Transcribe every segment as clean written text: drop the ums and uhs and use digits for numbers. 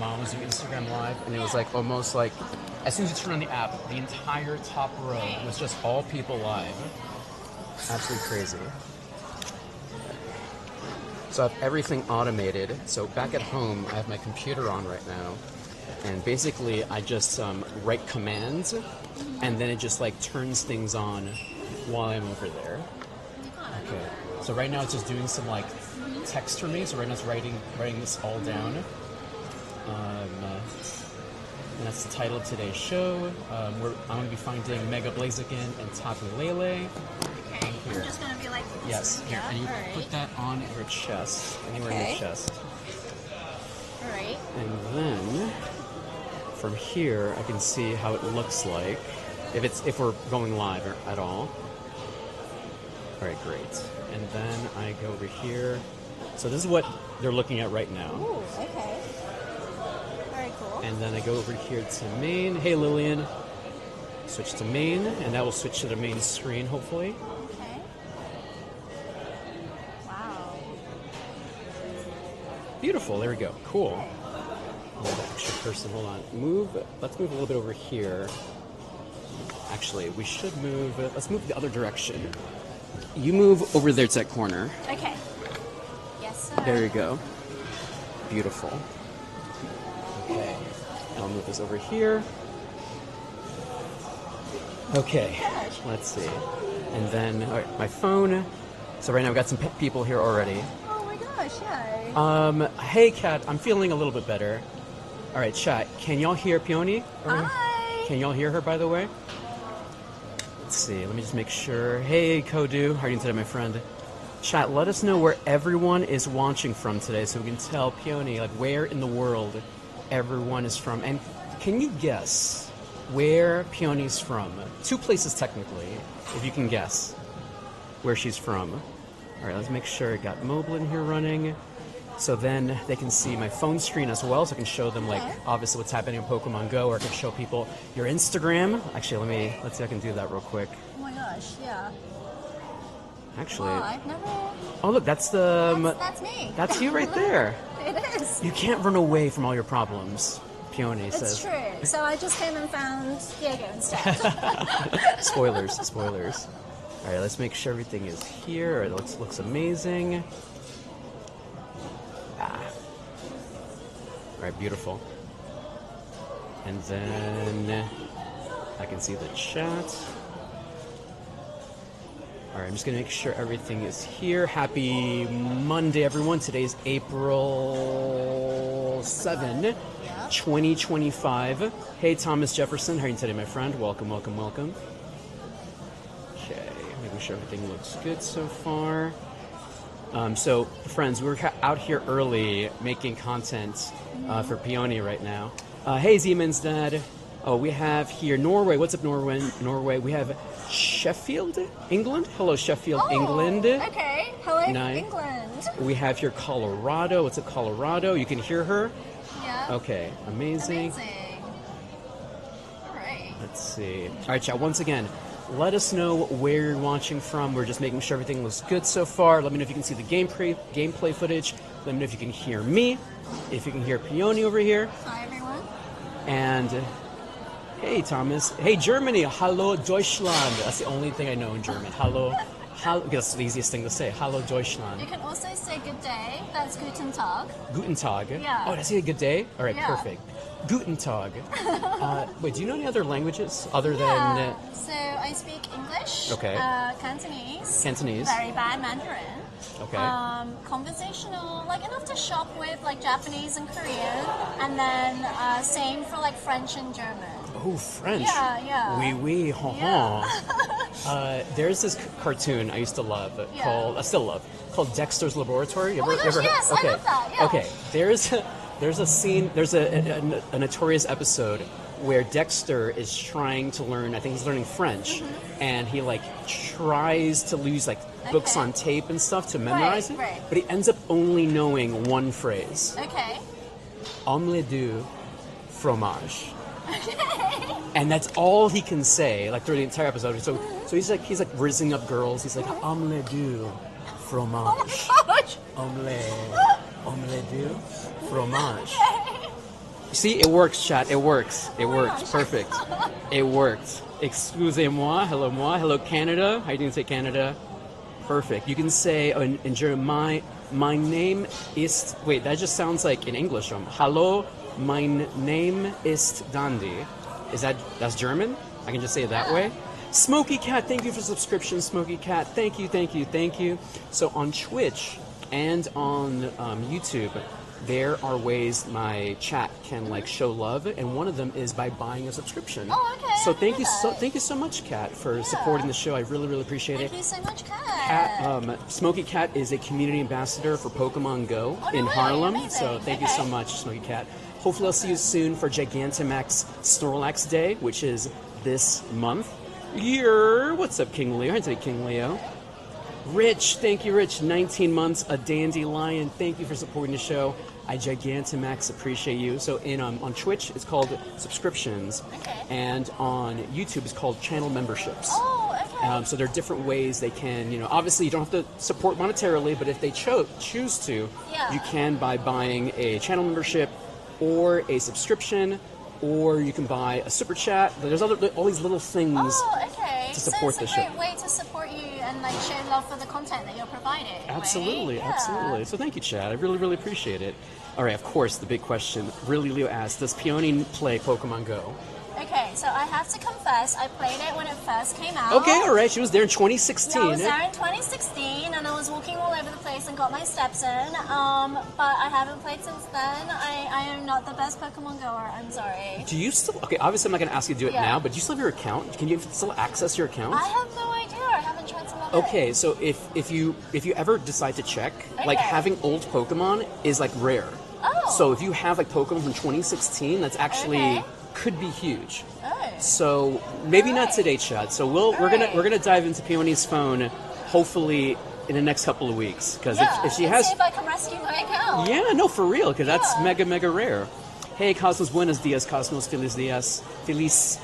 mom was doing Instagram Live, and it was like almost like, as soon as you turn on the app, the entire top row was just all people live. Absolutely crazy. So I have everything automated. So back at home, I have my computer on right now, and basically I just write commands, and then it just like turns things on while I'm over there. Okay. So right now it's just doing some like text for me. So right now it's writing this all down. And that's the title of today's show. I'm going to be finding Mega Blaziken and Tapu Lele. Okay, I'm just going to be like... Yes, here. And you put that on your chest, anywhere in your chest. Alright. And then, from here, I can see how it looks like, if we're going live at all. Alright, great. And then I go over here. So this is what they're looking at right now. Ooh, okay. Very cool. And then I go over here to main. Hey, Lillian. Switch to main, and that will switch to the main screen, hopefully. Okay. Wow. Beautiful. There we go. Cool. The extra person. Hold on. Let's move a little bit over here. Actually, we should move. Let's move the other direction. You move over there to that corner. Okay. Yes, sir. There you go. Beautiful. Okay. And I'll move this over here. Okay. Let's see. And then, all right, my phone. So right now I've got some people here already. Oh my gosh, yeah. Hey, Kat. I'm feeling a little bit better. All right, chat. Can y'all hear Peony? Hi. Can y'all hear her, by the way? Let's see. Let me just make sure. Hey, Kodu. How are you doing today, my friend? Chat, let us know where everyone is watching from today so we can tell Peony, like, where in the world everyone is from. And can you guess where Peony's from? 2 places, technically, if you can guess where she's from. All right, let's make sure I got mobile in here running. So then they can see my phone screen as well, so I can show them, like, obviously what's happening in Pokemon Go, or I can show people your Instagram. Actually, let's see if I can do that real quick. Oh my gosh, yeah. Actually, Oh, I've never... Oh, look, that's the... That's me. That's you right there. It is. You can't run away from all your problems, Peony says. It's true. So I just came and found Diego instead. Spoilers. All right, let's make sure everything is here. It looks amazing. All right, beautiful. And then I can see the chat. All right, I'm just going to make sure everything is here. Happy Monday, everyone. Today's April 7, 2025. Hey, Thomas Jefferson. How are you today, my friend? Welcome. Okay, making sure everything looks good so far. So, friends, we're out here early making content for Peony right now. Hey, Zeman's dad. Oh, we have here Norway. What's up, Norway? We have Sheffield, England. Hello, Sheffield, England. Okay. Hello, Nice. England. We have here Colorado. What's up, Colorado? You can hear her? Yeah. Okay, amazing. All right. Let's see. All right, chat. Once again, let us know where you're watching from. We're just making sure everything looks good so far. Let me know if you can see the gameplay footage. Let me know if you can hear me. If you can hear Peony over here. Hi, everyone. And hey, Thomas. Hey, Germany. Hallo, Deutschland. That's the only thing I know in German. Hallo. That's the easiest thing to say. Hallo, Deutschland. You can also say good day. That's Guten Tag. Guten Tag. Yeah. Oh, did I say a good day? All right, Yeah. perfect. Guten Tag. Wait, do you know any other languages other than... So I speak English. Okay. Cantonese. Cantonese. Very bad Mandarin. Okay. Conversational, like enough to shop with, like Japanese and Korean, and then same for like French and German. Oh, French. Yeah. Oui, ha ha. There's this cartoon I used to love called, I still love, called Dexter's Laboratory. You Oh my gosh, yes, I love that, yeah. Okay, there's a scene, there's a notorious episode where Dexter is trying to learn, I think he's learning French, and he like tries to use like books on tape and stuff to memorize it, right. but he ends up only knowing one phrase. Okay. Omelette du fromage. And that's all he can say, like through the entire episode. So he's like rizzing up girls. He's like omelette du fromage. Oh my gosh. Omelette du fromage. See, it works, chat. It works. It Oh my works. gosh. Perfect. It worked. Excusez-moi. Hello, moi. Hello, Canada. How you doing? Say Canada. Perfect. You can say in German, my name ist. Wait, that just sounds like in English. Hallo, mein Name ist Dandy. That's German? I can just say it that way. Smoky Cat, thank you for subscription. Smoky Cat, thank you, thank you, thank you. So on Twitch and on YouTube, there are ways my chat can like show love, and one of them is by buying a subscription. Oh, okay. So I didn't know that. thank you so much, Kat, for supporting the show. I really, really appreciate Thank it. you so much, Kat. Smoky Cat is a community ambassador for Pokemon Go Oh, no in way. Harlem. Amazing. So thank you so Okay. much, Smoky Cat. Hopefully I'll see you soon for Gigantamax Snorlax Day, which is this month. What's up, King Leo? Hi today, King Leo. Rich, thank you, Rich. 19 months, a dandelion. Thank you for supporting the show. I Gigantamax appreciate you. So on Twitch, it's called subscriptions, Okay. and on YouTube, it's called channel memberships. Oh, okay. So there are different ways they can, obviously you don't have to support monetarily, but if they choose to, Yeah. you can by buying a channel membership or a subscription, or you can buy a super chat. There's all these little things. Oh, okay. to support so the it's a show. great way to support you and like show love for the content that you're providing. right? Absolutely, Yeah. absolutely. So thank you, Chad. I really, really appreciate it. All right, of course, the big question. Really, Leo asked, does Peony play Pokemon Go? Okay, so I have to confess, I played it when it first came out. Okay, all right. She was there in 2016. Yeah, I was there in 2016, and I was walking all over the place and got my steps in. But I haven't played since then. I am not the best Pokemon goer. I'm sorry. Do you still? Okay, obviously I'm not going to ask you to do it Yeah. now, but do you still have your account? Can you still access your account? I have no idea. I haven't tried to log in. Okay, so if you ever decide to check, like Okay. having old Pokemon is like rare. Oh. So if you have like Pokemon from 2016, that's actually Okay. could be huge. Oh. So maybe not Alright. today, Chad. So we're gonna dive into Peony's phone, hopefully in the next couple of weeks, because Yeah, if she let's has, see if I can rescue my account. yeah, no, for real, because that's Yeah. mega rare. Hey, Cosmos, buenos dias, Cosmos, feliz dias, feliz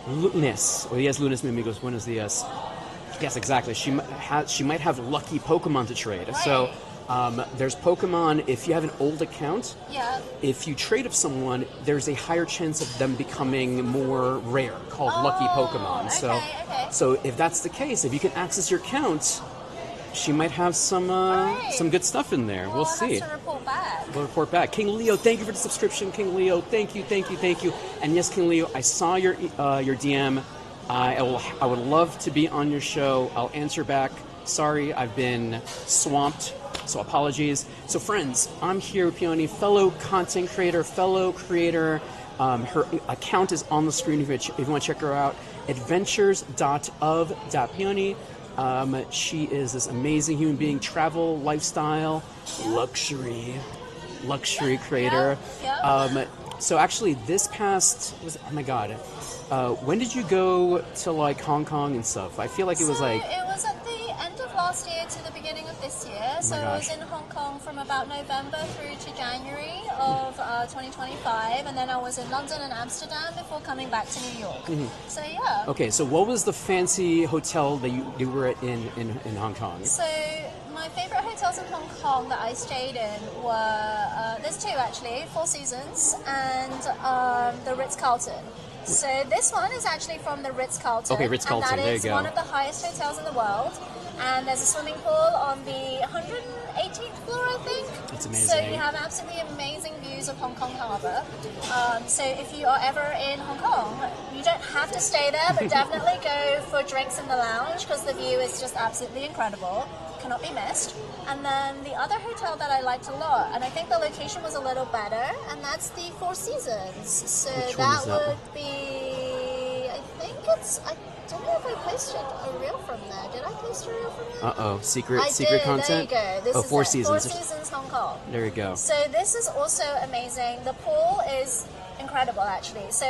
lunes, o dias lunes, mi amigos, buenos dias. Yes, exactly. She might have lucky Pokemon to trade. So there's Pokemon. If you have an old account, Yeah. if you trade with someone, there's a higher chance of them becoming more rare, called lucky Pokemon. okay. So if that's the case, if you can access your account, she might have some good stuff in there. We'll I'll see. have to report back. We'll report back. King Leo, thank you for the subscription. King Leo, thank you. And yes, King Leo, I saw your DM. I would love to be on your show. I'll answer back. Sorry, I've been swamped, so apologies. So friends, I'm here with Peony, fellow content creator, fellow creator. Her account is on the screen if you want to check her out. adventures.of.peony. She is this amazing human being, travel, lifestyle, luxury creator. Yeah. So actually, this past oh my god, when did you go to like Hong Kong and stuff? I feel like it was So like it was at the end of last year to the beginning of this year. So I was gosh. in Hong Kong from about November through to January of 2025, and then I was in London and Amsterdam before coming back to New York. So yeah. okay. So what was the fancy hotel that you were in Hong Kong? So my favorite hotels in Hong Kong that I stayed in were there's two actually, Four Seasons and the Ritz-Carlton. So this one is actually from the Ritz-Carlton. Okay, Ritz-Carlton, And that there you is go. one of the highest hotels in the world. And there's a swimming pool on the 118th floor, I think. That's amazing. So you have absolutely amazing views of Hong Kong Harbour. So if you are ever in Hong Kong, you don't have to stay there, but definitely go for drinks in the lounge because the view is just absolutely incredible. Cannot be missed. And then the other hotel that I liked a lot, and I think the location was a little better, and that's the Four Seasons. So Which one that is that? would be, I think it's, I don't know if I posted a reel from there. Did I post a reel from there? Secret I secret did. content. There you go. This is Four it. Seasons. Four Seasons Hong Kong. There you go. So this is also amazing. The pool is incredible, actually. So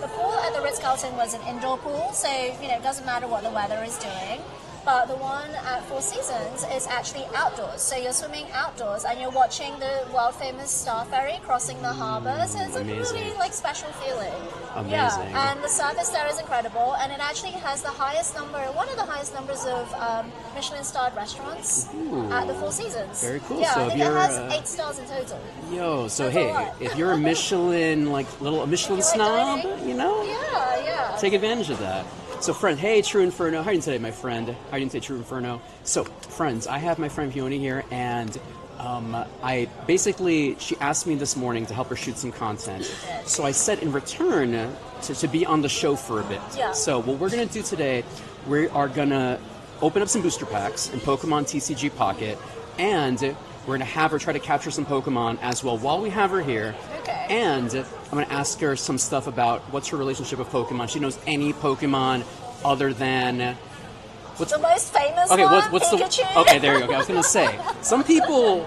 the pool at the Ritz-Carlton was an indoor pool, so it doesn't matter what the weather is doing. but the one at Four Seasons is actually outdoors. So you're swimming outdoors and you're watching the world famous Star Ferry crossing the harbour. So it's a really like special feeling. Amazing. Yeah, and the service there is incredible, and it actually has the highest number, one of the highest numbers of Michelin-starred restaurants at the Four Seasons. Very cool. Yeah, So I if think it you're, has 8 stars in total. Yo, so That's a hey, lot. if you're a Michelin, like little Michelin You like snob, dining? you know, Yeah. take advantage of that. So, friend, hey, True Inferno. How are you today, my friend? How are you today, True Inferno? So, friends, I have my friend Peony here, and she asked me this morning to help her shoot some content. So I said in return to be on the show for a bit. Yeah. So what we're going to do today, we are going to open up some booster packs in Pokemon TCG Pocket, and we're going to have her try to capture some Pokemon as well while we have her here. Okay. And I'm going to ask her some stuff about what's her relationship with Pokemon. She knows any Pokemon other than... The most famous Okay, one, what's Pikachu. the... Okay, there you go. Okay, I was going to say, some people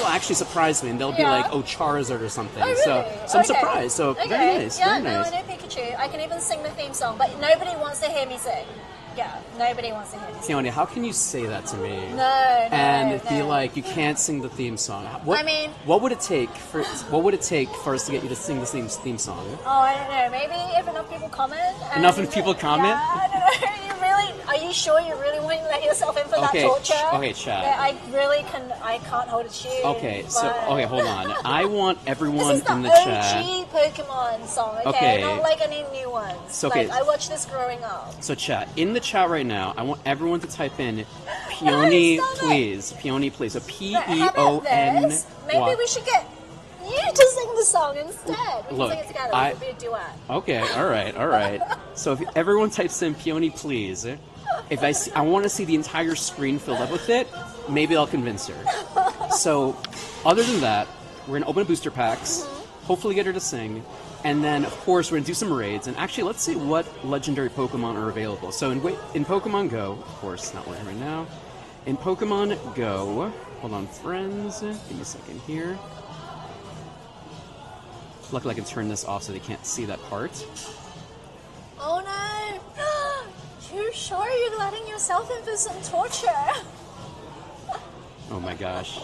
actually surprise me, and they'll be like, oh, Charizard or something. Oh, really? So I'm surprised. So Okay. very nice, Yeah, very nice. no, I know Pikachu. I can even sing the theme song, but nobody wants to hear me sing. Yeah, nobody wants to hear me sing. Peony, how can you say that to me? No, And be no. like, you can't sing the theme song. I mean- what would it take for us to get you to sing the theme song? Oh, I don't know. Maybe if enough people comment. Enough people comment? Yeah, I don't know. Are you sure you really want to let yourself in for that torture? Okay, chat. Yeah, I can't hold a tune. Okay, but- okay, hold on. I want everyone This is the in the OG chat. Pokemon song, okay? Okay. Not like any new ones. So, okay. Like, I watched this growing up. So chat, in the chat right now, I want everyone to type in Peony, stop it. please. Peony, please. So How about this? Maybe P-E-O-N. we should get you to sing the song instead. We Look, can sing it together. It could be a duet. Okay, all right. So if everyone types in Peony, please. If I want to see the entire screen filled up with it, maybe I'll convince her. So, other than that, we're gonna open up booster packs, hopefully get her to sing, and then of course we're gonna do some raids. And actually, let's see what legendary Pokemon are available. So in Pokemon Go, of course, not working right now. In Pokemon Go, hold on, friends. Give me a second here. Luckily, I can turn this off so they can't see that part. Oh no! You sure you're letting yourself in for some torture? Oh my gosh.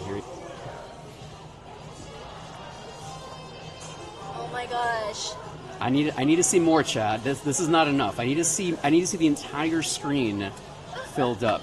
Here. Oh my gosh. I need to see more, Chad. This is not enough. I need to see the entire screen filled up.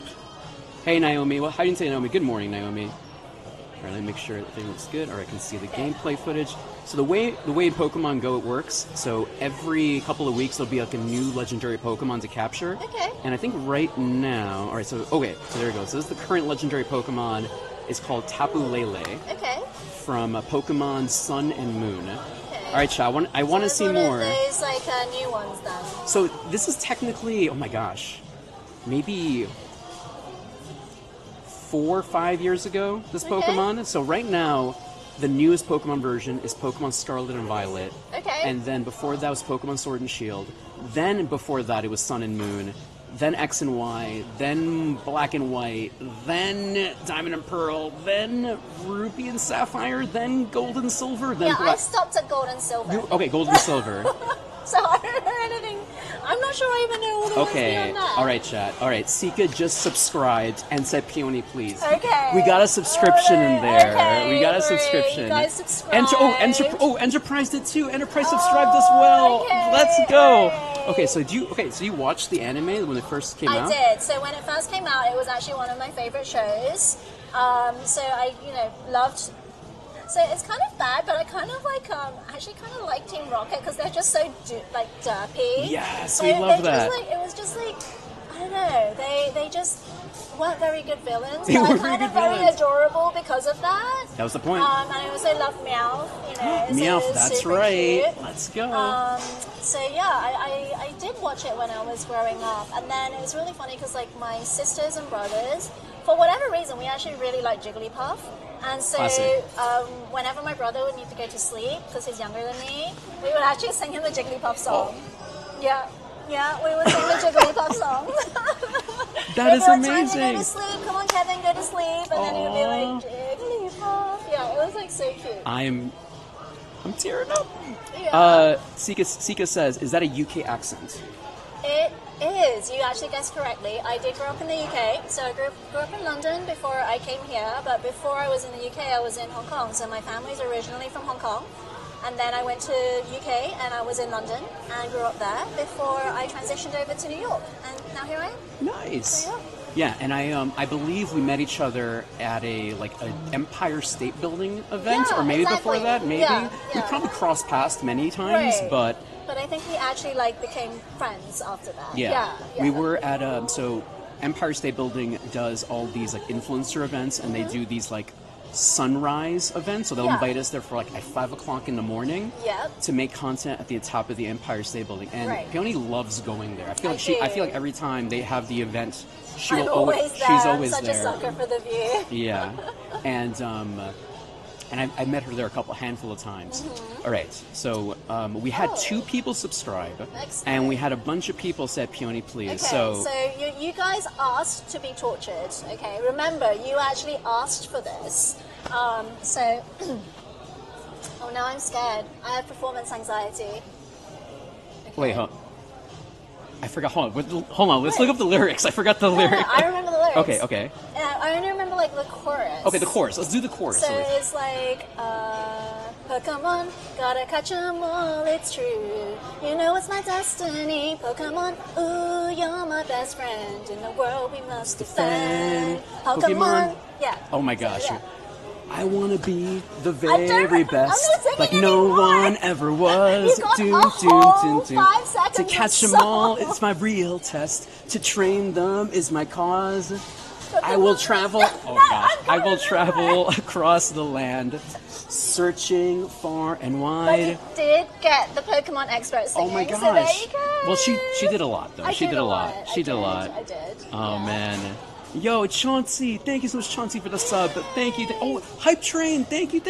Hey Naomi, well, how do you say Naomi? Good morning, Naomi. All right, let me make sure everything looks good. All right, I can see the gameplay footage. So the way in Pokemon Go it works, so every couple of weeks there'll be like a new legendary Pokemon to capture. Okay. And I think right now, all right, so there we go. So this is the current legendary Pokemon. It's called Tapu Lele Okay. from Pokemon Sun and Moon. Okay. All right, Chad, I want to see one more. Of those like new ones then. So this is technically, oh my gosh, maybe 4 or 5 years ago, this Okay. Pokemon. So right now, the newest Pokemon version is Pokemon Scarlet and Violet. Okay. And then before that was Pokemon Sword and Shield. Then before that it was Sun and Moon. Then X and Y. Then Black and White. Then Diamond and Pearl. Then Ruby and Sapphire. Then Gold and Silver. Then Yeah, I Black. stopped at Gold and Silver. Okay, Gold and Silver. So I don't know anything. I'm not sure I even know all the ones Okay, beyond that. all right, chat. All right, Sika just subscribed and said Peony, please. Okay. We got a subscription in there. Okay, We got a great. subscription. You guys subscribed. Enterprise did too. Enterprise subscribed as well. Okay, Let's go. great. Okay, so you watched the anime when it first came out? I did. So when it first came out, it was actually one of my favorite shows. So I, loved. So it's kind of bad, but I kind of actually kind of like Team Rocket because they're just so derpy. Yes, So we love they're that. It was just like, I don't know, they just weren't very good villains. They but weren't kind very of good very villains. adorable because of that. That was the point. And I also love Meowth. Meowth, so that's super right. cute. Let's go. So yeah, I did watch it when I was growing up, and then it was really funny because like my sisters and brothers, for whatever reason, we actually really like Jigglypuff, and so Classic. whenever my brother would need to go to sleep because he's younger than me, we would actually sing him the Jigglypuff song. Yeah, we would sing the Jigglypuff song. That is Time to go amazing. to sleep. Come on, Kevin, go to sleep, and then it would be like Jigglypuff. Yeah, it was like so cute. I'm tearing up. Yeah. Sika says, is that a UK accent? It is. You actually guessed correctly. I did grow up in the UK. So I grew up in London before I came here. But before I was in the UK, I was in Hong Kong. So my family's originally from Hong Kong. And then I went to UK and I was in London and grew up there before I transitioned over to New York. And now here I am. Nice. So, yeah, and I believe we met each other at an Empire State Building event, Yeah, or maybe exactly. before that. Maybe Yeah, we yeah. probably crossed paths many times, Right. but I think we actually became friends after that. yeah, Yeah. we were at so Empire State Building does all these influencer events, and they do these sunrise events. So they'll Yeah. invite us there for at 5 o'clock in the morning Yep. to make content at the top of the Empire State Building. And Right. Peony loves going there. I feel I like do. every time they have the event, she I'm will always there. she's always I'm such there. a sucker for the view. Yeah, and I met her there a handful of times. All right, so we had 2 people subscribe, Excellent. and we had a bunch of people said Peony, please. Okay, so you guys asked to be tortured, okay? Remember, you actually asked for this. So, oh, now I'm scared. I have performance anxiety. Okay. Wait, I forgot. Hold on. Let's look up the lyrics. I forgot the lyrics. I remember the lyrics. Okay. I only remember the chorus. Okay, the chorus. Let's do the chorus. So it's Pokemon, gotta catch 'em all, it's true. You know it's my destiny, Pokemon. Ooh, you're my best friend. In the world we must defend. Pokemon. Yeah. Oh my So, gosh. yeah. I want to be the I'm very not best, singing like no anymore. one ever was. You got a whole 5 seconds To of catch them song. all, it's my real test. To train them is my cause. I will travel. Oh gosh, I will travel across the land, searching far and But wide. you did get the Pokemon expert Oh singing, my gosh. so there you go. Well, she did a lot though. She did a lot. She did a lot. I did. Oh Yeah. man. Yo, Chauncey, thank you so much, Chauncey, for the sub. Thank you. Oh, Hype Train, thank you.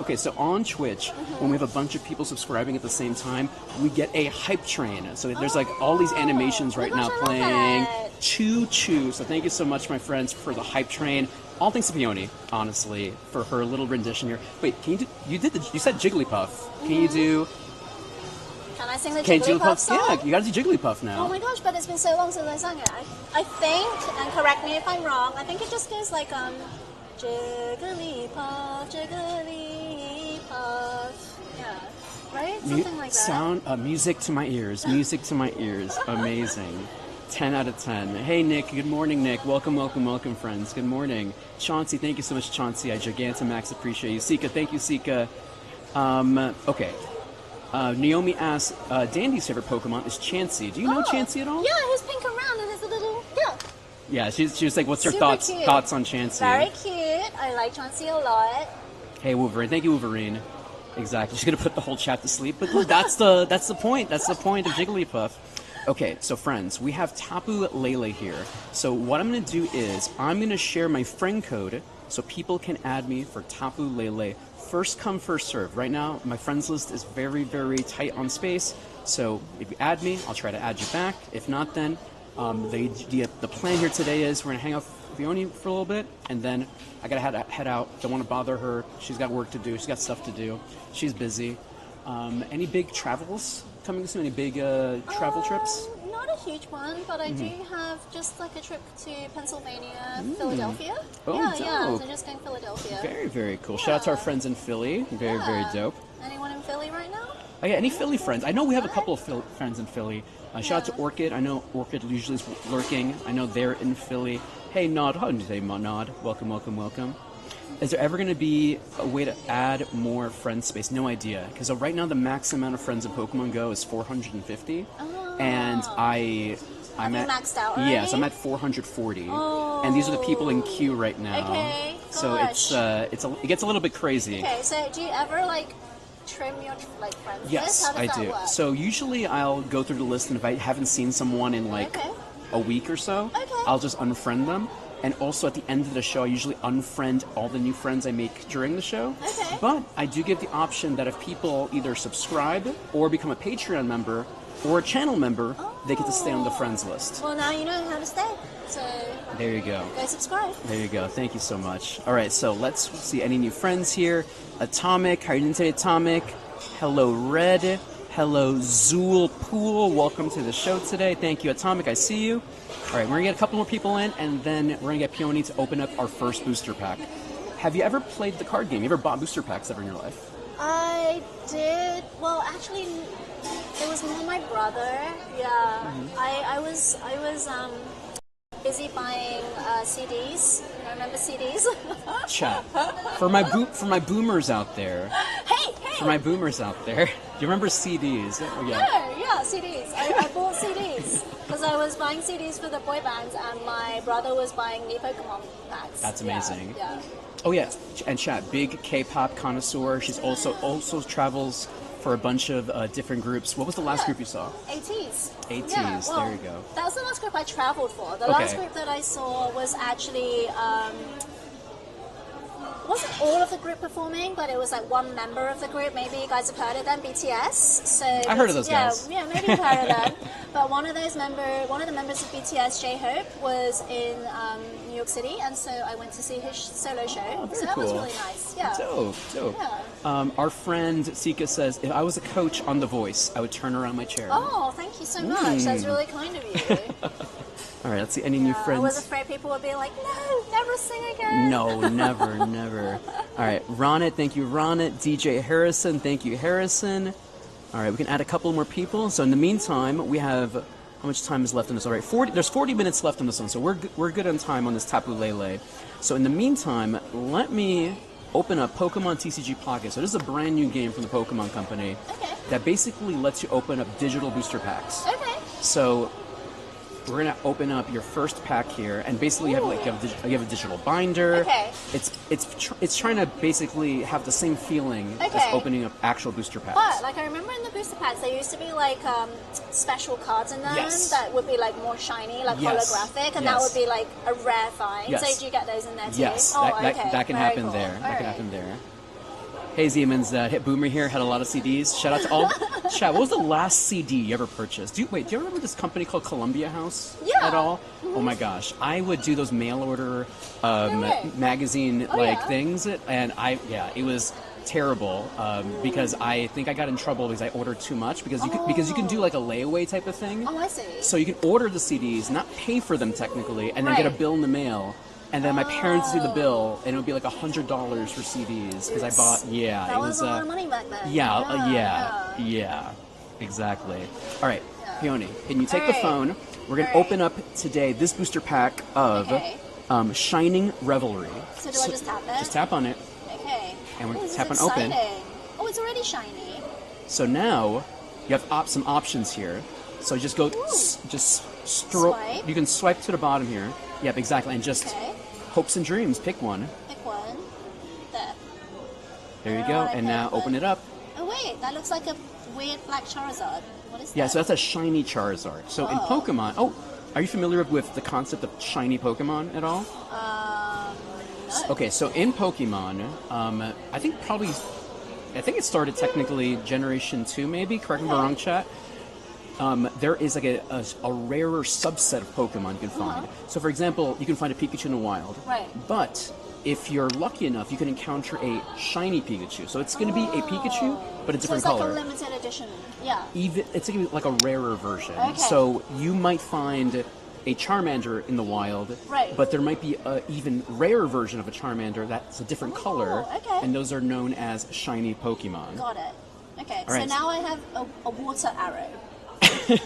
Okay, so on Twitch, when we have a bunch of people subscribing at the same time, we get a Hype Train. So there's all these animations right now gosh, I love playing. that. Choo. So thank you so much, my friends, for the Hype Train. All thanks to Peony, honestly, for her little rendition here. Wait, can you you said Jigglypuff. Can you do? Can I sing the Can you do Jigglypuff song? Yeah, you gotta do Jigglypuff now. Oh my gosh, but it's been so long since I sang it. I think, and correct me if I'm wrong, I think it just goes Jigglypuff, Jigglypuff. Yeah. Right? Something like that. Music to my ears. Amazing. 10 out of 10. Hey, Nick. Good morning, Nick. Welcome, friends. Good morning. Chauncey, thank you so much, Chauncey. I Gigantamax appreciate you. Sika, thank you, Sika. Okay. Naomi asks, Dandy's favorite Pokemon is Chansey. Do you know Chansey at all? Yeah, he's pink around and there's a little, Yeah, she was like, what's her Super thoughts cute. on Chansey? Very cute. I like Chauncey a lot. Hey, Wolverine. Thank you, Wolverine. Exactly. She's gonna put the whole chat to sleep, but look, that's the point. That's the point of Jigglypuff. Okay, so friends, we have Tapu Lele here. So what I'm gonna do is I'm gonna share my friend code so people can add me for Tapu Lele. First come, first serve. Right now, my friends list is very, very tight on space. So if you add me, I'll try to add you back. If not, then the plan here today is we're gonna hang out with Peony for a little bit, and then I gotta head out. Don't want to bother her. She's got work to do. She's got stuff to do. She's busy. Any big travels coming soon? Any big travel trips? Not a huge one, but I do have just a trip to Pennsylvania, Philadelphia. Oh, yeah, dope. so just going to Philadelphia. Very, very cool. Shout out to our friends in Philly. Very, very dope. Anyone in Philly right now? Oh, yeah, any Philly friends? I know we have a couple of friends in Philly. Shout out to Orchid. I know Orchid usually is lurking. I know they're in Philly. Hey, Nod. How do you say, Nod? Welcome. Is there ever going to be a way to add more friend space? No idea. Because right now the max amount of friends in Pokemon Go is 450. Oh. And I'm at maxed out already? Yes, I'm at 440. And these are the people in queue right now. Okay, So gosh. it gets a little bit crazy. Okay, so do you ever trim your friends list? Yes, How does I that do. work? So usually I'll go through the list, and if I haven't seen someone in Okay. a week or so, Okay. I'll just unfriend them. And also at the end of the show, I usually unfriend all the new friends I make during the show. Okay. But I do give the option that if people either subscribe or become a Patreon member or a channel member, they get to stay on the friends list. Well, now you know how to stay. So There you go. go subscribe. There you go. Thank you so much. All right, so let's see any new friends here. Atomic, how are you doing today, Atomic? Hello, Red. Hello, Zool Pool. Welcome to the show today. Thank you, Atomic. I see you. All right, we're going to get a couple more people in, and then we're going to get Peony to open up our first booster pack. Have you ever played the card game? You ever bought booster packs ever in your life? I did. Well, actually, it was more my brother. Yeah, I was busy buying CDs. I remember CDs. Chat. For my boomers out there. Hey! For my boomers out there. Do you remember CDs? Oh, yeah. Yeah, CDs. I bought CDs because I was buying CDs for the boy bands, and my brother was buying me Pokemon packs. That's amazing. Yeah. Oh yeah, and chat, big K-pop connoisseur. She's also travels for a bunch of different groups. What was the last group you saw? ATs. ATs. Yeah, well, there you go. That was the last group I traveled for. The last group that I saw was actually. Wasn't all of the group performing, but it was like one member of the group. Maybe you guys have heard of them, BTS. So I heard of those guys. Yeah, maybe you've heard of them. But one of the members of BTS, J-Hope, was in New York City, and so I went to see his solo show. Oh, very so that cool. was really nice. Yeah. Dope. Yeah. Our friend Sika says, if I was a coach on The Voice, I would turn around my chair. Oh, thank you so much. That's really kind of you. All right, let's see. Any new friends? I was afraid people would be like, no, never sing again. No, never. All right, Ronit, thank you, Ronit. DJ Harrison, thank you, Harrison. All right, we can add a couple more people. So in the meantime, we have, how much time is left on this? All right, there's 40 minutes left on this one, so we're good on time on this Tapu Lele. So in the meantime, let me open up Pokemon TCG Pocket. So this is a brand new game from the Pokemon Company that basically lets you open up digital booster packs. Okay. So we're gonna open up your first pack here, and basically you have a digital binder. Okay. It's trying to basically have the same feeling as opening up actual booster packs. But like I remember in the booster packs, there used to be like special cards in them that would be like more shiny, like holographic, and that would be like a rare find. Yes. So do you get those in there too? Yes, Oh, that can happen there. That can happen there. Hey Siemens, Hit Boomer here, had a lot of CDs. Shout out to all. Chat, what was the last CD you ever purchased? Do you remember this company called Columbia House at all? Oh my gosh, I would do those mail order magazine things, and it was terrible because I think I got in trouble because I ordered too much because you can do like a layaway type of thing. Oh, I see. So you can order the CDs, not pay for them technically, and then get a bill in the mail. And then my parents do the bill, and it would be like $100 for CDs because I bought. Yeah, that it was a lot of money back then. Yeah, exactly. All right, Peony, can you take the phone? We're gonna open up today this booster pack of Shining Revelry. So do I just tap it? Just tap on it. Okay. And we're gonna tap on open. Oh, it's already shiny. So now you have some options here. So just go, Swipe. You can swipe to the bottom here. Yep, exactly, and just hopes and dreams. Pick one. Pick one. There you go, and now open it up. Oh wait, that looks like a weird black Charizard. What is that? Yeah, so that's a shiny Charizard. So in Pokemon, are you familiar with the concept of shiny Pokemon at all? No. Okay, so in Pokemon, I think it started technically Generation 2 maybe, correct me if I'm wrong, chat. There is like a rarer subset of Pokemon you can find. So for example, you can find a Pikachu in the wild. Right. But if you're lucky enough, you can encounter a shiny Pikachu. So it's going to be a Pikachu, but a different color. So it's like a limited edition. Yeah. It's like a rarer version. Okay. So you might find a Charmander in the wild, but there might be an even rarer version of a Charmander that's a different color, and those are known as shiny Pokemon. Got it. Okay, All right. now I have a water arrow.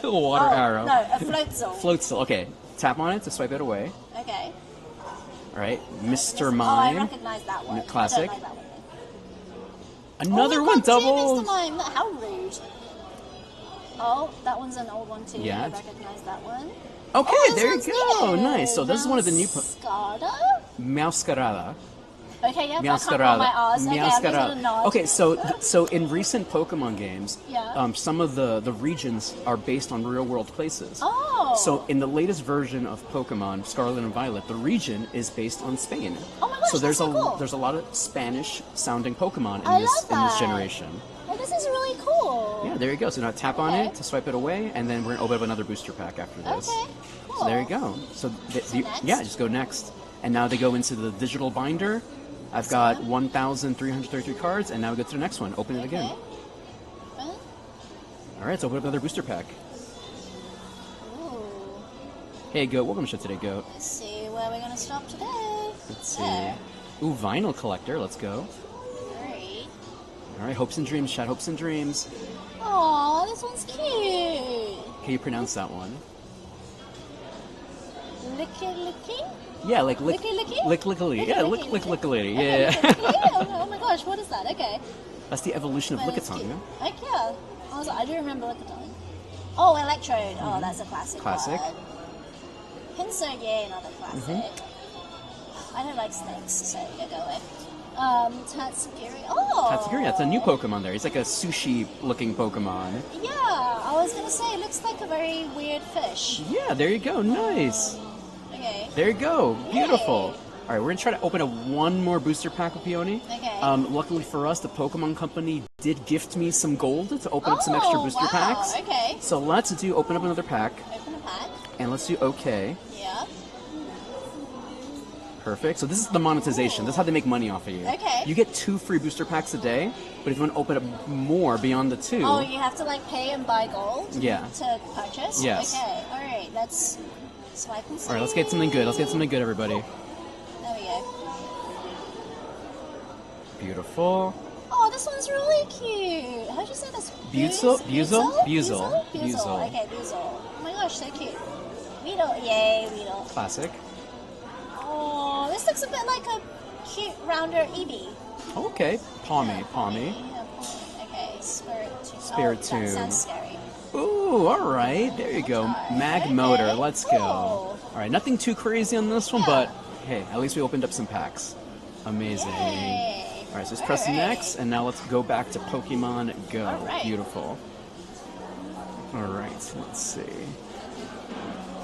Water arrow. No, a Floatzel. Floatzel. Okay, tap on it to swipe it away. Okay. All right, Mr. Mime. Oh, I recognize that one. Classic. I don't like that one. Another one, double. Mr. Mime. How rude. Oh, that one's an old one too. Yeah. I recognize that one. Okay, there you go. Nice. So this is one of the new. Meowscarada. Okay, yeah. I can't roll my R's. Okay, I'm just gonna nod. Okay, so in recent Pokemon games, some of the regions are based on real world places. Oh. So in the latest version of Pokemon Scarlet and Violet, the region is based on Spain. Oh my gosh, so there's that's so cool. There's a lot of Spanish sounding Pokemon I in love that. this generation. Oh, this is really cool. Yeah, there you go. So now tap on it to swipe it away, and then we're gonna open up another booster pack after this. Okay, cool. So there you go. So just go next, and now they go into the digital binder. I've got 1,333 cards, and now we go to the next one. Open it again. All right, let's open up another booster pack. Ooh. Hey, Goat. Welcome to show today, Goat. Let's see where we're going to stop today. Let's see. There. Ooh, vinyl collector. Let's go. Great. All right, hopes and dreams, chat. Hopes and dreams. Aw, this one's cute. Can you pronounce that one? Licking? Yeah, like lick, Licky-licky? lick-lickily. Yeah, Licky-licky. lick-lickily. Okay, Yeah. licky-licky. Oh my gosh, what is that? Okay. That's the evolution of Well, that's Lickitung. cute. Yeah? Like, yeah. I do remember Lickitung. Oh, Electrode. Oh, that's a classic. Classic. One. Pincer, yeah, another classic. I don't like snakes, so yeah, go away. Tatsugiri. Oh! Tatsugiri, that's a new Pokemon there. He's like a sushi-looking Pokemon. Yeah, I was gonna say, it looks like a very weird fish. Yeah, there you go. Nice. Okay. There you go. Beautiful. Yay. All right, we're going to try to open up one more booster pack with Peony. Okay. Luckily for us, the Pokemon Company did gift me some gold to open up some extra booster wow. packs. Okay. So let's open up another pack, Open a pack. and let's do okay. Yeah. Perfect. So this is the monetization. This is how they make money off of you. Okay. You get 2 free booster packs a day, but if you want to open up more beyond the 2... Oh, you have to like pay and buy gold Yeah. to purchase? Yes. Okay, alright, let's swipe and see. All right, let's get something good. Let's get something good, everybody. There we go. Beautiful. Oh, this one's really cute. How'd you say this? Buzel? Buzel? Buzel. Buzel. Buzel. Okay, Buzel. Oh my gosh, so cute. Weedle. Yay, Weedle. Classic. Oh, this looks a bit like a cute rounder Eevee. Okay. Palmy. Yeah, Palmy. Okay, Spiritomb. Spiritomb. Oh, that sounds scary. Ooh, all right. There you go. Mag Okay, Motor. Let's go. cool. All right, nothing too crazy on this one, Yeah. but hey, at least we opened up some packs. Amazing. Yay. All right, so let's press next, and now let's go back to Pokemon Go. All right. Beautiful. All right, let's see.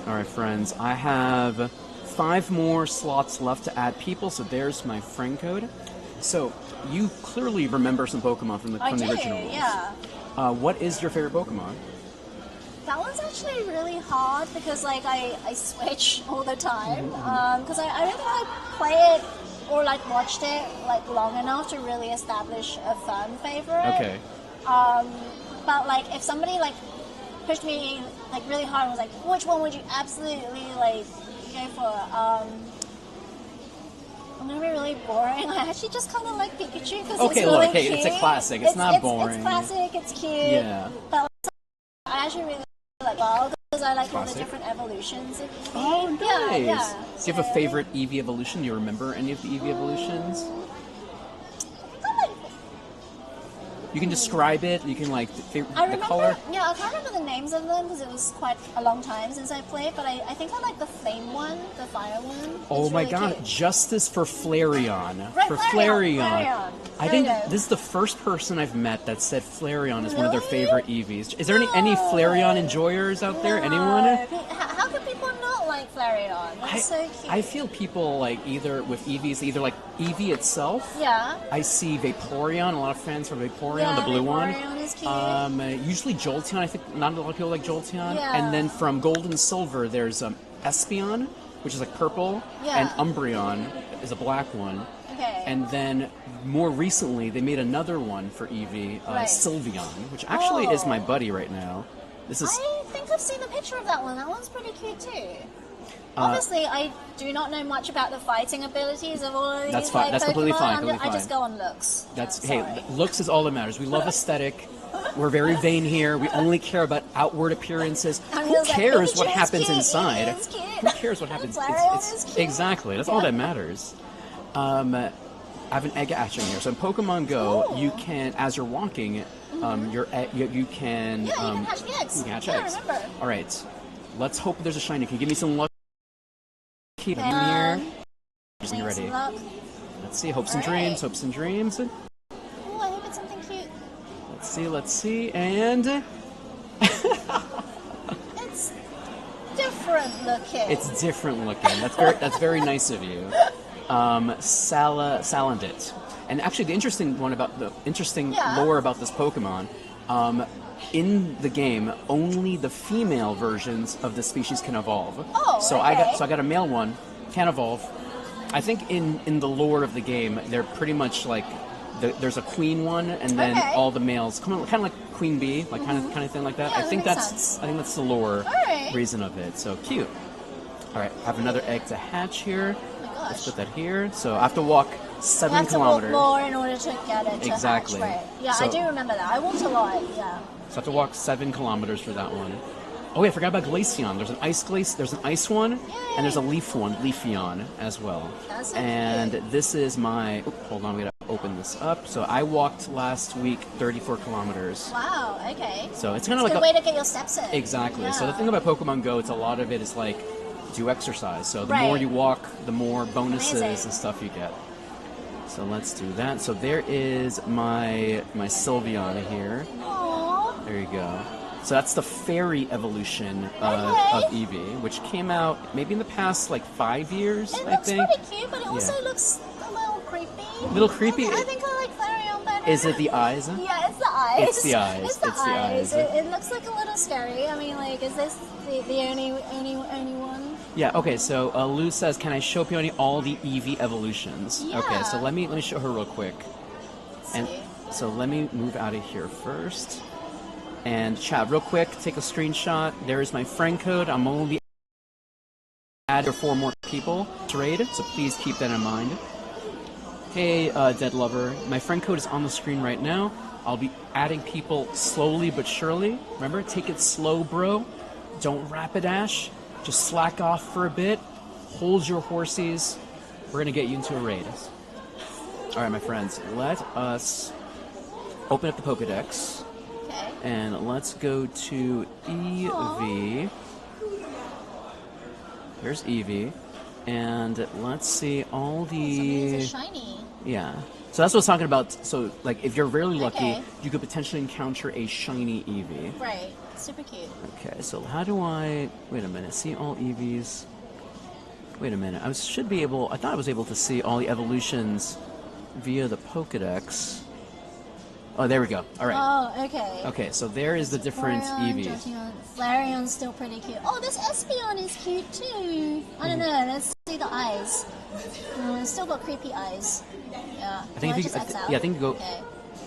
All right, friends, I have 5 more slots left to add people, so there's my friend code. So you clearly remember some Pokemon from the original ones. Yeah. What is your favorite Pokemon? That one's actually really hard because like I switch all the time because I don't think I play it or like watched it like long enough to really establish a fan favorite. Okay. But like if somebody like pushed me like really hard and was like, which one would you absolutely like go for? I'm gonna be really boring. I actually just kind of like Pikachu because Okay, it's really look, hey, cute. it's a classic. It's not boring. It's classic. It's cute. Yeah. But like, I actually really like Wild because I like all Classic. the different evolutions of Eevee. Oh, nice. Yeah. Do you have a favorite Eevee evolution? Do you remember any of the Eevee evolutions? You can describe it. You can like I the remember, color. yeah, I can't remember the names of them because it was quite a long time since I played. But I think I like the flame one, the fire one. Oh It's my really god! cute. Justice for Flareon. Right, for Flareon. I There think you go. this is the first person I've met that said Flareon is one of their Really? favorite Eevees. Is there any No. Flareon enjoyers out there? No. Anyone? How can people not like Flareon? That's so cute. I feel people like either with Eevees, either like Eevee itself. Yeah. I see Vaporeon. A lot of fans for Vaporeon, Yeah, the blue one. Vaporeon is cute. Usually Jolteon. I think not a lot of people like Jolteon. Yeah. And then from Gold and Silver, there's Espeon, which is like purple, Yeah. and Umbreon is a black one. Okay. And then more recently, they made another one for Eevee, Right. Sylveon, which actually is my Oh. buddy right now. This is I think I've seen a picture of that one. That one's pretty cute too. Obviously, I do not know much about the fighting abilities of all of these. That's fine. Like, That's completely Pokemon. fine, completely I just fine. go on looks. That's Sorry. hey, looks is all that matters. We love aesthetic. We're very vain here. We only care about outward appearances. I'm Who just like, cares Pikachu what is happens cute, inside? Eevee is cute. Who cares what happens? Flareon is cute. Exactly. That's all that matters. I have an egg hatching here. So in Pokemon Go, Ooh. you can, as you're walking, you can Yeah, you can hatch the eggs. you can hatch Yeah, I eggs. remember. All right. Let's hope there's a shiny. Can you give me some luck? Keep Okay, in here. Just Bring get some ready. luck. Let's see. Hopes and All right. dreams. Hopes and dreams. Ooh, I hope it's something cute. Let's see, and It's different looking. it's different looking. That's very nice of you. Salandit. And actually, the interesting Yeah. lore about this Pokemon, in the game, only the female versions of the species can evolve. Oh, so okay. I got a male one, can evolve. I think in the lore of the game, they're pretty much like there's a queen one, and then all the males, kind of like queen bee, like kind of thing like that. Yeah, I think that makes that's sense. I think that's the lore Alright. reason of it. So cute. All right, have another egg to hatch here. Oh my Let's gosh. put that here. So I have to walk You 7 have to kilometers. walk more in order to get it to Exactly. hatch, right? Yeah, So- I do remember that. I walked a lot. Yeah. So I have to walk 7 kilometers for that one. Oh yeah, I forgot about Glaceon. There's an ice one, and there's a leaf one, Leafeon as well. That's so and cute. this is my. Hold on, we gotta open this up. So I walked last week 34 kilometers. Wow. Okay. So it's kind of It's a like good way to get your steps in. exactly. Yeah. So the thing about Pokemon Go, it's a lot of it is like do exercise. So the Right. more you walk, the more bonuses Amazing. and stuff you get. So let's do that. So there is my Sylveon here. Aww. There you go. So that's the fairy evolution of Eevee, which came out maybe in the past like 5 years, It I looks think. pretty cute, but it also Yeah. looks a little creepy. Little creepy? I think I like Flareon better. Is it the eyes? Yeah, it's the eyes. It's the eyes. It's the It's the eyes. eyes. It looks like a little scary. I mean, like, is this the only one? Yeah. Okay. So Lou says, "Can I show Peony all the Eevee evolutions?" Yeah. Okay. So let me show her real quick. And see. so let me move out of here first. And chat real quick. Take a screenshot. There is my friend code. I'm only adding 4 more people to raid, so please keep that in mind. Hey, Dead Lover. My friend code is on the screen right now. I'll be adding people slowly but surely. Remember, take it slow, bro. Don't rapidash. Just slack off for a bit. Hold your horsies. We're going to get you into a raid. All right, my friends. Let us open up the Pokedex. Okay. And let's go to Eevee. There's Eevee. And let's see all the... It's a shiny. Yeah. So that's what I was talking about. So, like, if you're really lucky, Okay. you could potentially encounter a shiny Eevee. Right. Super cute. Okay, so how do I... Wait a minute. See all Eevees? Wait a minute. I thought I was able to see all the evolutions via the Pokedex. Oh, there we go. All right. Oh, okay. Okay, so there is the different Flareon, Eevees. Jolteon. Flareon's still pretty cute. Oh, this Espeon is cute too. I don't know. Let's see the eyes. It's still got creepy eyes. Yeah. I think if you, just X out? yeah, I think you go. Okay.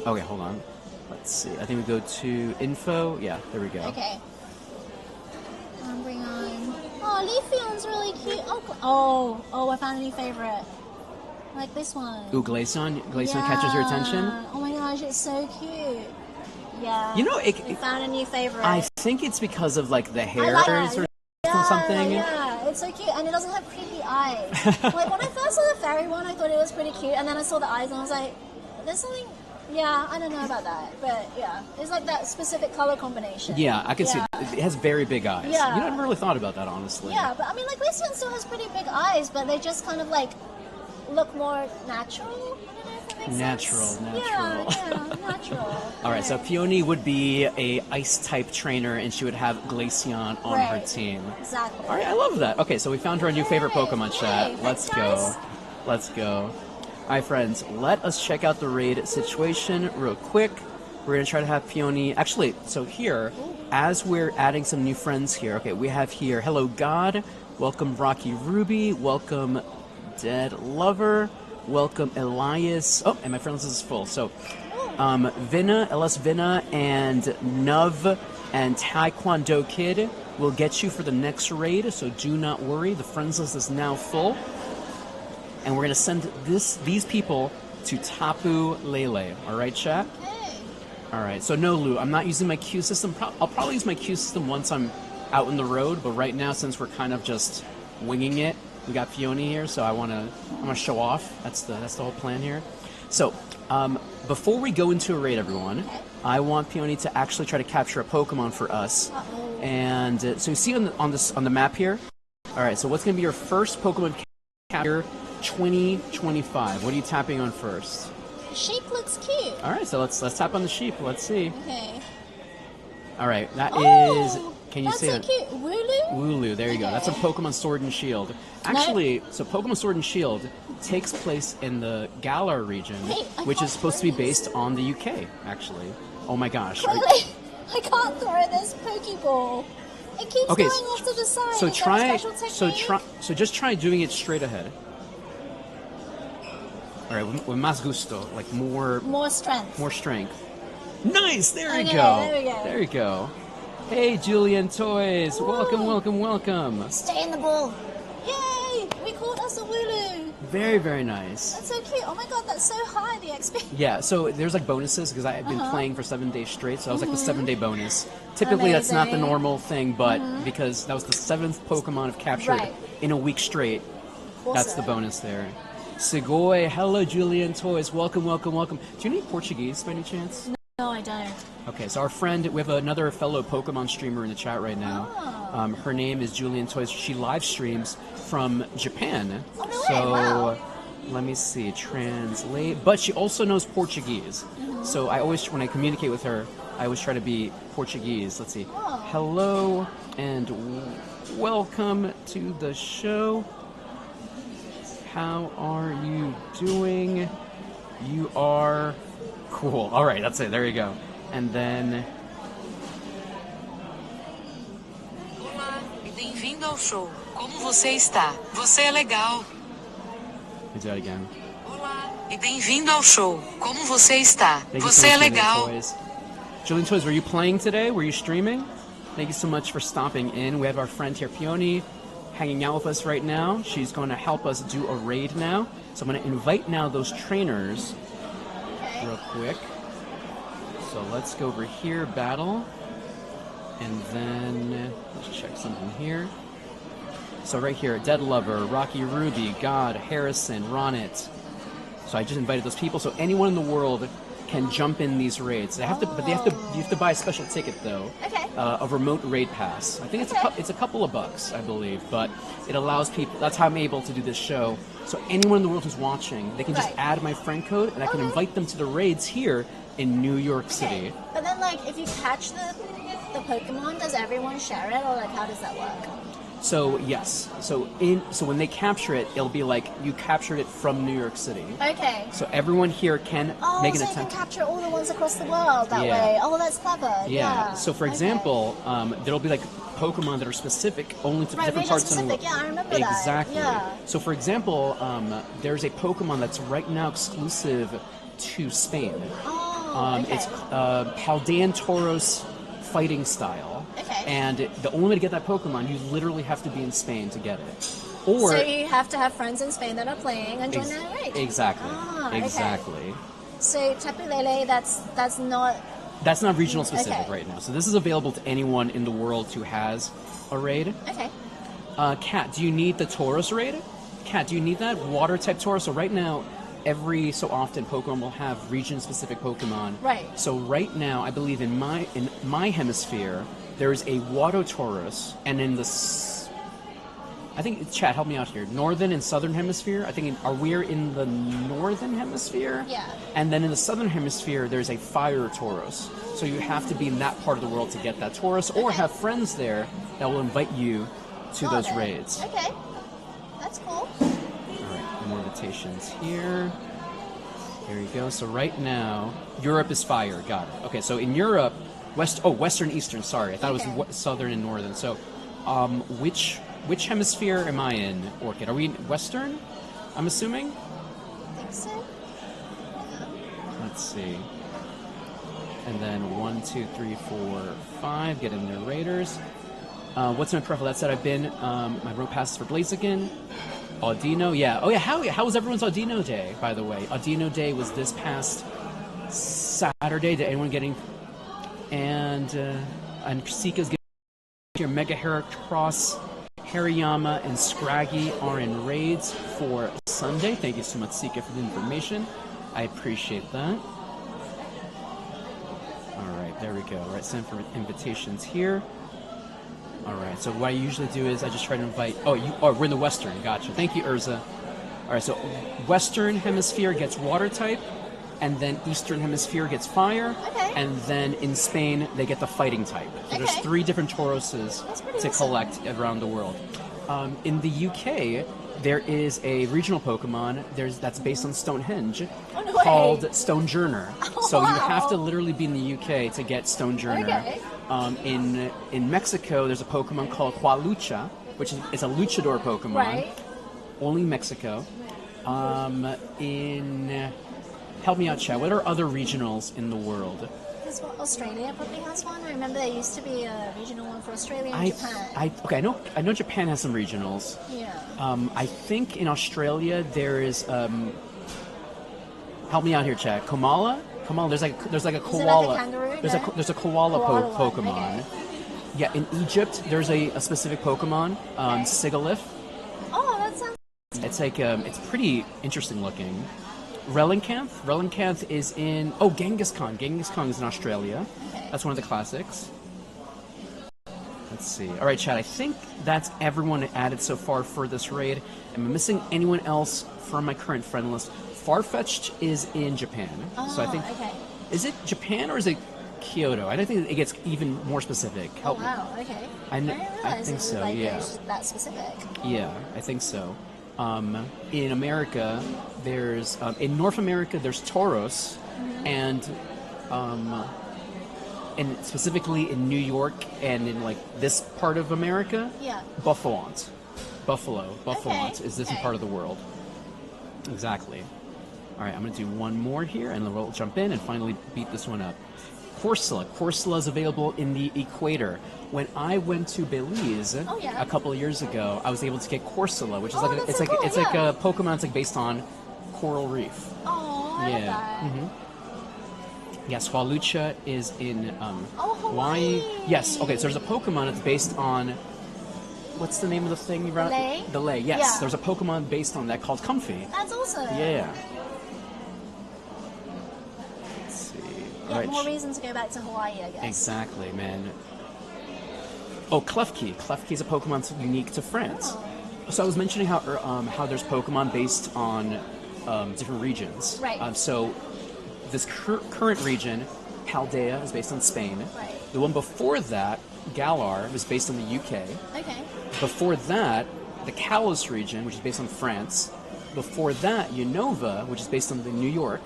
Okay, hold on. Let's see. I think we go to info. Yeah, there we go. Okay. Bring on. Oh, Leafeon's really cute. Oh, I found a new favorite. I like this one. Ooh, Glaceon. Glaceon catches your attention. Oh my gosh, it's so cute. Yeah. You know, I found a new favorite. I think it's because of like the I hairs like that. or something. Yeah, it's so cute, and it doesn't have creepy eyes. Like when I first saw the fairy one, I thought it was pretty cute, and then I saw the eyes, and I was like, "There's something." Yeah, I don't know about that, but yeah, it's like that specific color combination. Yeah, I can see. It has very big eyes. Yeah. You know, I never really thought about that, honestly. Yeah, but I mean, like Glaceon still has pretty big eyes, but they just kind of like look more natural. I don't know if that makes sense. Natural. Yeah, natural. All right, so Peony would be a ice type trainer, and she would have Glaceon on her Right. team. Exactly. All right, I love that. Okay, so we found her new favorite Yay, Pokemon yay. chat. Let's Thanks, go. guys. Let's go. All right, friends, let us check out the raid situation real quick. We're going to try to have Peony... Actually, so here, as we're adding some new friends here, okay, we have here, Hello God, welcome Rocky Ruby, welcome Dead Lover, welcome Elias. Oh, and my friend list is full. So, Vina, LS Vina, and Nuv, and Taekwondo Kid will get you for the next raid, so do not worry. The friends list is now full. And we're going to send these people to Tapu Lele. All right, chat? Okay. All right. So, no, Lou, I'm not using my queue system. I'll probably use my queue system once I'm out in the road. But right now, since we're kind of just winging it, we got Peony here, so I want to show off. That's the whole plan here. So, before we go into a raid, everyone, I want Peony to actually try to capture a Pokemon for us. Uh-oh. And so you see on the map here. All right. So what's going to be your first Pokemon capture? 2025. What are you tapping on first? Sheep looks cute. All right, so let's tap on the sheep. Let's see. Okay. All right, that Oh, is. Can you that's see so it? cute. Wooloo? Wooloo. There you go. That's a Okay. Pokemon Sword and Shield. Actually, so Pokemon Sword and Shield takes place in the Galar region, Wait, I which can't is supposed to be throw this. based on the UK. Actually. Oh my gosh. Really? I can't throw this Pokeball. It keeps Okay, going off to the side. So Is try. there a special technique? So just try doing it straight ahead. All right, with más gusto, like more strength. More strength. Nice. There we Okay, go. there we go. There you go. Hey, GeekJenn Toys. Woo. Welcome, welcome, welcome. Stay in the ball. Yay! We caught us a Wooloo. Very, very nice. That's so cute. Oh my god, that's so high, the XP. Yeah, so there's like bonuses because I've been playing for 7 days straight, so I was like the 7-day bonus. Typically, that's not the Amazing. normal thing, but because that was the 7th Pokemon I've captured in a week straight, that's the bonus there. Segoy, hello, GeekJenn Toys. Welcome, welcome, welcome. Do you need Portuguese by any chance? No, I don't. Okay, so our friend, we have another fellow Pokemon streamer in the chat right now. Her name is GeekJenn Toys. She live streams from Japan. Oh, no way. So Wow. let me see, translate. But she also knows Portuguese. So I always, when I communicate with her, I always try to be Portuguese. Let's see. Oh. Hello and welcome to the show. How are you doing? You are cool. All right, that's it. There you go. And then Olá e bem-vindo ao show. Como você está? Você é legal. let me do that again. Olá e bem-vindo ao show. Como você está? Thank you so Você é much, GeekJenn legal. Toys. GeekJenn Toys, were you playing today? Were you streaming? Thank you so much for stopping in. We have our friend here, Peony, hanging out with us right now. She's going to help us do a raid now. So I'm going to invite now those trainers real quick. So let's go over here, battle. And then let's check something here. So right here, Dead Lover, Rocky Ruby, God, Harrison, Ronit. So I just invited those people. So anyone in the world can jump in these raids. They have to, but you have to buy a special ticket though. Okay. A remote raid pass. I think it's a couple of bucks, I believe, but it allows people. That's how I'm able to do this show. So anyone in the world who's watching, they can just add my friend code, and I can invite them to the raids here in New York City. But then, like, if you catch the Pokemon, does everyone share it, or like, how does that work? So yes, so when they capture it, it'll be like you captured it from New York City. Okay. So everyone here can make an so you attempt. can capture all the ones across the world that Yeah. way. Oh, that's clever. Yeah. So for Okay. example, there'll be like Pokemon that are specific only to different region parts of the specific. world. Yeah, I remember that. Exactly. Yeah. So for example, there's a Pokemon that's right now exclusive to Spain. Oh, okay. It's Paldean Tauros fighting style. Okay. And the only way to get that Pokemon, you literally have to be in Spain to get it. Or So you have to have friends in Spain that are playing and join their raid. Exactly. Okay. Exactly. So Tapu Lele, that's not. That's not regional specific Okay. right now. So this is available to anyone in the world who has a raid. Okay. Kat, do you need the Tauros raid? Kat, do you need that water type Tauros? So right now, every so often Pokemon will have region specific Pokemon. Right. So right now, I believe in my hemisphere, there is a Water Tauros, and in the I think, chat, help me out here. Northern and Southern Hemisphere. I think are we in the Northern Hemisphere? Yeah. And then in the Southern Hemisphere, there's a Fire Tauros. So you have to be in that part of the world to get that Tauros, or have friends there that will invite you to Got those it. raids. Okay. That's cool. All right, more invitations here. There you go. So right now, Europe is fire. Got it. Okay, so in Europe, Western, Eastern. Sorry, I thought it was Southern and Northern. So, which hemisphere am I in, Orchid? Are we in Western? I'm assuming. I think so. Let's see. And then 1, 2, 3, 4, 5. Get in there, Raiders. What's my profile? That said, I've been my road passes for Blaziken. Audino, yeah. Oh yeah, how was everyone's Audino Day, by the way? Audino Day was this past Saturday. Did anyone getting? And Sika's getting here. Mega Heracross, Hariyama, and Scraggy are in raids for Sunday. Thank you so much, Sika, for the information. I appreciate that. All right, there we go. All right, send for invitations here. All right, so what I usually do is I just try to invite. We're in the Western. Gotcha. Thank you, Urza. All right, so Western Hemisphere gets water type, and then Eastern Hemisphere gets fire, Okay. and then in Spain they get the fighting type. So there's Okay. 3 different Tauroses That's pretty to awesome. collect around the world. In the UK, there is a regional Pokemon. That's based on Stonehenge, Oh, no way. called Stonejourner. Oh, So you wow. have to literally be in the UK to get Stonejourner. Okay. In Mexico, there's a Pokemon called Hualucha, which is a luchador Pokemon. Right. Only Mexico. Help me out, chat. What are other regionals in the world? Because Australia probably has one. I remember there used to be a regional one for Australia and Japan. I know Japan has some regionals. Yeah. I think in Australia there is. Help me out here, chat. Koala. There's like a koala. Is it like a kangaroo? There's a koala one, Pokemon. okay. Yeah, in Egypt there's a specific Pokemon, Sigalith. Oh, that sounds... It's like it's pretty interesting looking. Relincanth is in Genghis Khan. Genghis Khan is in Australia. Okay. That's one of the classics. Let's see. All right, chat. I think that's everyone added so far for this raid. Am I missing anyone else from my current friend list? Farfetch'd is in Japan. So I think okay. Is it Japan or is it Kyoto? I don't think it gets even more specific. Oh, wow, okay. I didn't realize think it was so, like, yeah. it was that specific. Yeah, I think so. In America, there's in North America there's Tauros, and specifically in New York and in like this part of America, Buffalo is this part of the world. Exactly. All right, I'm going to do one more here, and then we'll jump in and finally beat this one up. Corsola is available in the equator. When I went to Belize a couple of years ago, I was able to get Corsola, which is like a Pokemon that's like based on coral reef. Oh, I love that. Mm-hmm. Yes, Hwalucha is in Hawaii. Yes, okay, so there's a Pokemon that's based on, what's the name of the thing you brought? The Lay, yes. Yeah. There's a Pokemon based on that called Comfy. That's awesome. Yeah. Let's see. Yeah, All right. more reason to go back to Hawaii, I guess. Exactly, man. Oh, Klefki. Klefki is a Pokemon that's unique to France. Oh. So I was mentioning how there's Pokemon based on different regions. Right. So this current region, Paldea, is based on Spain. Right. The one before that, Galar, was based on the UK. Okay. Before that, the Kalos region, which is based on France. Before that, Unova, which is based on the New York.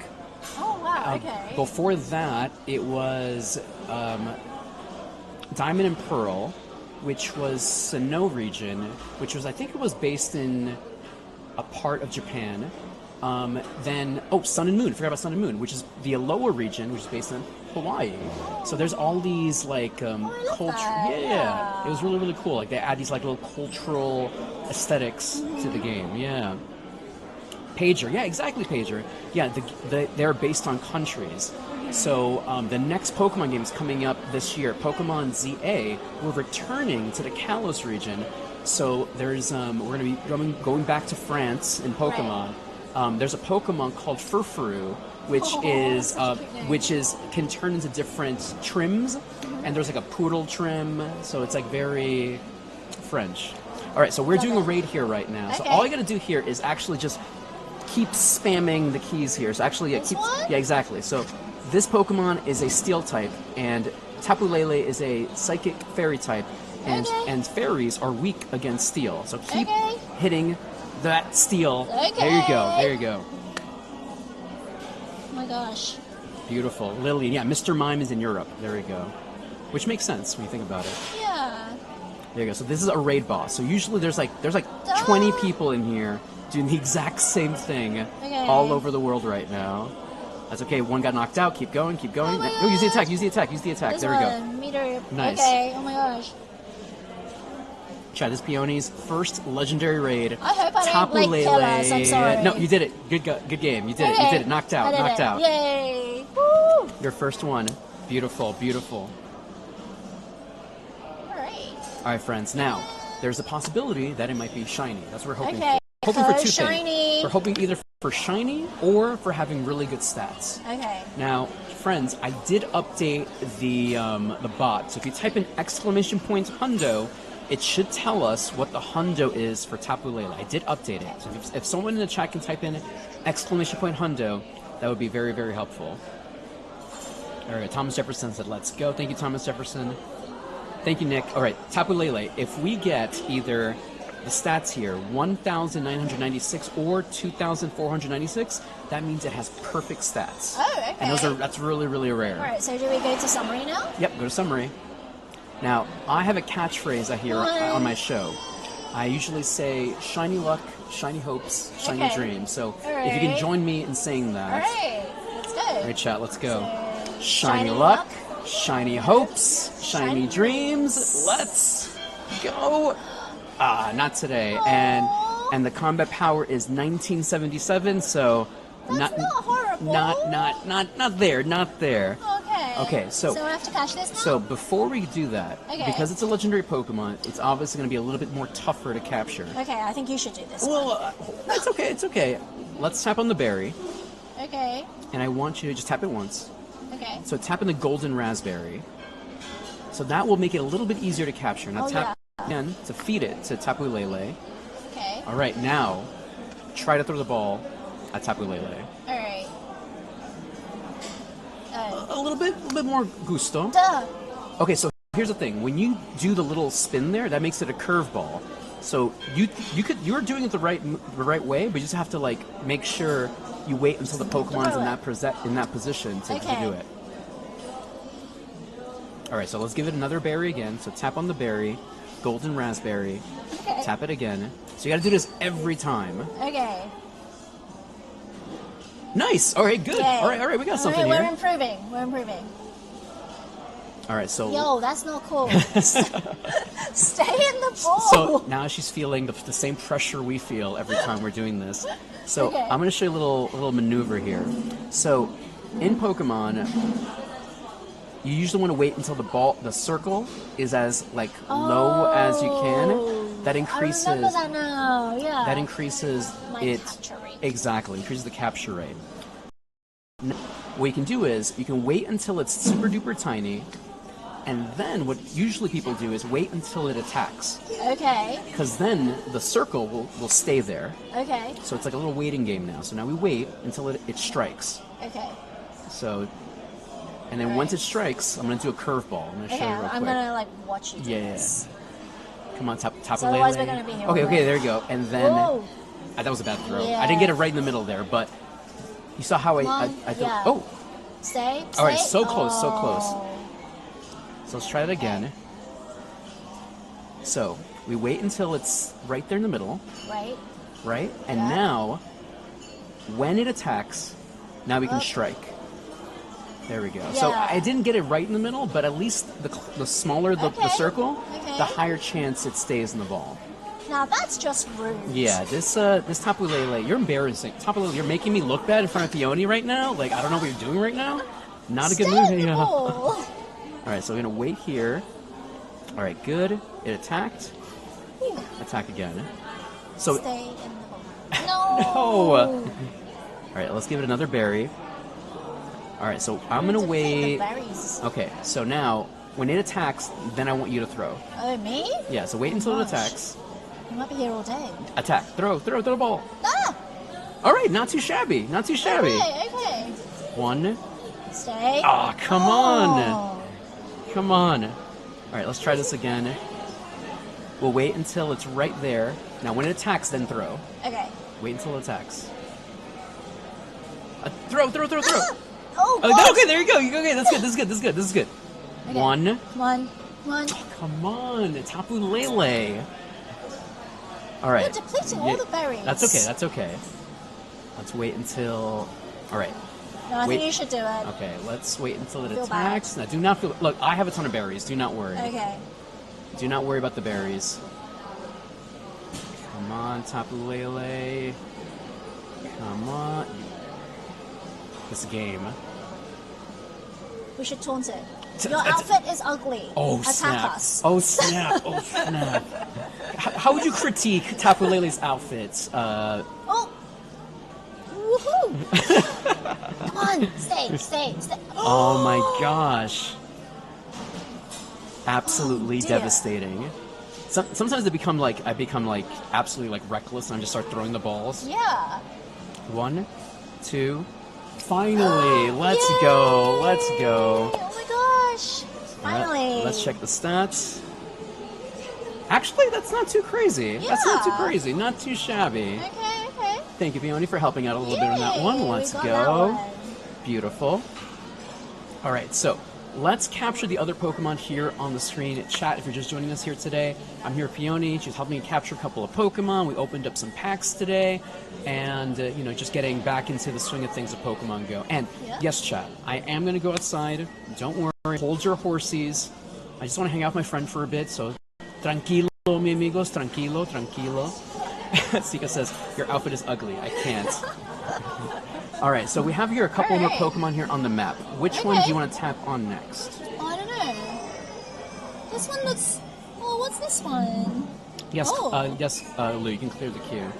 Oh, wow, okay. Before that, it was Diamond and Pearl, which was Sinnoh region, which was, I think it was based in a part of Japan. Then, Sun and Moon. I forgot about Sun and Moon, which is the Aloha region, which is based in Hawaii. So there's all these like culture. Yeah, it was really, really cool. Like they add these like little cultural aesthetics to the game. Yeah. Pager. Yeah, exactly. Pager. Yeah, they're based on countries. So the next Pokemon game is coming up this year. Pokemon ZA. We're returning to the Kalos region. So there's we're going to be going back to France in Pokemon. Right. There's a Pokemon called Furfuru, which can turn into different trims, and there's like a poodle trim. So it's like very French. All right, so we're doing a raid here right now. Okay. So all I got to do here is actually just keep spamming the keys here. So actually, exactly. So this Pokemon is a Steel type, and Tapu Lele is a Psychic Fairy type, and fairies are weak against Steel. So keep hitting that Steel. Okay. There you go. Oh my gosh. Beautiful. Lily, yeah, Mr. Mime is in Europe. There you go. Which makes sense when you think about it. Yeah. There you go. So this is a raid boss. So usually there's like 20 people in here doing the exact same thing all over the world right now. That's okay. One got knocked out. Keep going. Oh, use the attack. This there we go. Meter. Nice. Okay. Oh my gosh. Chad, this Peony's first legendary raid. I hope I didn't kill us. I'm sorry. No, you did it. Good game. You did it. You did it. Knocked out. Yay! Woo! Your first one. Beautiful. All right, friends. Now, there's a possibility that it might be shiny. That's what we're hoping for. Hoping for two shiny. things. We're hoping either for shiny or for having really good stats. Okay. Now, friends, I did update the bot. So if you type in ! Hundo, it should tell us what the hundo is for Tapu Lele. I did update it. So if someone in the chat can type in ! Hundo, that would be very, very helpful. All right, Thomas Jefferson said, let's go. Thank you, Thomas Jefferson. Thank you, Nick. All right, Tapu Lele, if we get either the stats here, 1,996 or 2,496, that means it has perfect stats. Oh, okay. And that's really, really rare. All right, so do we go to summary now? Yep, go to summary. Now, I have a catchphrase I hear on my show. I usually say shiny luck, shiny hopes, shiny Okay. dreams. So All if you can right. join me in saying All that. right, let's go. All right, chat, let's go. So, Shiny luck, shiny hopes, shiny dreams. Let's go. Not today. And the combat power is 1977, so That's not horrible. not there. Okay. Okay, so I have to catch this now? So before we do that, Okay. because it's a legendary Pokemon, it's obviously going to be a little bit more tougher to capture. Okay, I think you should do this. Well, it's okay, it's okay. Let's tap on the berry, Okay. and I want you to just tap it once. Okay. So tap in the golden raspberry. So that will make it a little bit easier to capture. Now Oh, tap again to feed it to Tapu Lele. Okay. All right, now try to throw the ball at Tapu Lele. All right. A little bit more gusto. Duh. Okay, so here's the thing. When you do the little spin there, that makes it a curveball. So you're doing it the right way, but you just have to like make sure you wait until the Pokemon's in that position to do it. All right, so let's give it another berry again. So tap on the berry, golden raspberry. Okay. Tap it again. So you got to do this every time. Okay. Nice. All right, good. Yay. All right, we got something We're here. improving. We're improving. All right, so Yo, that's not cool. Stay in the ball. So now she's feeling the same pressure we feel every time we're doing this. So Okay. I'm going to show you a little maneuver here. So in Pokemon, you usually want to wait until the circle is as like low as you can. That increases. I remember that now. Yeah. That increases My it capture rate. exactly. Increases the capture rate. What you can do is you can wait until it's super duper tiny. And then what usually people do is wait until it attacks. Okay. Because then the circle will stay there. Okay. So it's like a little waiting game now. So now we wait until it strikes. Okay. So, and then once it strikes, I'm going to do a curveball. I'm going to show Okay. you real quick. I'm gonna like watch you do Yeah. this. Come on, Tapu So otherwise Lele. we're gonna be here Okay, all okay, day. there you go. And then Whoa. that was a bad throw. Yeah. I didn't get it right in the middle there, but you saw how I thought. yeah. Oh, Stay. all right, stay. so close, so close. Oh. So let's try it again. So we wait until it's right there in the middle, Right. right? And Yeah. now, when it attacks, now we can strike. There we go. So Yeah. I didn't get it right in the middle, but at least the smaller the Okay. circle, Okay. the higher chance it stays in the ball. Now that's just rude. Yeah, this Tapu Lele, you're embarrassing. Tapu Lele, you're making me look bad in front of Peony right now. Like, I don't know what you're doing right now. Not a good Stay move. in the Yeah. ball. All right, so we're gonna wait here. All right, good. It attacked. Ooh. Attack again. So Stay in the ball. No. no. All right, let's give it another berry. All right, so I'm gonna To wait. pick the berries. Okay, so now when it attacks, then I want you to throw. Oh, me? Yeah, so wait until it Gosh. attacks. You might be here all day. Attack. Throw the ball. Ah! All right, not too shabby. Not too shabby. Okay, okay. One. Stay. Ah, come on. Oh. Come on. All right, let's try this again. We'll wait until it's right there. Now, when it attacks, then throw. Okay. Wait until it attacks. Throw. Ah! Oh, gosh. Okay, there you go. Okay, that's good. This is good. Okay. One. Come on. Come on, Tapu Lele. All right. You're depleting all the berries. That's okay. Let's wait until. All right. No, I Wait. think you should do it. Okay, let's wait until it Feel attacks. Now, do not feel. Look, I have a ton of berries. Do not worry. Okay. Do not worry about the berries. Come on, Tapu Lele. Come on. This game. We should taunt it. Your outfit is ugly. Oh, Attack snap. us. Oh, snap. Oh, snap. How would you critique Tapu Lele's outfits? Oh! Woohoo! Come on, stay. Oh my gosh. Absolutely dear. devastating. Sometimes I become like absolutely like reckless and I just start throwing the balls. Yeah. 1, 2, finally! Let's go! Oh my gosh! Finally. Let's check the stats. Actually, that's not too crazy. That's not too Yeah. crazy. Not too shabby. Okay. Thank you, Peony, for helping out a little bit on that Yay, one. we Let's got go. that one. Beautiful. All right, so let's capture the other Pokemon here on the screen. Chat, if you're just joining us here today, I'm here with Peony. She's helping me capture a couple of Pokemon. We opened up some packs today, and you know, just getting back into the swing of things of Pokemon Go. And yes, chat, I am going to go outside. Don't worry. Hold your horsies. I just want to hang out with my friend for a bit, so tranquilo, mi amigos, tranquilo, tranquilo. Sika says, your outfit is ugly. I can't. All right, so we have here a couple more Pokemon here on the map. Which one do you want to tap on next? Oh, I don't know. This one looks... Oh, what's this one? Yes, yes, Lou, you can clear the queue.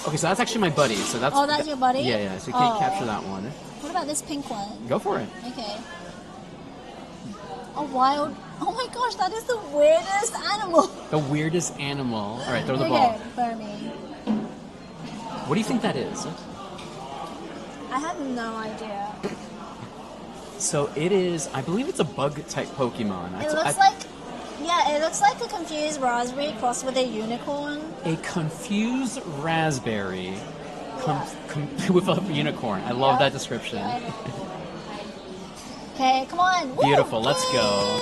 Okay, so that's actually my buddy. So that's... Oh, that's your buddy? Yeah, yeah, so you can't capture that one. What about this pink one? Go for it. Okay. A wild... Oh my gosh, that is the weirdest animal. The weirdest animal. All right, throw the ball. For me. What do you think that is? I have no idea. So it is, I believe it's a bug-type Pokemon. It looks like... Yeah, it looks like a confused raspberry crossed with a unicorn. A confused raspberry with a unicorn. I love that description. Okay, come on. Beautiful, Woo! let's go.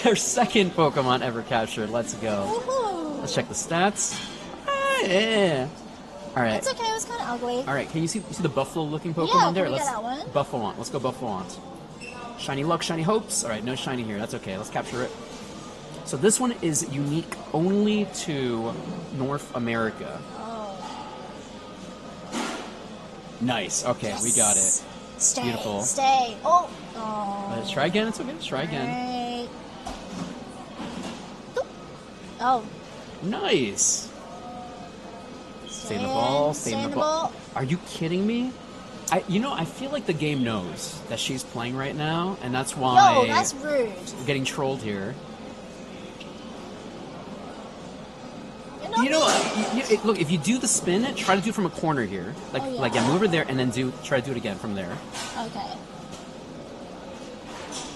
Our second Pokemon ever captured. Let's go. Woohoo! Let's check the stats. Yeah. All right. It's okay, it was kind of ugly. All right, can you see the buffalo-looking Pokemon there? Yeah, let's get that one. Buffalont. Let's go Buffalont. Shiny luck, shiny hopes. All right, no shiny here. That's okay. Let's capture it. So this one is unique only to North America. Oh. Nice. Okay, we got it. Stay. Beautiful. Stay. Oh. Let's try again. It's okay. Let's try again. Right. Oh. Nice. Stay in the ball. Stay in the ball. Are you kidding me? I feel like the game knows that she's playing right now, and that's why. Yo, that's rude. We're getting trolled here. Look, if you do the spin, try to do it from a corner here. Like move over there and then try to do it again from there. Okay.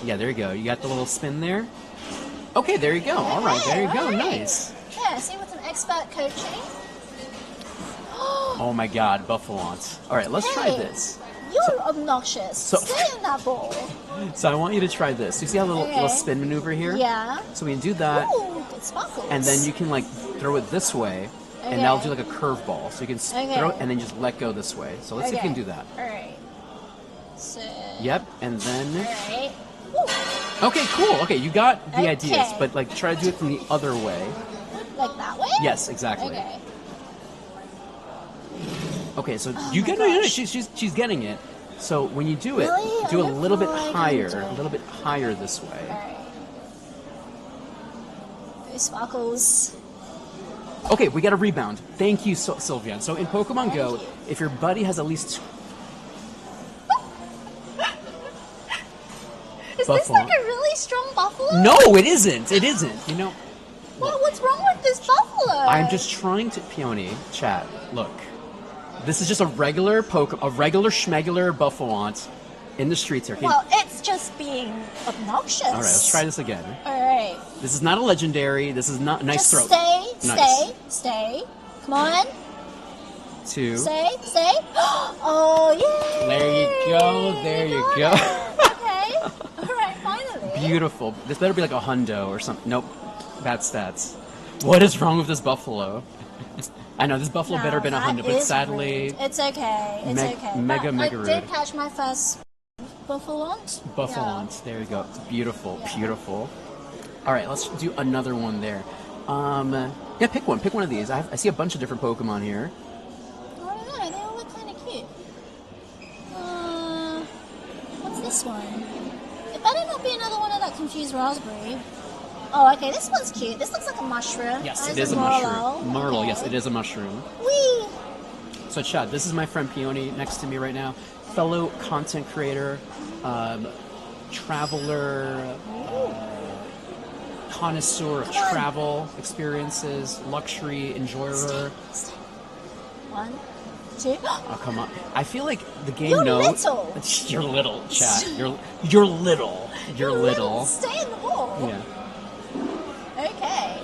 Yeah, there you go. You got the little spin there. Okay, there you go. All right, there you go. Nice. Yeah, see, with some expert coaching. Oh my God, Buffalont. All right, let's try this. You're obnoxious. Stay in that ball. So I want you to try this. You see how little spin maneuver here? Yeah. So we can do that. Ooh, it sparkles. And then you can like throw it this way, and that'll do like a curveball. So you can throw it and then just let go this way. So let's see if you can do that. All right. So. Yep, and then. All right. Okay, cool. Okay, you got the ideas, but like try to do it from the other way. Like that way? Yes, exactly. Okay. Okay, so you get she's getting it. So when you do it, do a little bit higher, this way. All right. Those sparkles. Okay, we got a rebound. Thank you, Sylvian. So in Pokemon Go, if your buddy has at least Is this like a really strong buffalo? No, it isn't. It isn't. You know. Well, what's wrong with this buffalo? I'm just trying to, Peony, chat. Look, this is just a regular schmegular Buffalont in the streets here. Well, it's just being obnoxious. All right, let's try this again. All right. This is not a legendary. This is not nice just throat. Stay. Come on. 2. Stay. Oh, yay! There you go. Okay. All right, finally. Beautiful. This better be like a hundo or something. Nope. Bad stats. What is wrong with this buffalo? I know this buffalo better been a hundo, but sadly, rude. It's okay. It's okay. Mega I rude. did catch my first Buffalont. Yeah. There you go. Beautiful. All right, let's do another one there. Yeah, pick one. Pick one of these. I see a bunch of different Pokemon here. I don't know. They all look kind of cute. What's this one? It better not be another one of that confused raspberry. Oh, okay. This one's cute. This looks like a mushroom. Yes, it is a mushroom. Myrtle, yes, it is a mushroom. Whee! So, Chad, this is my friend Peony next to me right now. Fellow content creator, traveler, connoisseur of travel experiences, luxury enjoyer. Stay. 1, 2. Oh, come on. I feel like the game You're knows. little. You're little, Chad. You're little. You're little. Stay in the ball. Yeah. Okay.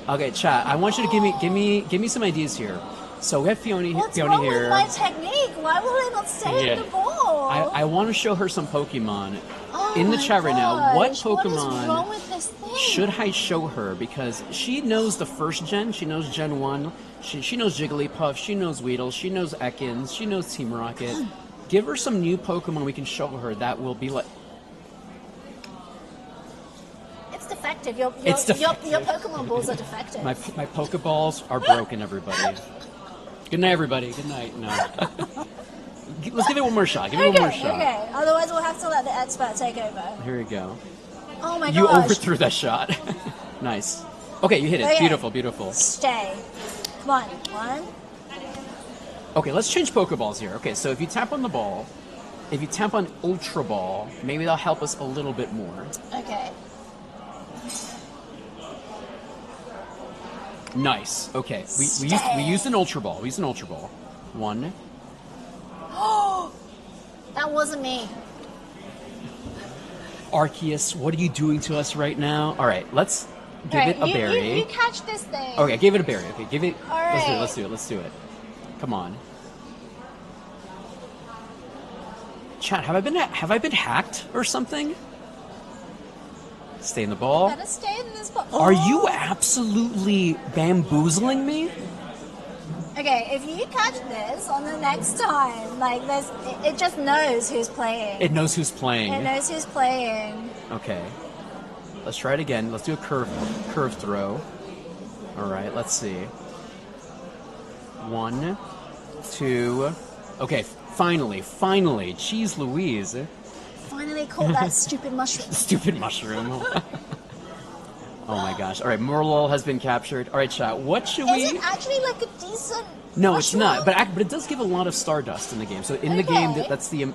Okay, chat. I want you to give me some ideas here. So we have Fiona, What's Fiona wrong here. with my technique? Why will I not stay Yeah. in the ball? I want to show her some Pokemon. Oh In the my chat right now, what gosh, what is Pokemon wrong with this thing? should I show her? Because she knows the first gen, she knows Gen 1, she knows Jigglypuff, she knows Weedle, she knows Ekans, she knows Team Rocket. Give her some new Pokemon we can show her that will be like... It's defective. Your Pokemon balls are defective. My Pokeballs are broken, everybody. Good night, everybody. Good night. No. Let's give it one more shot. Give it one more shot. Okay. Otherwise, we'll have to let the expert take over. Here we go. Oh my gosh. You overthrew that shot. Nice. Okay, you hit it. Okay. Beautiful, beautiful. Stay. Come on. One. Okay, let's change Pokeballs here. Okay, so if you tap on the ball, if you tap on Ultra Ball, maybe that'll help us a little bit more. Okay. Nice. Okay, we used an Ultra Ball. We used an Ultra Ball. One. That wasn't me. Arceus, what are you doing to us right now? All right, let's give Alright, it a berry. You catch this thing. Okay, give it a berry. Okay, give it. All right. Let's do it. Let's do it. Come on. Chat, have I been hacked or something? Stay in the ball. Better stay in this ball. Are you absolutely bamboozling me? Okay, if you catch this on the next time, like it just knows who's playing. It knows who's playing. It knows who's playing. Okay. Let's try it again. Let's do a curve throw. All right, let's see. 1, 2. Okay, finally. Jeez Louise. Finally caught that stupid mushroom. Stupid mushroom. Oh my gosh. All right, Murloc has been captured. All right, chat. What should we... Is it actually like a decent No, mushroom? it's not. But it does give a lot of Stardust in the game. So in the game, that's the in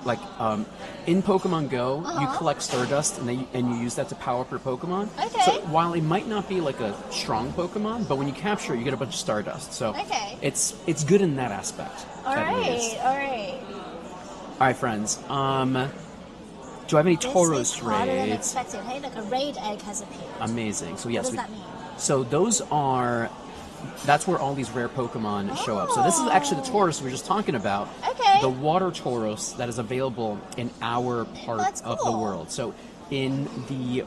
Pokemon Go, you collect Stardust and you use that to power up your Pokemon. Okay. So while it might not be like a strong Pokemon, but when you capture it, you get a bunch of Stardust. So it's good in that aspect. All right. All right, friends. Do I have any Tauros This is harder than raids? expected. Hey, look, a raid egg has appeared. Amazing. So yes, What does that mean? So that's where all these rare Pokemon show up. So this is actually the Tauros we were just talking about. Okay. The water Tauros that is available in our part That's of the cool. world. So in the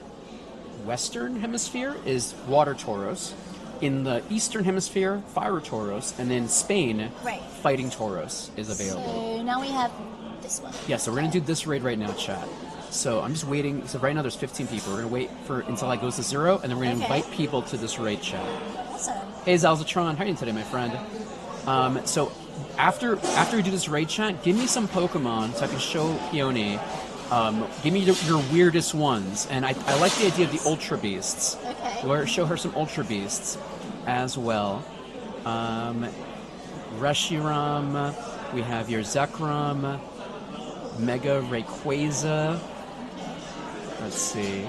Western Hemisphere is water Tauros. In the Eastern Hemisphere, fire Tauros. And in Spain, Right. fighting Tauros is available. So now we have this one. Yeah, so we're going to do this raid right now, chat. So I'm just waiting. So right now there's 15 people. We're going to wait until it goes to 0, and then we're going to invite people to this raid chat. Awesome. Hey, Zalzatron, how are you today, my friend? So after we do this raid chat, give me some Pokemon so I can show Peony. Give me your weirdest ones. And I like the idea of the Ultra Beasts. Okay. We'll show her some Ultra Beasts as well. Reshiram, we have your Zekrom, Mega Rayquaza. Let's see.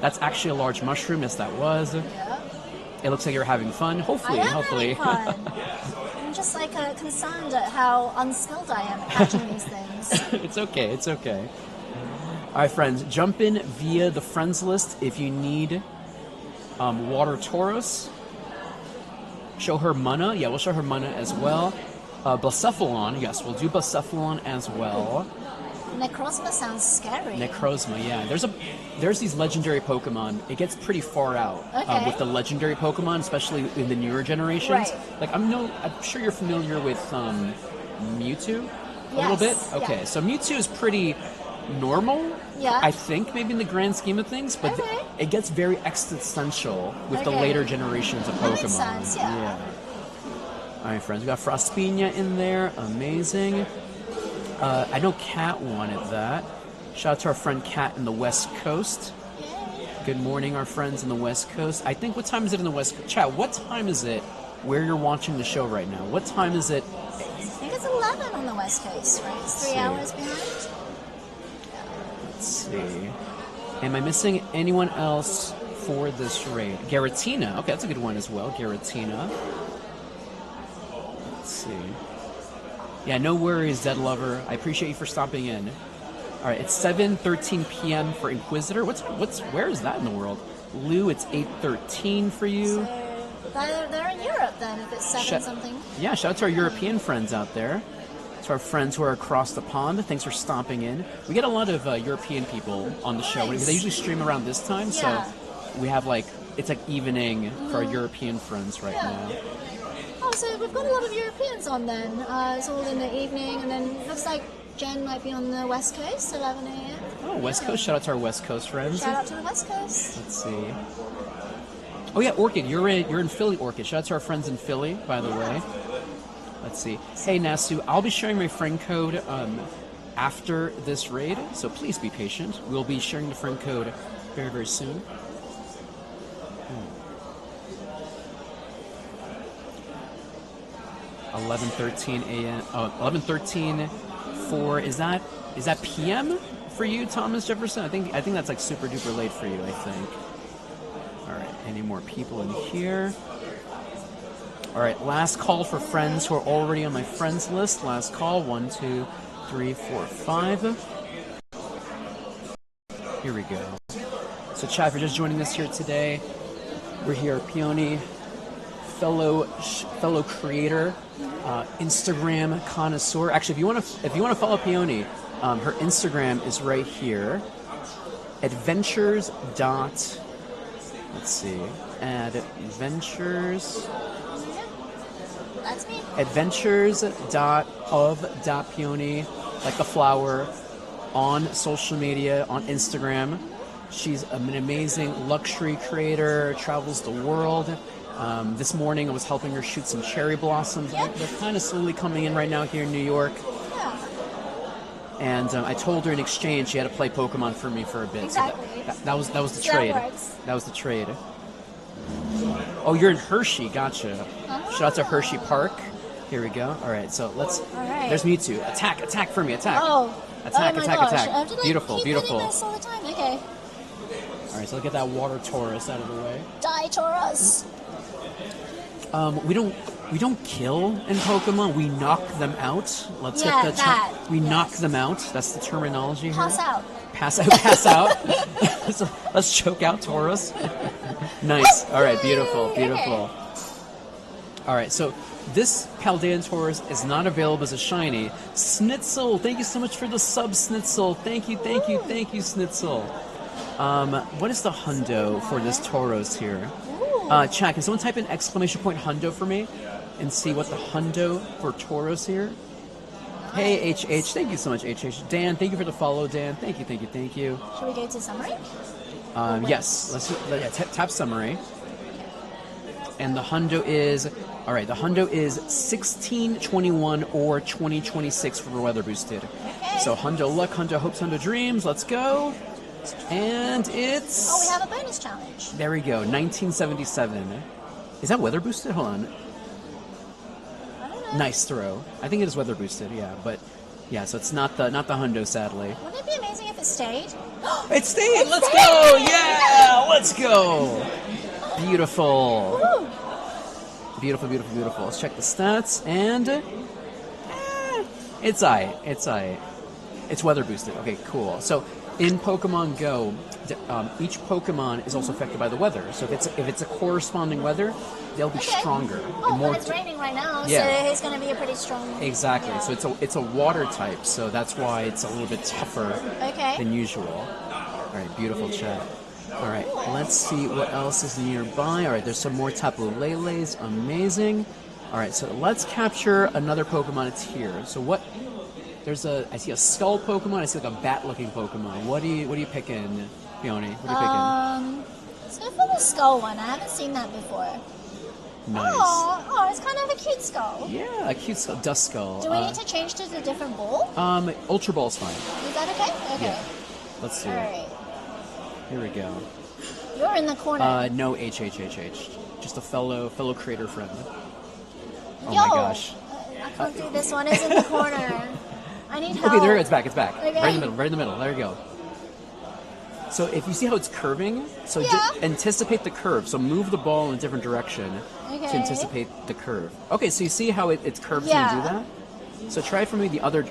That's actually a large mushroom. Yes, that was. Yeah. It looks like you're having fun. Hopefully. I am having fun. I'm just like concerned at how unskilled I am at catching these things. It's okay. It's okay. All right, friends. Jump in via the friends list if you need water Tauros. Show her Mana. Yeah, we'll show her Mana as well. Blacephalon. Yes, we'll do Blacephalon as well. Necrozma sounds scary. Necrozma, yeah. There's these legendary Pokemon. It gets pretty far out with the legendary Pokemon, especially in the newer generations. Right. Like I'm sure you're familiar with Mewtwo a little bit. Okay, yeah. so Mewtwo is pretty normal. Yeah. I think maybe in the grand scheme of things, but it gets very existential with the later generations of Pokemon. That makes sense, yeah. All right, friends. We got Frostpina in there. Amazing. I know Kat wanted that. Shout out to our friend Kat in the West Coast. Yay. Good morning, our friends in the West Coast. I think, what time is it in the West Coast? Chat, what time is it where you're watching the show right now? What time is it? I think it's 11 on the West Coast, right? It's 3 hours behind. Let's see. Am I missing anyone else for this raid? Garatina. Okay, that's a good one as well. Garatina. Let's see. Yeah, no worries, Dead Lover. I appreciate you for stopping in. All right, it's 7:13 p.m. for Inquisitor. Where is that in the world? Lou, it's 8:13 for you. So They're in Europe then, if it's 7 something. Yeah, shout out to our European friends out there. To our friends who are across the pond. Thanks for stopping in. We get a lot of European people on the show because they usually stream around this time. Yeah. So we have it's like evening for our European friends right now. Oh, so we've got a lot of Europeans on then. It's all in the evening, and then looks like Jen might be on the West Coast, 11 a.m. Oh, West Coast. Shout out to our West Coast friends. Shout out to the West Coast. Let's see. Oh yeah, Orchid. You're in Philly, Orchid. Shout out to our friends in Philly, by the way. Let's see. Hey, Nasu, I'll be sharing my friend code after this raid, so please be patient. We'll be sharing the friend code very, very soon. 11:13 a.m. Oh, 11:13 for is that p.m. for you, Thomas Jefferson? I think that's like super duper late for you. I think. All right. Any more people in here? All right, last call for friends who are already on my friends list. Last call, 1, 2, 3, 4, 5. Here we go. So, chat, if you're just joining us here today, we're here at Peony, fellow creator, Instagram connoisseur. Actually, if you want to follow Peony, her Instagram is right here. Adventures. Let's see. Adventures. That's me. Adventures.of.peony, like the flower, on social media, on Instagram. She's an amazing luxury creator, travels the world. This morning I was helping her shoot some cherry blossoms. Yep. They're kind of slowly coming in right now here in New York. Yeah. And I told her in exchange she had to play Pokemon for me for a bit. Exactly. So that was the So trade. that works. That was the trade. Oh, you're in Hershey. Gotcha. Shout out to Hershey Park. Here we go. All right, so let's. All right. There's Mewtwo. Attack for me. Attack. Oh. Attack, oh my attack, gosh. attack. I have to, like, Beautiful, keep beautiful. hitting this all the time. Okay. All right, so let's get that water Taurus out of the way. Die, Taurus. We don't kill in Pokemon. We knock them out. Let's Yeah, get that. We knock Yes. them out. That's the terminology here. Pass out. Pass out. So let's choke out Taurus. Nice. All right, beautiful. Okay. All right, so this Paldean Taurus is not available as a shiny. Snitzel, thank you so much for the sub, Snitzel. Thank you, Snitzel. What is the hundo for this Tauros here? Chat, can someone type in !hundo for me and see what the hundo for Tauros here? Hey, HH, thank you so much, HH. Dan, thank you for the follow, Dan. Thank you. Should we go to summary? Yes, tap summary. And the hundo is, all right, the hundo is 1621 or 2026 for weather boosted. Okay. So hundo luck, hundo hopes, hundo dreams. Let's go. And it's... Oh, we have a bonus challenge. There we go, 1977. Is that weather boosted? Hold on. I don't know. Nice throw. I think it is weather boosted, yeah, but yeah, so it's not the hundo, sadly. Wouldn't it be amazing if it stayed? It stayed! Let's go! Yeah! Let's go! Beautiful. Woo. Beautiful. Let's check the stats, and it's aight. It's weather boosted. Okay, cool. So in Pokemon Go, each Pokemon is also affected by the weather. So if it's a corresponding weather, they'll be stronger. Oh, and more but it's raining right now, Yeah. so it's going to be a pretty strong... Exactly. Yeah. So it's a water type, so that's why it's a little bit tougher Okay. than usual. All right, beautiful chat. All right, let's see what else is nearby. All right, there's some more Tapu Leles. Amazing. All right, so let's capture another Pokemon. It's here. So what? I see a skull Pokemon. I see like a bat-looking Pokemon. What are you picking, Peony? What are you Let's go for the skull one. I haven't seen that before. picking? Nice. Oh, it's kind of a cute skull. Yeah, a cute skull, dust skull. Do we need to change to the different ball? Ultra Ball's fine. Is that okay? Okay. Yeah. Let's see. All right. Here we go. You're in the corner. No HHHH. Just a fellow creator friend. Oh Yo, my gosh. I can't do this one. It's in the corner. I need help. Okay, there it is. It's back. Okay. Right in the middle. There you go. So if you see how it's curving, so Yeah. just anticipate the curve. So move the ball in a different direction Okay. to anticipate the curve. Okay, so you see how it's curved Yeah. when you do that? So try for me the other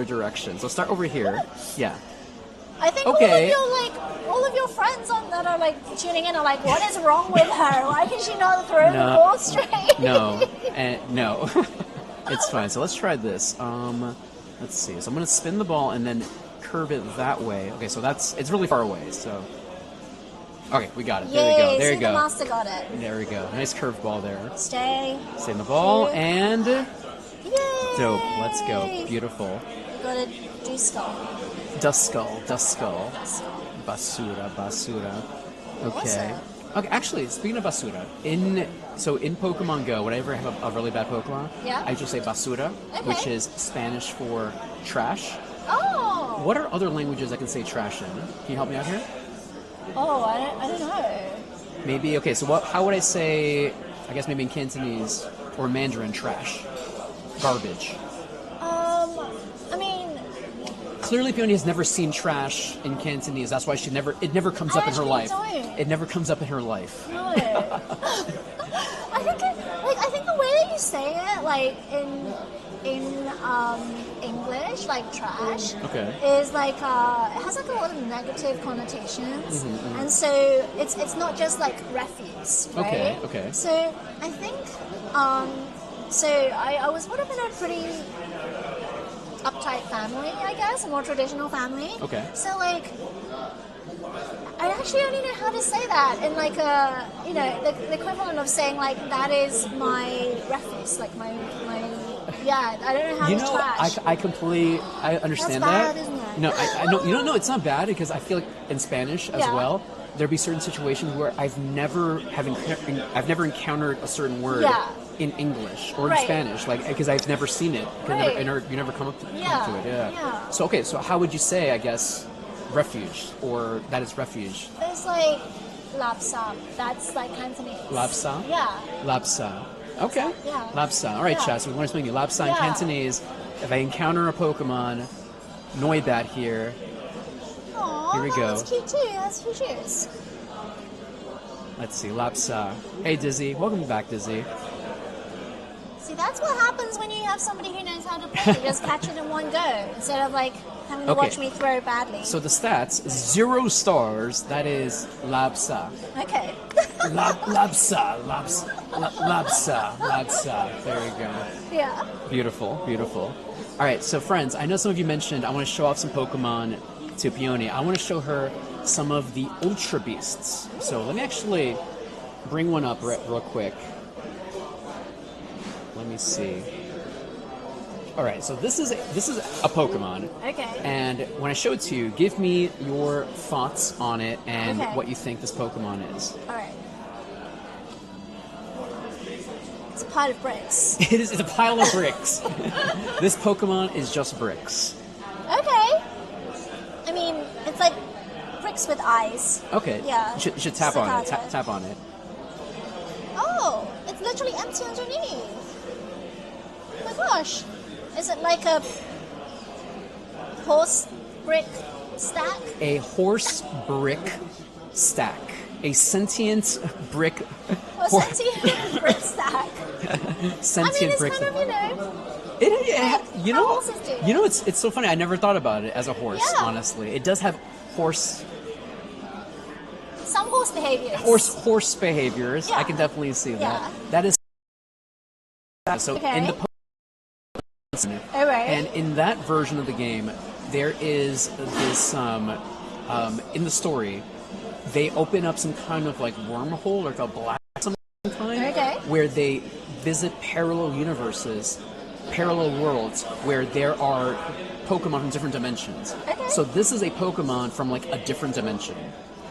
direction. So start over here. Yeah. I think Okay. all of your friends that are like tuning in are like, what is wrong with her? Why can she not throw the ball straight? No, no. It's fine. So let's try this. Let's see. So I'm gonna spin the ball and then curve it that way. Okay, so it's really far away. So okay, we got it. There we go. There you The go. master got it. There we go. Nice curved ball there. Stay in the ball and Yay! dope. Let's go. Beautiful. You got a do-skull. Dust skull. Basura. Okay. Okay. Actually, speaking of basura, in Pokemon Go, whenever I have a really bad Pokemon, I just say basura, which is Spanish for trash. Oh. What are other languages I can say trash in? Can you help me out here? Oh, I don't know. Maybe. Okay. So how would I say? I guess maybe in Cantonese or Mandarin, trash, garbage. I mean, clearly Peony has never seen trash in Cantonese. That's why it never comes up in her life. Don't. It never comes up in her life. No. I think the way that you say it, like in English, like trash, is like it has like a lot of negative connotations, and so it's not just like refuse, right? Okay. So I think I was brought up in a pretty uptight family, I guess, a more traditional family. Okay. So like, I actually don't know how to say that in like a, the equivalent of saying like that is my refuse, like my yeah. I don't know how to trash. I understand That's that. bad, isn't it? No, I know. No, it's not bad because I feel like in Spanish as well, there'd be certain situations where I've never encountered a certain word in English or in Spanish, like because I've never seen it. You never come up to it. Yeah. So so how would you say? I guess refuge or that is refuge. It's like lapsa. That's like Cantonese. Lapsa. Yeah. Lapsa. Okay. Yeah. Lapsa. All right, chat. So we learned something new. Lapsa in Cantonese. If I encounter a Pokemon, Noibat here. Aww, Here we go. That's cute too. That's cute. Let's see. Lapsa. Hey, Dizzy. Welcome back, Dizzy. See, that's what happens when you have somebody who knows how to play. You just catch it in one go instead of like having to watch me throw badly. So the stats, 0 stars. That is Lapsa. Okay. Lapsa. There we go. Yeah. Beautiful. All right, so friends, I know some of you mentioned I want to show off some Pokemon to Peony. I want to show her some of the Ultra Beasts. So let me actually bring one up real quick. Let me see. All right, so this is a Pokemon. Okay. And when I show it to you, give me your thoughts on it and Okay. what you think this Pokemon is. All right. It's a pile of bricks. It's a pile of bricks. This Pokemon is just bricks. Okay. I mean, it's like bricks with eyes. Okay. Yeah. You should tap on it. Tap on it. Oh, it's literally empty underneath. Oh my gosh. Is it like a horse brick stack? A horse brick stack. A sentient brick. A sentient brick stack. Sentient it's brick. kind of, How horses do. It's so funny. I never thought about it as a horse. Yeah. Honestly, it does have some horse behaviors. horse behaviors. Yeah. I can definitely see that. Yeah. That is so Okay. in the All right. and in that version of the game, there is this in the story, they open up some kind of like wormhole, like a black some kind, where they visit parallel universes, parallel worlds, where there are Pokemon from different dimensions. Okay. So this is a Pokemon from like a different dimension,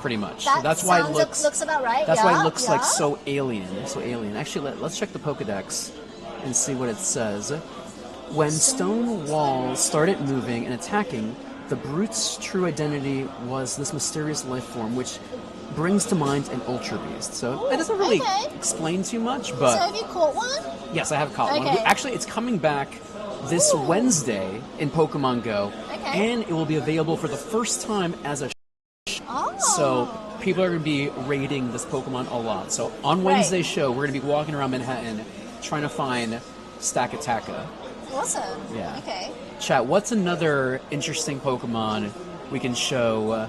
pretty much. That So that's why it looks about right. That's why it looks like so alien. Actually, let's check the Pokedex and see what it says. When stone walls started moving and attacking, the brute's true identity was this mysterious life form, which brings to mind an Ultra Beast. So it doesn't really explain too much, but... So have you caught one? Yes, I have caught one. Okay. Actually, it's coming back this Wednesday in Pokemon Go, and it will be available for the first time as a So people are going to be raiding this Pokemon a lot. So on Wednesday's show, we're going to be walking around Manhattan trying to find Stakataka. Awesome. Yeah. Okay. Chat, what's another interesting Pokemon we can show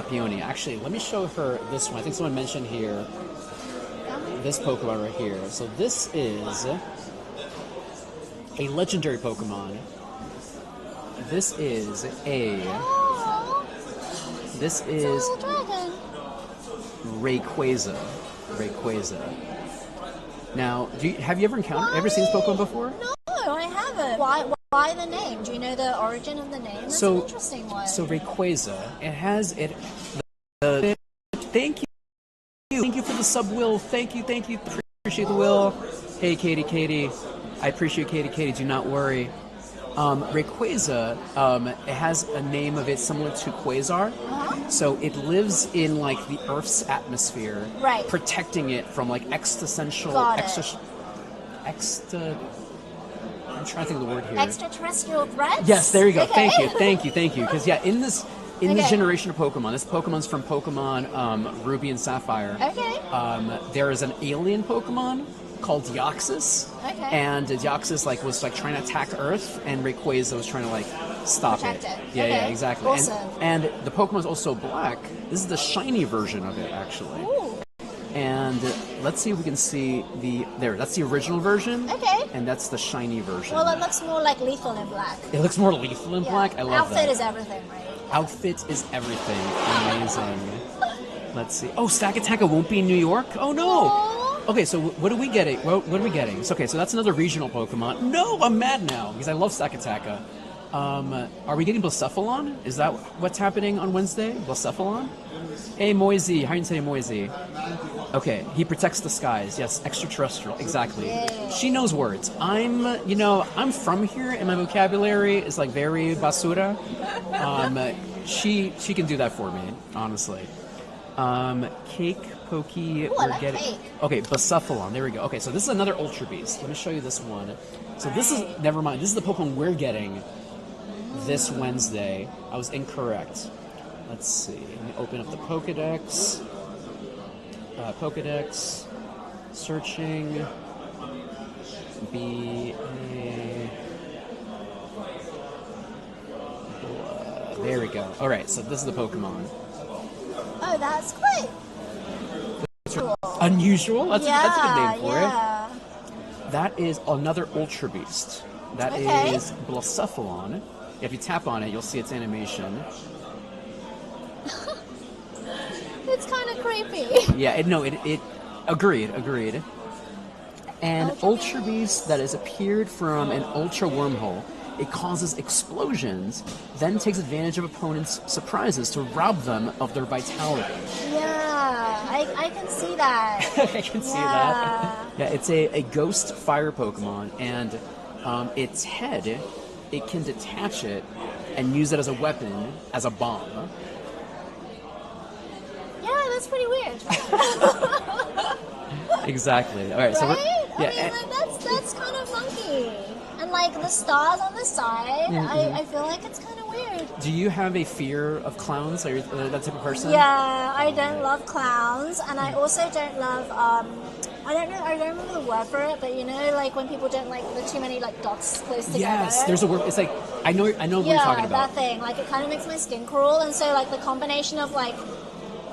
Peony. Actually, let me show her this one. I think someone mentioned here this Pokemon right here. So this is a legendary Pokemon. This is a dragon. Rayquaza. Now, have you ever seen this Pokemon before? No, I haven't. Why the name? Do you know the origin of the name? That's an interesting one. So Rayquaza, thank you for the sub, Will. Thank you. Appreciate the Will. Hey, Katie. I appreciate Katie. Do not worry. Rayquaza, it has a name of it similar to Quasar. So it lives in like the Earth's atmosphere, right, protecting it from like existential. I'm trying to think of the word here. Extraterrestrial threats? Yes, there you go. Okay. Thank you. Because in this generation of Pokemon, this Pokemon's from Pokemon Ruby and Sapphire. Okay. There is an alien Pokemon called Deoxys. Okay. And Deoxys was trying to attack Earth, and Rayquaza was trying to stop Protect it. it. Yeah, Okay. yeah, exactly. Awesome. And the Pokemon's also black. This is the shiny version of it, actually. Ooh. And let's see if we can see that's the original version. Okay. And that's the shiny version. Well, it looks more like lethal in black. It looks more lethal in black. I love that. Outfit is everything, right? Outfit is everything. Amazing. Let's see. Oh, Stack Attacker won't be in New York? Oh, no. Aww. Okay, so what are we getting? What are we getting? So that's another regional Pokemon. No, I'm mad now because I love Stack Attacker. Are we getting Blacephalon? Is that what's happening on Wednesday? Blacephalon? Hey, Moisey. How are you today, Moisey? Okay, he protects the skies. Yes, extraterrestrial. Exactly. Yeah. She knows words. I'm from here, and my vocabulary is very basura. She can do that for me, honestly. Cake, Pokey. Ooh, I like cake. Okay, Blacephalon. There we go. Okay, so this is another Ultra Beast. Let me show you this one. So this is never mind. This is the Pokemon we're getting this Wednesday. I was incorrect. Let's see. Let me open up the Pokedex. Searching. There we go. All right, so this is the Pokemon. Oh, that's quite cool. Unusual? That's a good name for it. it. That is another Ultra Beast. That is Blacephalon. If you tap on it, you'll see its animation. It's kind of creepy. Yeah, it agreed. An Ultra Beast that has appeared from an Ultra Wormhole. It causes explosions, then takes advantage of opponents' surprises to rob them of their vitality. Yeah, I can see that. I can see that. Yeah, it's a ghost fire Pokemon, and its head, it can detach it and use it as a weapon, as a bomb. Yeah, that's pretty weird. Exactly. All right, so that's kind of funky. And the stars on the side, I feel like it's kind of weird. Do you have a fear of clowns? Are you that type of person? Yeah, I don't love clowns, and I also don't love I don't remember the word for it, but when people don't like the too many dots close together. Yes, there's a word. It's I know what you're talking about. Yeah, that thing. It kind of makes my skin crawl, and so the combination of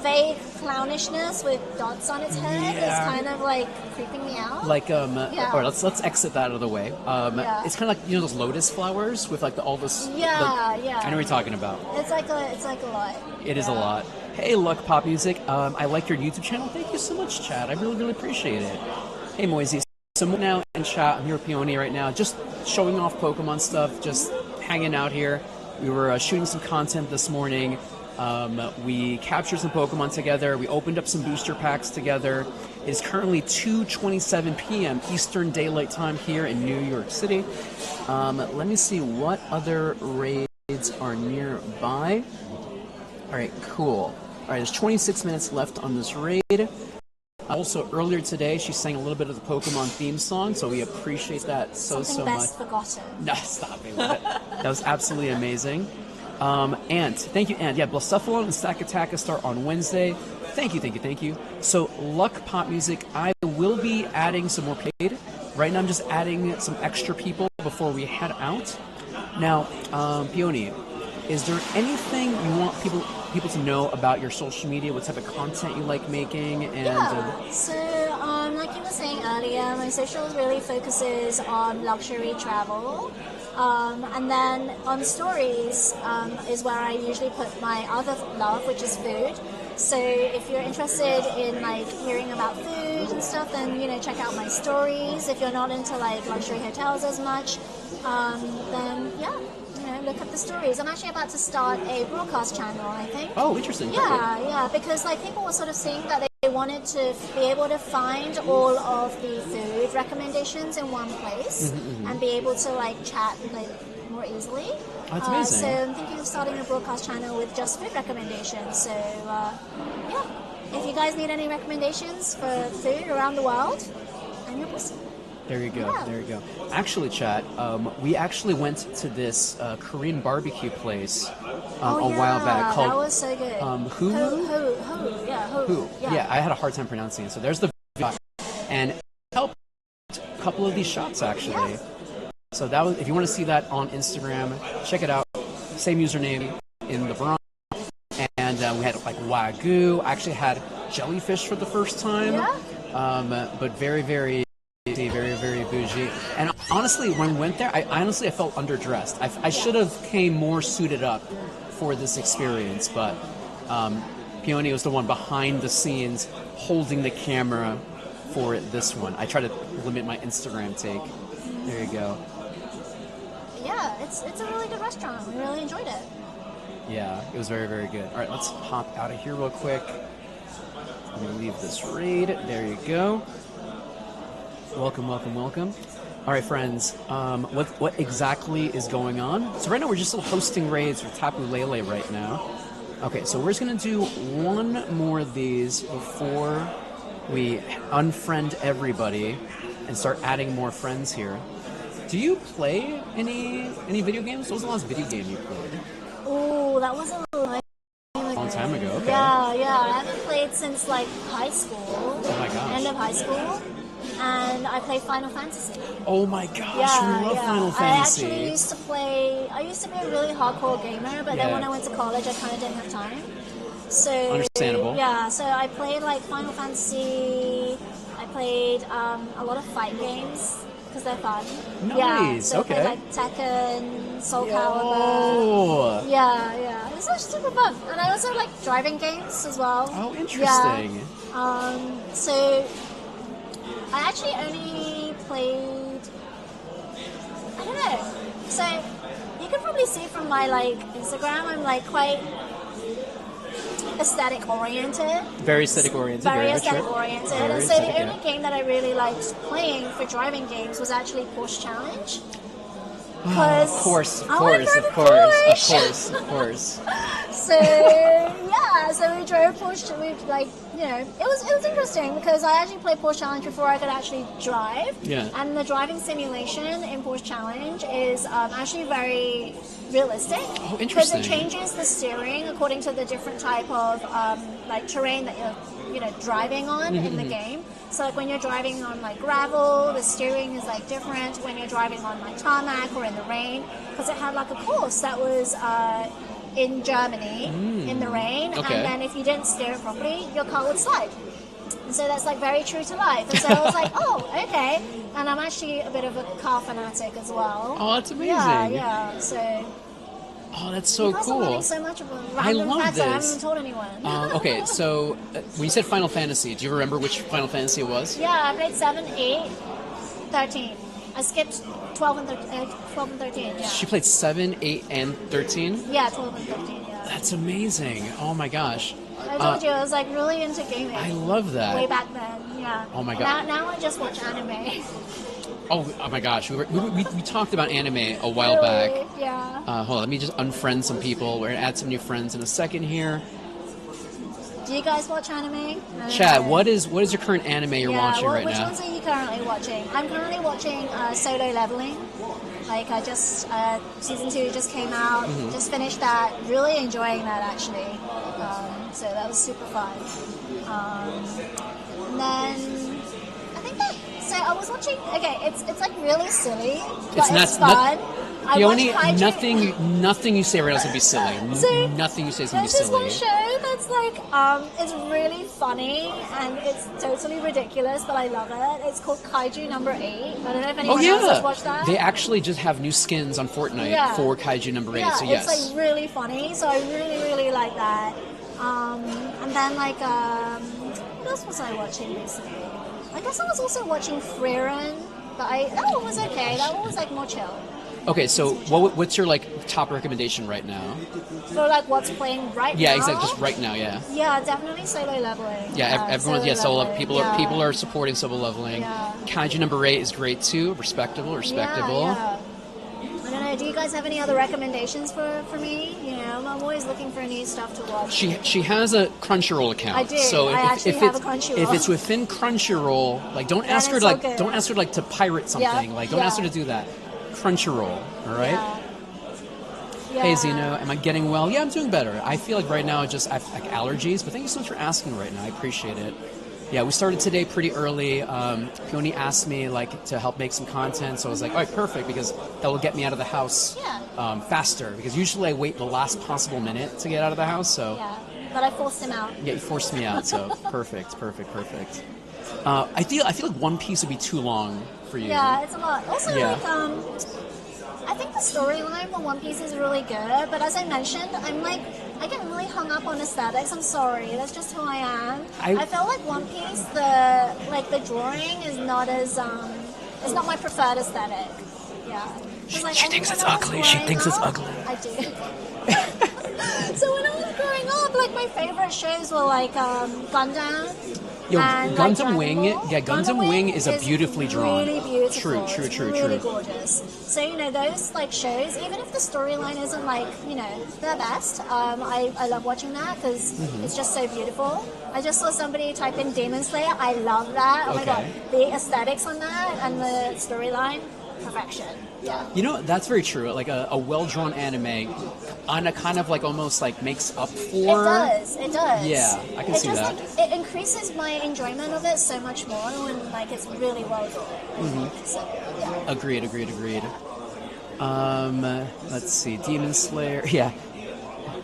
vague clownishness with dots on its head is kind of creeping me out. All right, let's exit that out of the way. It's kind of those lotus flowers with all this. Yeah. I know what you're talking about. It's like a lot. It is a lot. Hey, Luck Pop Music. I like your YouTube channel. Thank you so much, Chad. I really, really appreciate it. Hey, Moisey. So now in chat, I'm here with Peony right now, just showing off Pokemon stuff, just hanging out here. We were shooting some content this morning. We captured some Pokemon together. We opened up some booster packs together. It is currently 2:27 p.m. Eastern Daylight Time here in New York City. Let me see what other raids are nearby. All right, cool. All right, there's 26 minutes left on this raid. Also, earlier today, she sang a little bit of the Pokemon theme song, so we appreciate that so much. Best forgotten. No, stop me with it. That was absolutely amazing. Ant, thank you, Ant. Yeah, Blacephalon and Stack Attack start on Wednesday. Thank you. So, Luck Pop Music, I will be adding some more paid. Right now, I'm just adding some extra people before we head out. Now, Peony, is there anything you want people to know about your social media? What type of content you like making? And So, like you were saying earlier, my socials really focuses on luxury travel. And then on stories is where I usually put my other love, which is food. So if you're interested in like hearing about food and stuff, then check out my stories. If you're not into like luxury hotels as much, then yeah, look up the stories. I'm actually about to start a broadcast channel, I think. Oh, interesting. Yeah, because like people were sort of saying that they wanted to be able to find all of the food recommendations in one place and be able to like chat like more easily. Oh, that's amazing. So I'm thinking of starting a broadcast channel with just food recommendations. So yeah, if you guys need any recommendations for food around the world, I'm your person. There you go. Yeah. There you go. Actually, chat. We actually went to this Korean barbecue place a while back called. That was so good. Who? Yeah, I had a hard time pronouncing it. So there's the and helped a couple of these shots actually. Yeah. So that was. If you want to see that on Instagram, check it out. Same username in the Bronx. And we had like Wagyu. I actually had jellyfish for the first time. Yeah. But very, very bougie. And honestly, when we went there, I felt underdressed. I should have came more suited up for this experience, but Peony was the one behind the scenes holding the camera for this one. I try to limit my Instagram take. There you go. Yeah, it's a really good restaurant. We really enjoyed it. Yeah, it was very, very good. All right, let's hop out of here real quick. Let me leave this raid. There you go. Welcome. All right, friends. What exactly is going on? So right now we're just still hosting raids with Tapu Lele right now. Okay, so we're just gonna do one more of these before we unfriend everybody and start adding more friends here. Do you play any video games? What was the last video game you played? Oh, that was a long time ago. Okay. Yeah. I haven't played since like high school. Oh my gosh. End of high school. And I played Final Fantasy. Oh my gosh, we love Final Fantasy. I actually used to be a really hardcore gamer, but then when I went to college, I kind of didn't have time. So understandable. Yeah, so I played like Final Fantasy. I played a lot of fight games because they're fun. Nice. Yeah, so okay. I played like Tekken, Soul Calibur. Yeah. It was actually super fun, and I also like driving games as well. Oh, interesting. Yeah. So I actually only played, I don't know. So you can probably see from my like Instagram, I'm like quite aesthetic oriented. Very aesthetic oriented. Very aesthetic oriented. And so the only game that I really liked playing for driving games was actually Porsche Challenge. Of course. So yeah, so we drove Porsche. It was interesting because I actually played Porsche Challenge before I could actually drive. Yeah. And the driving simulation in Porsche Challenge is actually very realistic. Oh, interesting. Because it changes the steering according to the different type of terrain that you're driving on in the game. So like when you're driving on like gravel, the steering is like different when you're driving on like tarmac or in the rain. Because it had like a course that was in Germany in the rain, okay. and then if you didn't steer it properly, your car would slide. And so that's like very true to life. And so I was like, oh, okay. And I'm actually a bit of a car fanatic as well. Oh, that's amazing. Yeah. So. Oh, that's so cool. I'm learning so much about I love facts this. that I haven't told anyone. Okay, so when you said Final Fantasy, do you remember which Final Fantasy it was? Yeah, I played 7, 8, 13. I skipped 12 and 13. Yeah. She played 7, 8, and 13? Yeah, 12 and 13, yeah. That's amazing. Oh my gosh. I told you, I was like really into gaming. I love that. Way back then, yeah. Oh my god. Now I just watch anime. Oh my gosh. We talked about anime a while back. Yeah. Hold on, let me just unfriend some people. We're going to add some new friends in a second here. Do you guys watch anime? Chad, what is your current anime you're watching right which now? Which ones are you currently watching? I'm currently watching Solo Leveling. Like I just, season 2 just came out, just finished that, really enjoying that actually. So that was super fun. And then, I think that, so I was watching, okay, it's like really silly, but it's fun. Peony, Kaiju. nothing you say right now is gonna be silly. So, Nothing you say is gonna be there's this silly. one show that's like, it's really funny and it's totally ridiculous, but I love it. It's called Kaiju Number 8. I don't know if anyone else has watched that. They actually just have new skins on Fortnite for Kaiju Number 8. Yeah, So yes, it's like really funny. So I really like that. And then like, what else was I watching recently? I guess I was also watching Frieren, but that one was okay. That one was like more chill. Okay, so what's your like top recommendation right now? For like what's playing right now? Yeah, exactly. Just right now, yeah. Yeah, definitely solo leveling. Yeah, everyone's leveling. people are supporting solo leveling. Yeah. Kaiju Number 8 is great too. Respectable. Yeah. I don't know. Do you guys have any other recommendations for me? You know, I'm always looking for new stuff to watch. She has a Crunchyroll account. I do. So I actually have a Crunchyroll. If it's within Crunchyroll, like don't ask her to like don't ask her like to pirate something. Like don't ask her to do that. Crunchyroll, all right? Yeah. Hey Zeno, am I getting well? Yeah, I'm doing better. I feel like right now I have like allergies, but thank you so much for asking right now. I appreciate it. Yeah, we started today pretty early. Peony asked me like to help make some content, so I was like, all right, perfect, because that will get me out of the house faster. Because usually I wait the last possible minute to get out of the house. So yeah, but I forced him out. Yeah, you forced me out. So perfect. I feel like One Piece would be too long for you. Yeah, it's a lot. Also, like, I think the storyline for One Piece is really good, but as I mentioned, I get really hung up on aesthetics. I'm sorry, that's just who I am. I felt like One Piece, the drawing is not as it's not my preferred aesthetic. Yeah. She thinks it's ugly. She thinks it's ugly. I do. So when I was growing up, like my favorite shows were like Gundam. Yo, and, Gundam like, Wing, Gundam Wing is a beautifully drawn. Really beautiful. True. Really gorgeous. So you know those like shows, even if the storyline isn't like the best, I love watching that because it's just so beautiful. I just saw somebody type in Demon Slayer. I love that. Oh my god, the aesthetics on that and the storyline, perfection. Yeah. You know, that's very true. Like a well-drawn anime on a kind of like almost like makes up for... It does. Yeah, I can see that. Like, it increases my enjoyment of it so much more when like it's really well drawn. So, yeah. Agreed. Let's see, Demon Slayer. Yeah.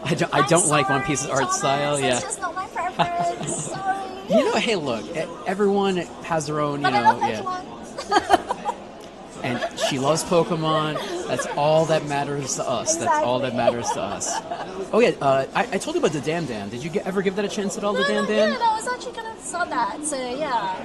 I don't like One Piece's art style. Yeah. It's just not my preference. Sorry. You know, hey, look, everyone has their own, I love Pokemon. And she loves Pokemon. That's all that matters to us. Exactly. That's all that matters to us. Oh yeah, I told you about the Dan Dan. Did you ever give that a chance at all? The Dan Dan? Yeah, I was actually gonna saw that. So yeah.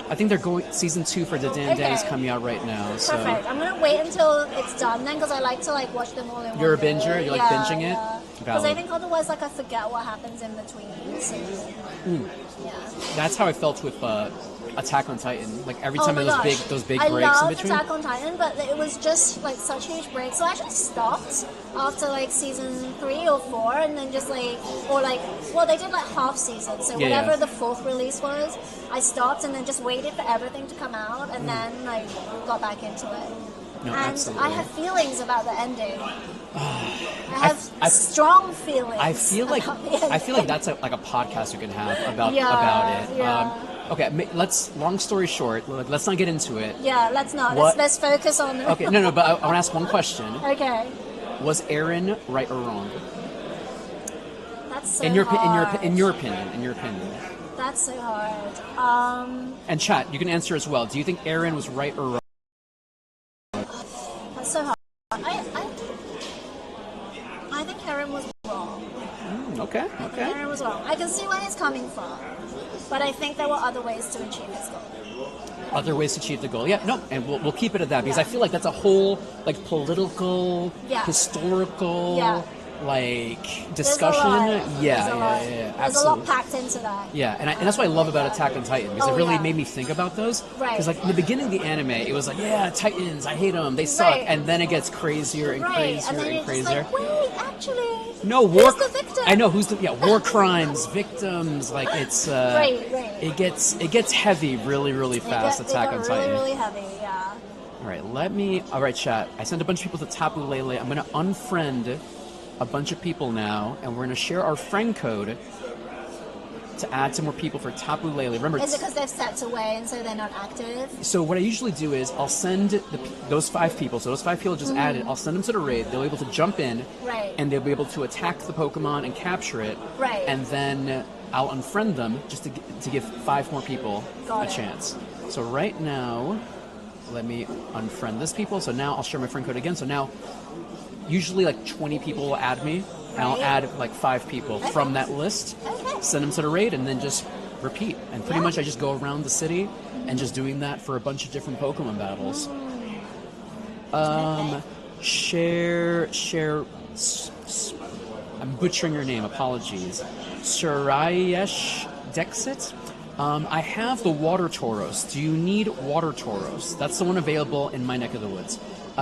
I think they're going. Season 2 for the Dan Dan is coming out right now. So. Perfect. I'm gonna wait until it's done then, because I like to like watch them all in one. You're a day. binger. You like binging it. Because I think otherwise, like I forget what happens in between. So, yeah. That's how I felt with Attack on Titan. Like every time those big I breaks in loved between. Attack on Titan, but it was just like such huge breaks. So I actually stopped after like season 3 or 4, and then just like they did like half season. So whatever the 4th release was, I stopped and then just waited for everything to come out, and then like got back into it. No, and absolutely. I have feelings about the ending. I have strong feelings. I feel like that's like a podcast you can have about it. Yeah. Okay, long story short, let's not get into it. Yeah, let's not. Let's focus on. Okay, no, but I want to ask one question. Okay. Was Eren right or wrong? That's so in your hard. in your opinion. That's so hard. And chat, you can answer as well. Do you think Eren was right or wrong? That's so hard. I think Eren was wrong. Okay. Eren was wrong. I can see where he's coming from, but I think there were other ways to achieve his goal. Other ways to achieve the goal. Yeah, no, and we'll keep it at that because I feel like that's a whole like political, historical, like discussion. Yeah, There's a lot packed into that. Yeah, and that's what I love about Attack on Titan because it really made me think about those. Right. Because like in the beginning of the anime, it was like, yeah, Titans, I hate them, they suck, and then it gets crazier and crazier and crazier. Like, wait, actually, no, who's the victim? I know who's the war crimes, victims. Like it's it gets heavy really fast. Attack on Titan. Really heavy. Yeah. All right, chat. I sent a bunch of people to Tapu Lele. I'm gonna unfriend a bunch of people now, and we're gonna share our friend code to add some more people for Tapu Lele. Remember, Is it because they've stepped away and so they're not active? so what I usually do is I'll send those 5 people. So those 5 people just added. I'll send them to the raid. They'll be able to jump in, Right. and they'll be able to attack the Pokemon and capture it. Right. And then I'll unfriend them just to give 5 more people Got a it. chance. So right now, let me unfriend this people. So now I'll share my friend code again. So now, usually like 20 people will add me, and I'll Right. add like 5 people from that list, Okay. send them to the raid, and then just repeat. And pretty Yeah. much I just go around the city and just doing that for a bunch of different Pokemon battles. Okay. I'm butchering your name, apologies. Surayesh Dexit? I have the Water Tauros. Do you need Water Tauros? That's the one available in my neck of the woods.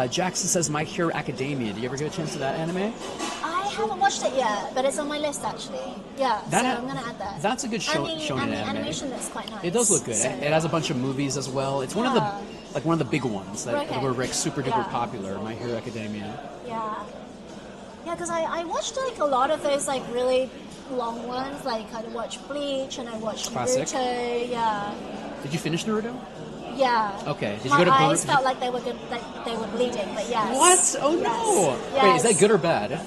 Jackson says My Hero Academia. Do you ever get a chance to that anime? I haven't watched it yet, but it's on my list actually. Yeah, so I'm going to add that. That's a good shonen and the anime. animation looks quite nice. It does look good. So, It has a bunch of movies as well. It's one of Yeah. the big ones that Okay. were like super duper Yeah. popular. My Hero Academia. Yeah. Yeah, because I watched like a lot of those like really long ones. Like I watched Bleach and I watched Classic. Naruto. Yeah. Did you finish Naruto? Yeah. Okay. Did you My go to eyes felt like they were good, like they were bleeding. But yes. What? Oh no! Yes. Wait, is that good or bad? It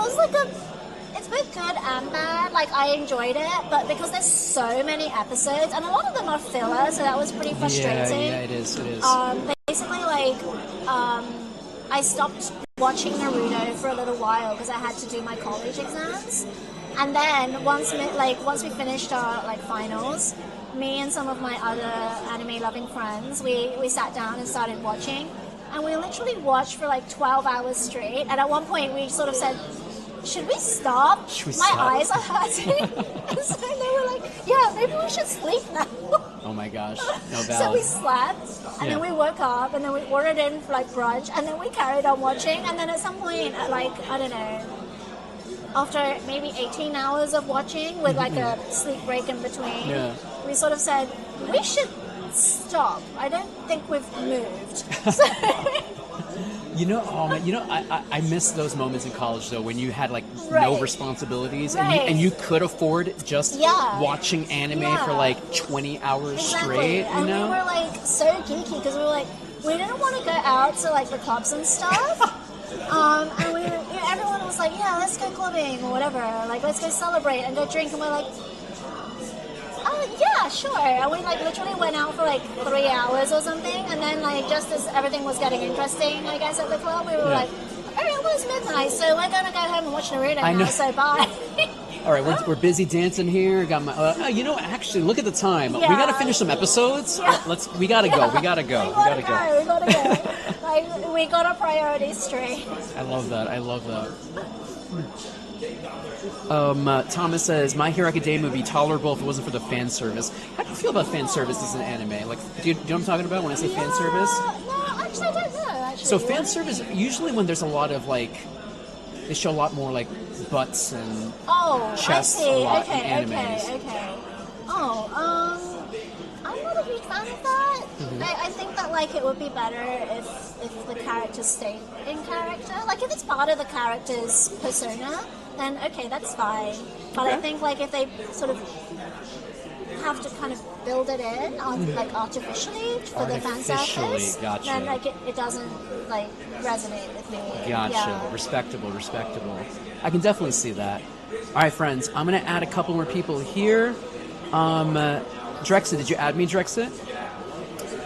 was like it's both good and bad. Like I enjoyed it, but because there's so many episodes and a lot of them are filler, so that was pretty frustrating. Yeah, it is. It is. Basically, I stopped watching Naruto for a little while because I had to do my college exams, and then once we finished our finals, me and some of my other anime-loving friends, we sat down and started watching, and we literally watched for 12 hours straight. And at one point, we sort of said, should we stop? My eyes are hurting. And so they were like, yeah, maybe we should sleep now. Oh my gosh. No, valid. So we slept, and then we woke up, and then we ordered in for brunch, and then we carried on watching. And then at some point, at I don't know, after maybe 18 hours of watching with a sleep break in between, we sort of said, we should stop. I don't think we've moved. So I miss those moments in college though when you had no Right. responsibilities Right. and you could afford just Yeah. watching anime Yeah. for 20 hours exactly. straight. And You know? we were so geeky because we were we didn't want to go out to the clubs and stuff. And everyone was like, yeah, let's go clubbing or whatever. Let's go celebrate and go drink. And we're like, yeah, sure. And we literally went out for 3 hours or something. And then just as everything was getting interesting, I guess at the club, we were like, all right, well, it's midnight, so we're gonna go home and watch Naruto now. So bye. All right, we're busy dancing here. Got my. Actually, look at the time. We got to finish some episodes. Yeah. We gotta go. We gotta go. We gotta go. We got our priorities straight. I love that. Thomas says My Hero Academia would be tolerable if it wasn't for the fan service. How do you feel about fan service as an anime? Do you know what I'm talking about when I say fan service? No, actually, I don't know. So fan service usually when there's a lot of they show a lot more butts and chests I see. a lot in Okay. animes. I'm not a huge fan of that. I think that it would be better if the characters stayed in character. If it's part of the character's persona, then okay, that's fine. But I think if they sort of have to kind of build it in artificially for the fan service, gotcha. then it doesn't resonate with me. Gotcha. Yeah. Respectable. I can definitely see that. All right, friends. I'm gonna add a couple more people here. Drexit, did you add me, Drexit?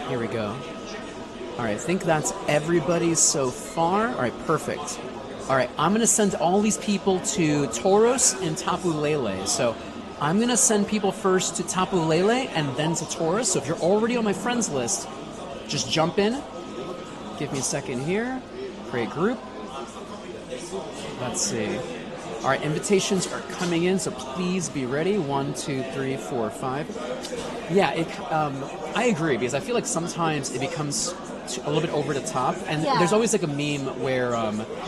Here we go. All right, I think that's everybody so far. All right, perfect. All right, I'm gonna send all these people to Tauros and Tapu Lele. So I'm gonna send people first to Tapu Lele and then to Tauros. So if you're already on my friends list, just jump in. Give me a second here. Create group. Let's see. All right, invitations are coming in, so please be ready. 1, 2, 3, 4, 5. Yeah, I agree because I feel like sometimes it becomes a little bit over the top, and there's always a meme where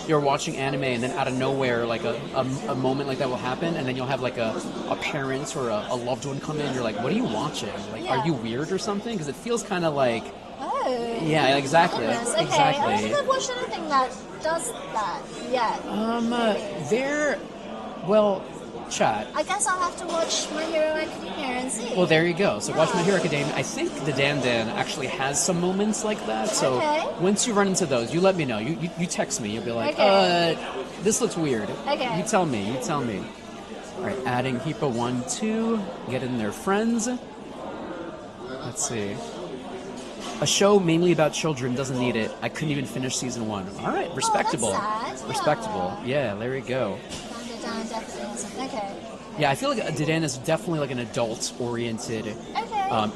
you're watching anime and then out of nowhere a moment like that will happen, and then you'll have a parent or a loved one come in. And you're like, what are you watching? Are you weird or something? Because it feels kind of like. Oh. Yeah, exactly. Goodness. Okay. Exactly. I don't think I've watched anything that does that yet. chat. I guess I'll have to watch My Hero Academia and see. Well, there you go. So watch My Hero Academia. I think the Dan Dan actually has some moments like that. So once you run into those, you let me know. You text me. You'll be like, this looks weird. Okay. You tell me. All right, adding Heepa 1, 2. Get in their friends. Let's see. A show mainly about children doesn't need it. I couldn't even finish season 1. All right, respectable. That's sad. Respectable. Yeah, there we go. Dan definitely isn't. Okay. Yeah, I feel like Dan is definitely like an adult-oriented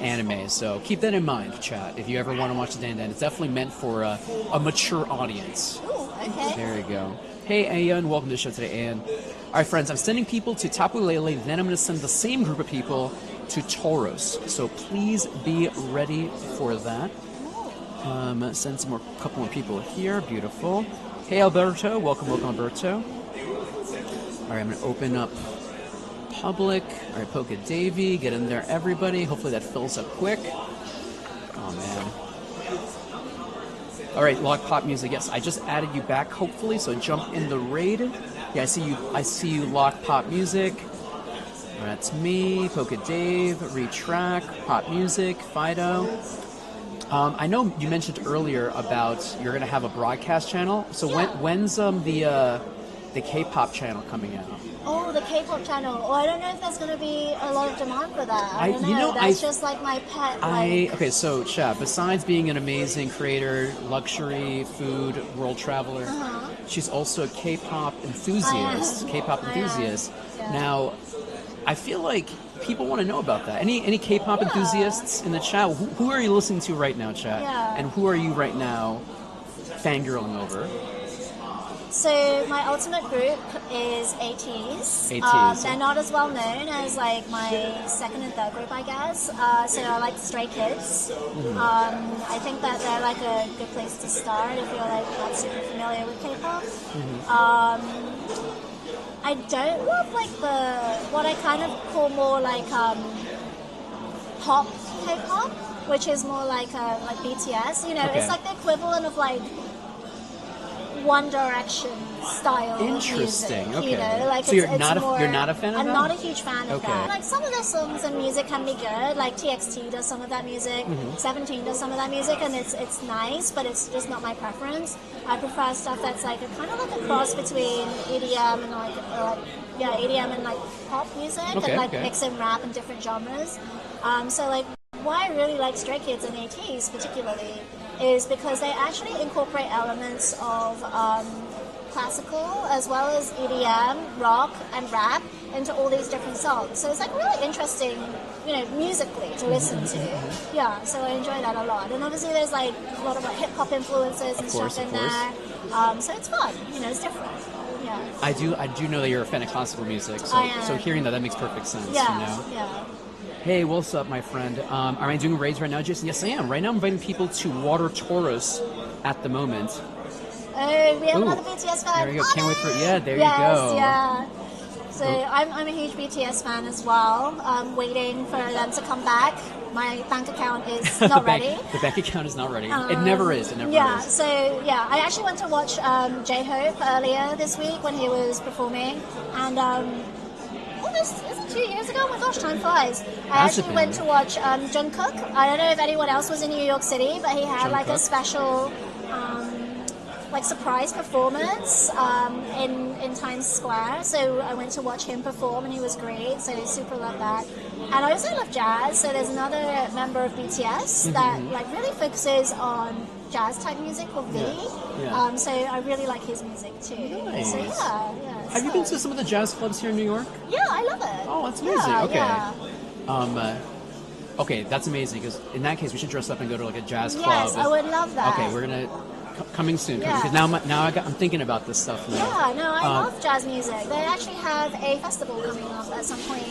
anime. So keep that in mind, chat. If you ever want to watch the Dan, it's definitely meant for a mature audience. Ooh, okay. There you go. Hey, Ayan, welcome to the show today, Ayan. All right, friends, I'm sending people to Tapu Lele, then I'm going to send the same group of people to Tauros. So please be ready for that. Send some more, couple more people here. Beautiful. Hey, Alberto. Welcome, Alberto. All right, I'm going to open up public. All right, Poke Davey. Get in there, everybody. Hopefully that fills up quick. Oh, man. All right, log pop music. Yes, I just added you back, hopefully, so jump in the raid. Yeah, I see you, log pop music. That's me, Poke Dave, Retrack, Pop Music, Fido. I know you mentioned earlier about you're going to have a broadcast channel. So when's the K-pop channel coming out? Oh, the K-pop channel. Oh, I don't know if there's going to be a lot of demand for that. I don't know. That's just like my pet. Okay, so Chad, besides being an amazing creator, luxury, food, world traveler, she's also a K-pop enthusiast. Yeah. Now, I feel like people want to know about that. Any K-pop enthusiasts in the chat? Who are you listening to right now, chat? Yeah. And who are you right now fangirling over? So my ultimate group is ATEEZ. They're not as well known as like my second and third group, I guess. So I like Stray Kids. I think that they're like a good place to start if you're like not super familiar with K-pop. I don't love like what I kind of call more like pop K-pop, which is more like BTS. You know, it's like the equivalent of like One Direction style Interesting. music, Okay. you know, like so you're not a fan of I'm that? not a huge fan of that. Like some of their songs and music can be good. Like TXT does some of that music, 17 does some of that music, and it's nice, but it's just not my preference. I prefer stuff that's like kind of like a cross between EDM and EDM and like pop music, and like mixing rap and different genres. So like why I really like Stray Kids and ATEEZ particularly is because they actually incorporate elements of classical as well as EDM, rock, and rap into all these different songs. So it's like really interesting, you know, musically to listen to. Yeah, so I enjoy that a lot. And obviously there's like a lot of like hip hop influences and stuff in there. So it's fun, you know, it's different. Yeah. I do know that you're a fan of classical music, so hearing that makes perfect sense. Yeah, you know? yeah. Hey, what's up, my friend? Am I doing raids right now, Jason? Yes, I am. Right now I'm inviting people to Water Tauros at the moment. Oh, we have another BTS fan. There you go. Can't wait for it. Yeah, there you Yes, go. yeah. So I'm a huge BTS fan as well. I'm waiting for them to come back. My bank account is not ready. The bank account is not ready. It never is. It never is. So I actually went to watch J-Hope earlier this week when he was performing, and almost, is it 2 years ago? Oh my gosh, time flies. I actually went to watch Jungkook. I don't know if anyone else was in New York City, but he had like a special like surprise performance in Times Square. So I went to watch him perform, and he was great. So I super love that. And I also love jazz. So there's another member of BTS that like really focuses on jazz type music called V. Yeah. So I really like his music too. Nice. So yeah. Have you been to some of the jazz clubs here in New York? Yeah, I love it. Oh, that's amazing. Yeah, okay. Okay, that's amazing, because in that case we should dress up and go to like a jazz club. Yes, I would love that. Okay, we're gonna coming soon. Yeah. Because now I'm thinking about this stuff now. Yeah, no, I love jazz music. They actually have a festival coming up at some point.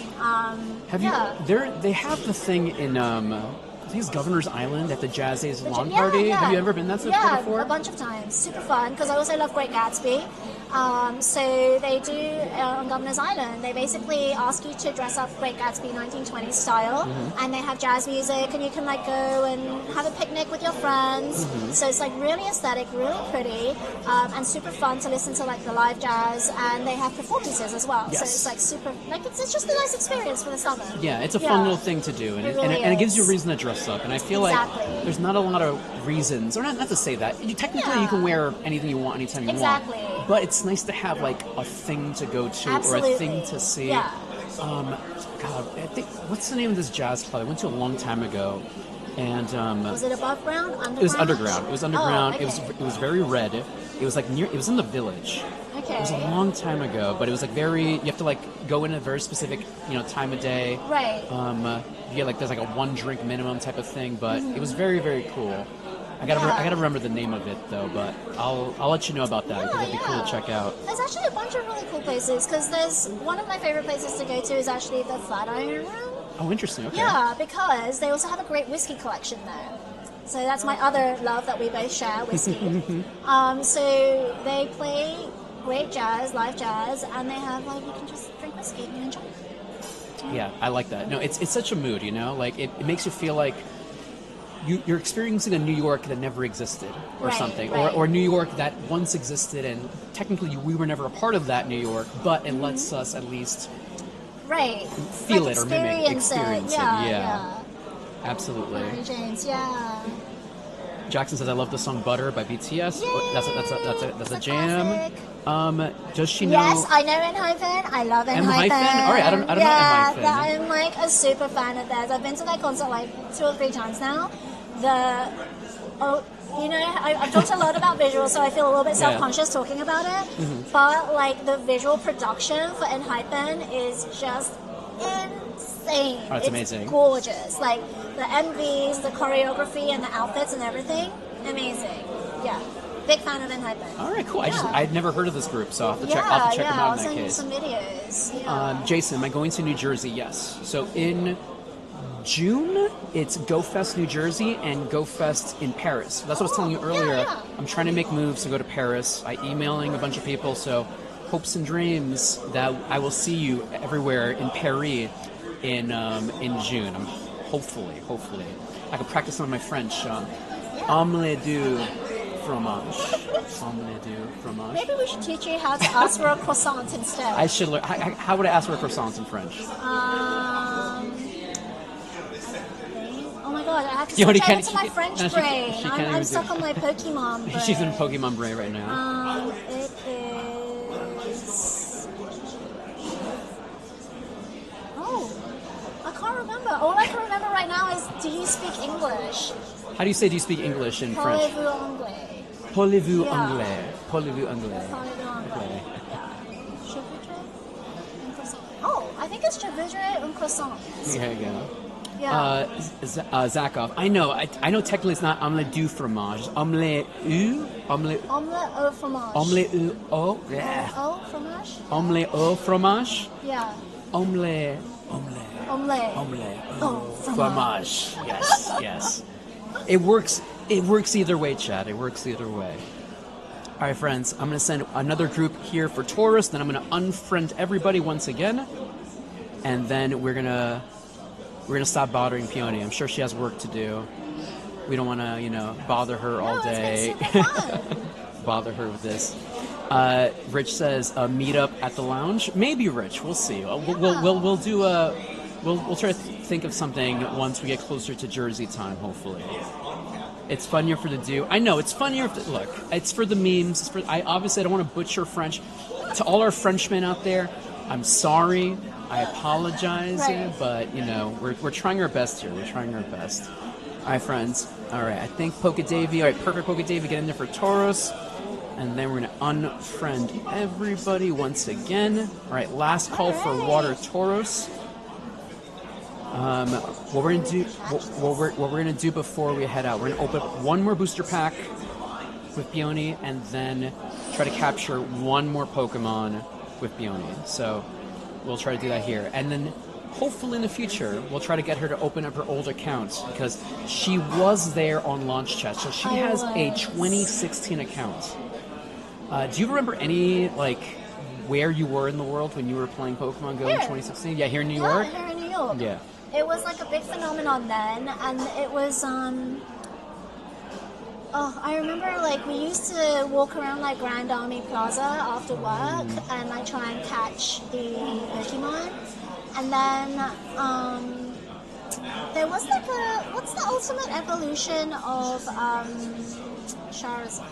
They have the thing in I think it's Governor's Island at the Jazz Days lawn Yeah, party. yeah. Have you ever been there before? Yeah, a bunch of times. Super fun, because I also love Great Gatsby. So they do on Governor's Island. They basically ask you to dress up Great Gatsby 1920s style, and they have jazz music, and you can like go and have a picnic with your friends. So it's like really aesthetic, really pretty, and super fun to listen to like the live jazz. And they have performances as well. Yes. So it's like super, like it's just a nice experience for the summer. Yeah, it's a fun little thing to do, and It really and it gives you a is. reason to dress up. And I feel Exactly. like there's not a lot of reasons, or not to say that. Technically, you can wear anything you want anytime you Exactly. want. But it's nice to have like a thing to go to Absolutely. or a thing to see. Yeah. God, I think what's the name of this jazz club? I went to a long time ago, and Was it above ground? Underground? it was underground. It was underground. Oh, okay. It was very red. It was like near. It was in the Village. Okay. It was a long time ago, but it was like very. You have to like go in a very specific, time of day. Right. You get like there's like a 1 drink minimum type of thing, but it was very, very cool. I gotta remember the name of it though, but I'll let you know about that because it'd be cool to check out. There's actually a bunch of really cool places because there's one of my favorite places to go to is actually the Flatiron Room. Oh, interesting. Okay. Yeah, because they also have a great whiskey collection there. So that's my other love that we both share, whiskey. So they play great jazz, live jazz, and they have like you can just drink whiskey and enjoy it. Yeah, I like that. No, it's such a mood, like it makes you feel like you're experiencing a New York that never existed or Right, something, right. or New York that once existed, and technically we were never a part of that New York, but it lets us at least Right. feel like it or mimic, experience it. Yeah, Yeah. Absolutely. Mary Jane's, yeah. Jackson says, "I love the song Butter by BTS." Yay! That's a It's a jam. classic. Does she know? Yes, I know Enhypen. I love Enhypen. Enhypen? All right, I don't know yeah, Enhypen. I'm like a super fan of theirs. I've been to their concert like 2 or 3 times now. I've talked a lot about visuals, so I feel a little bit self-conscious talking about it. But like the visual production for Enhypen is just insane. Oh, it's amazing. Gorgeous. Like the MVs, the choreography, and the outfits and everything. Amazing. Yeah. Big fan of Enhypen. All right, cool. Yeah. I'd never heard of this group, so I'll have to check them out I'll in that send you case. some videos. Yeah. Jason, am I going to New Jersey? Yes. So in June, it's Go Fest New Jersey and Go Fest in Paris. That's what I was telling you earlier. yeah. I'm trying to make moves to go to Paris. I'm emailing a bunch of people, so hopes and dreams that I will see you everywhere in Paris in June. Hopefully. I can practice some of my French. Omelette du fromage. Omelette du fromage. Maybe we should teach you how to ask for a croissant instead. I should learn. How would I ask for a croissant in French? Oh my god, I have to You already switch over can't- to my she- French no, she- brain. she can't I'm even stuck do- on my Pokemon brain. She's in a Pokemon brain right now. It is... Oh, I can't remember. All I can remember right now is, do you speak English? How do you say do you speak English in French? Parlez-vous anglais? Parlez-vous Yeah. anglais? Parlez-vous anglais? Parlez-vous anglais? Okay. Yeah. Je voudrais un croissant. Oh, I think it's je voudrais un croissant. There you go. Yeah. Zakov. I know technically it's not omelette du fromage. It's omelette au. Omelette. Omelette au fromage. Omelette au. Yeah. Au fromage? Omelette au fromage. Yeah. Omelette. Omelette. Omelette au fromage. Yes. Yes. It works. It works either way, Chad. It works either way. All right, friends. I'm going to send another group here for tourists. Then I'm going to unfriend everybody once again, and then we're gonna stop bothering Peony. I'm sure she has work to do. We don't want to, bother her all day. It's been super fun. Bother her with this. Rich says a meetup at the lounge. Maybe Rich. We'll see. We'll do a. We'll try to think of something once we get closer to Jersey time. Hopefully, it's funnier for the do. I know it's funnier. Look, it's for the memes. I obviously don't want to butcher French. To all our Frenchmen out there, I'm sorry. I apologize, Right. but we're trying our best here. We're trying our best. All right, friends. All right, I think Pokedavy. All right, perfect Pokedavy. Get in there for Tauros, and then we're gonna unfriend everybody once again. All right, last call for water Tauros. What we're gonna do before we head out? We're gonna open up one more booster pack with Peony, and then try to capture one more Pokemon with Peony. So. We'll try to do that here. And then, hopefully in the future, we'll try to get her to open up her old account, because she was there on launch chat. So she has a 2016 account. Do you remember any, like, where you were in the world when you were playing Pokemon Go in 2016? Yeah, here in New York? Yeah, here in New York. Yeah. It was like a big phenomenon then, and it was, I remember, like, we used to walk around, like, Grand Army Plaza after work and, like, try and catch the Pokemon. And then, there was, like, what's the ultimate evolution of, Charizard?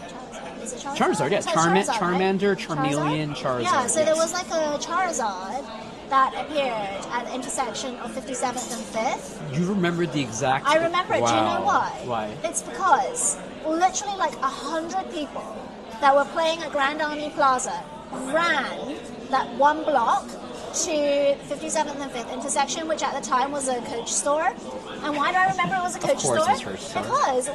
Is it Charizard? Charizard, yeah. Charmander, Charmeleon, Charizard. Yeah, so yes. there was, like, a Charizard that appeared at the intersection of 57th and 5th. You remember the exact... I remember it. Wow. Do you know why? Why? It's because literally like 100 people that were playing at Grand Army Plaza ran that one block to 57th and 5th intersection, which at the time was a Coach store. And why do I remember it was a Coach store? Of course it was her store. Because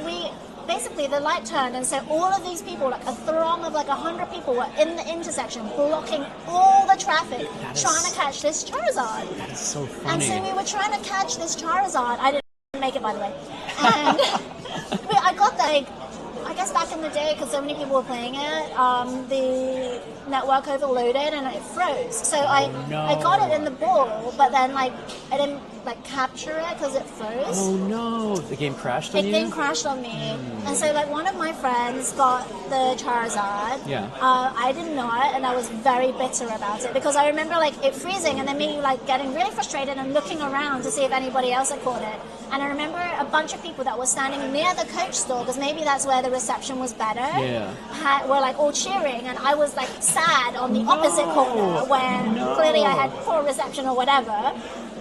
basically the light turned, and so all of these people, like a throng of like 100 people, were in the intersection blocking all the traffic, trying to catch this Charizard. That is so funny. And so we were trying to catch this Charizard. I didn't make it, by the way. And I got that, I guess back in the day, because so many people were playing it, the network overloaded and it froze. So I got it in the ball, but then like I didn't like capture it because it froze. Oh no! The game crashed on you? The game crashed on me. And so like one of my friends got the Charizard. Yeah. I did not, and I was very bitter about it because I remember like it freezing and then me like getting really frustrated and looking around to see if anybody else had caught it. And I remember a bunch of people that were standing near the Coach store, because maybe that's where the reception was better. Yeah. Were like all cheering, and I was like sad on the opposite corner when clearly I had poor reception or whatever.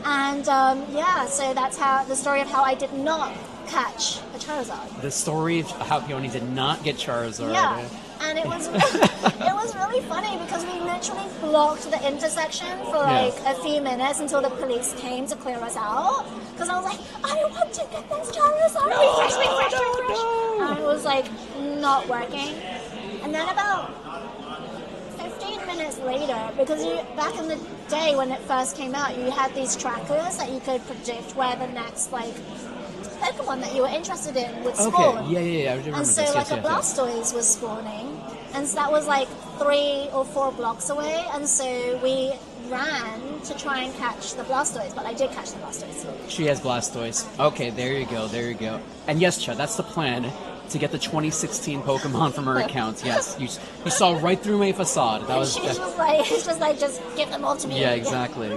And so that's how the story of how I did not catch a Charizard. The story of how Peony did not get Charizard. Yeah. And it was it was really funny because we literally blocked the intersection for like a few minutes until the police came to clear us out. Because I was like, I want to get this Charizard, refresh. And it was like not working. And then about 15 minutes later, because back in the day when it first came out, you had these trackers that you could predict where the next like Pokemon that you were interested in would spawn. Okay, yeah, I remember and so this. like a Blastoise was spawning, and so that was like 3 or 4 blocks away, and so we ran to try and catch the Blastoise, but I did catch the Blastoise. She has Blastoise. Okay, there you go. And yes, Chad, that's the plan. To get the 2016 Pokemon from her account. Yes, you saw right through my facade. That was. She's just like, just give them all to me. Yeah, exactly.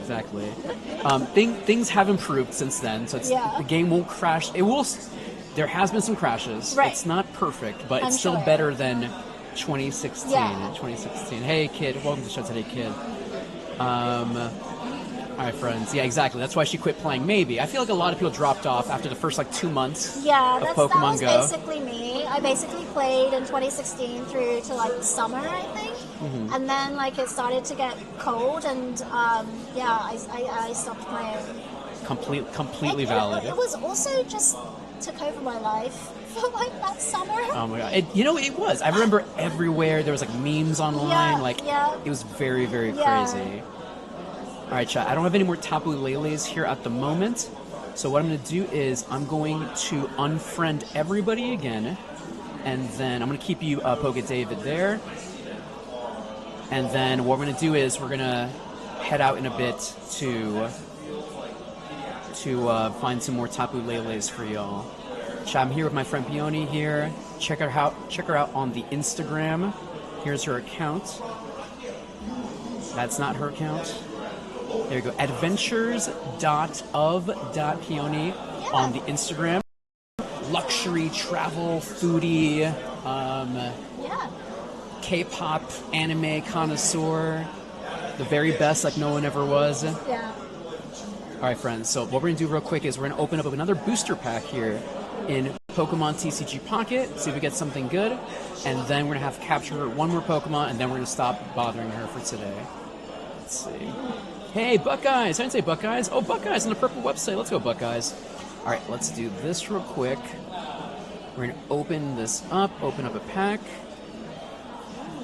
Things have improved since then, so the game won't crash. It will. There has been some crashes. Right. It's not perfect, but I'm it's still sure. better than 2016. Yeah. 2016. Hey, kid. Welcome to the show today, kid. All right, friends. Yeah, exactly. That's why she quit playing. Maybe. I feel like a lot of people dropped off after the first like 2 months. Yeah, of that Pokemon was Go. basically me. I basically played in 2016 through to like summer, I think, and then like it started to get cold, and I stopped playing. Completely valid. It was also just took over my life for like that summer. Oh my god! It was. I remember everywhere there was like memes online. It was very, very crazy. All right, chat. I don't have any more Tapu Leles here at the moment. So what I'm going to do is I'm going to unfriend everybody again. And then I'm going to keep you, Poke David, there. And then what we're going to do is we're going to head out in a bit to find some more Tapu Leles for y'all. Chat, I'm here with my friend Peony here. Check her out on the Instagram. Here's her account. That's not her account. There you go. Adventures.of.peony on the Instagram. Luxury, travel, foodie, K-pop, anime connoisseur. The very best, like no one ever was. Yeah. All right, friends. So what we're going to do real quick is we're going to open up another booster pack here in Pokemon TCG Pocket, see if we get something good. And then we're going to have to capture one more Pokemon, and then we're going to stop bothering her for today. Let's see. Hey, Buckeyes! I didn't say Buckeyes. Oh, Buckeyes on the purple website. Let's go, Buckeyes. All right, let's do this real quick. We're going to open this up, open up a pack.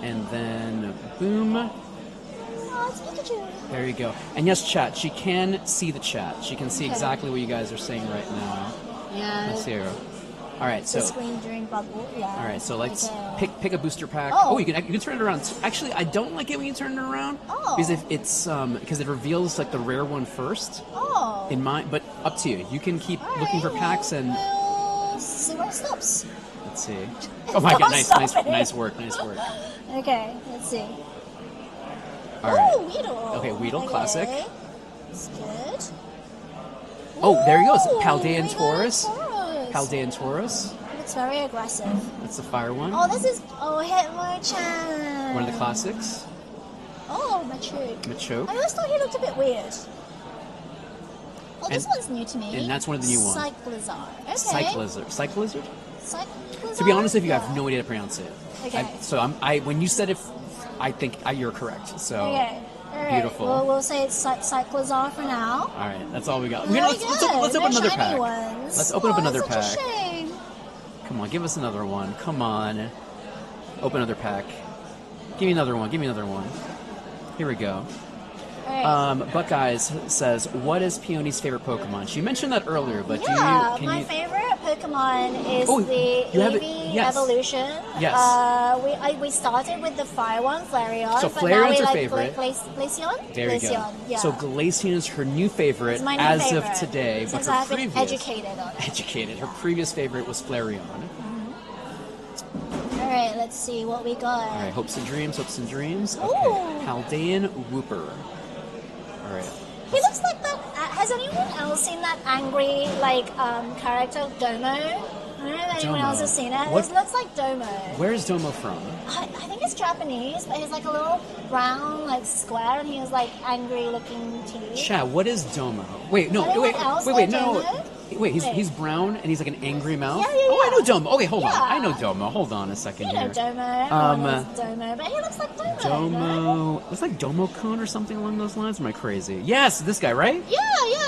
And then, boom. Oh, it's Pikachu. There you go. And yes, chat, she can see the chat. She can see exactly what you guys are saying right now. Yeah. Let's see her. All right, so the screen during bubble. Yeah. all right, so let's Okay. pick a booster pack. Oh. Oh, you can turn it around. Actually, I don't like it when you turn it around Oh. because if it's because it reveals like the rare one first. Oh. In my, but up to you. You can keep All looking for right, packs and we'll see where it stops. let's see. Oh my god, nice work. Okay, let's see. All right. Ooh, Weedle. Okay, Weedle, classic. It's good. Oh, there he goes. Ooh, Paldean we got Taurus. Taurus. Paldean Taurus. It's very aggressive. That's the fire one. Oh, this is Hitmonchan. One of the classics. Oh, Machoke. Machoke. I always thought he looked a bit weird. Oh, this And- one's new to me. and that's one of the new ones. Cyclizar. Okay. Cyclizard. Cyclizard? Cyclizar? To be honest with you, I have Yeah. no idea how to pronounce it. Okay. When you said it, I think you're correct. So. Okay. All right. Beautiful. Well, we'll say it's Cyclizar for now. All right, that's all we got. Very Let's good. open No another shiny pack. ones. Let's open up another That's pack. such a shame. Come on, give us another one. Come on. Open another pack. Give me another one. Here we go. All right. Buckeyes says, "What is Peony's favorite Pokemon?" She mentioned that earlier, but Yeah, can my you? favorite Pokemon is Oh, the you have it- Eevee yes. evolution. Yes. We started with the fire one, Flareon. So but now Flareon's we her like favorite. Glaceon? There you go. Glaceon, yeah. So Glaceon is her new favorite It's my new as favorite, of today, since but her I've been previous educated on it. educated. Her previous favorite was Flareon. All right, let's see what we got. All right, hopes and dreams. Okay, Ooh. Paldean Wooper. All right. He looks like that. Has anyone else seen that angry character Domo? I don't know if anyone Domo. else has seen it. What- This looks like Domo. Where's Domo from? I think it's Japanese, but he's like a little brown square, and he has angry looking teeth. Chat, what is Domo? Wait, no, Anyone wait, else wait, know no. Domo? Wait, Wait. he's brown and he's like an angry mouth. Yeah, Oh, I yeah. know Domo. Okay, hold on. Yeah. I know Domo. Hold on a second You know here. Domo. Everyone knows Um, Domo, but he looks like Domo. no? Domo. It's like Domo-kun or something along those lines. Am I crazy? Yes, this guy, right? Yeah,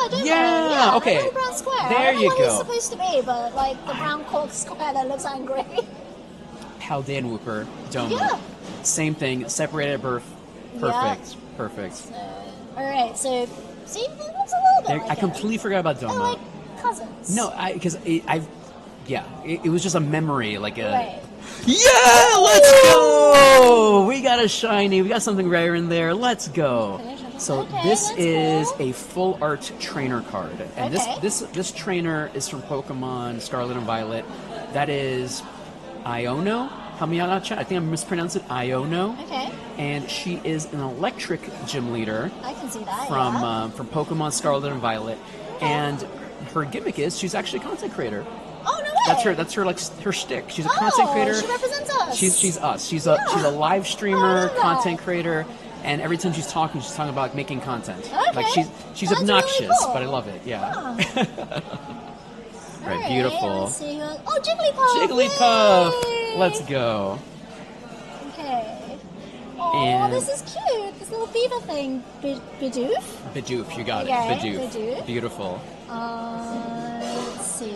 Domo. Yeah, the okay. little brown square. There I don't know you what go. he's supposed to be, but the brown cork square that looks angry. Paldean Wooper, Domo. Yeah. Same thing, separated at birth. Perfect. Perfect. All right, so see, it looks a little bit There, like I it. completely forgot about They're Domo. like cousins. No, because it was just a memory, like a. Right. Yeah, let's go! We got a shiny. We got something rare in there. Let's go. So Okay, this that's is cool. a full art trainer card, and Okay. this trainer is from Pokemon Scarlet and Violet. That is Iono. Help me out, chat. I think I mispronounced it. Iono. Okay, And she is an electric gym leader I can see that. from Pokemon Scarlet and Violet, and her gimmick is she's actually a content creator. Oh no way! That's her her shtick. She's a content creator. She represents us. She's us. She's a live I streamer, love that. content creator, and every time she's talking about making content. Okay. Like she's That's obnoxious, really cool. but I love it. Yeah. All Right, beautiful. Let's see who... Oh, Jigglypuff! Jigglypuff. Yay! Let's go. Okay. Oh, And- this is cute. This little beaver thing. Bidoof? Bidoof, you got Okay, it. Bidoof. Bidoof. Beautiful. Let's see.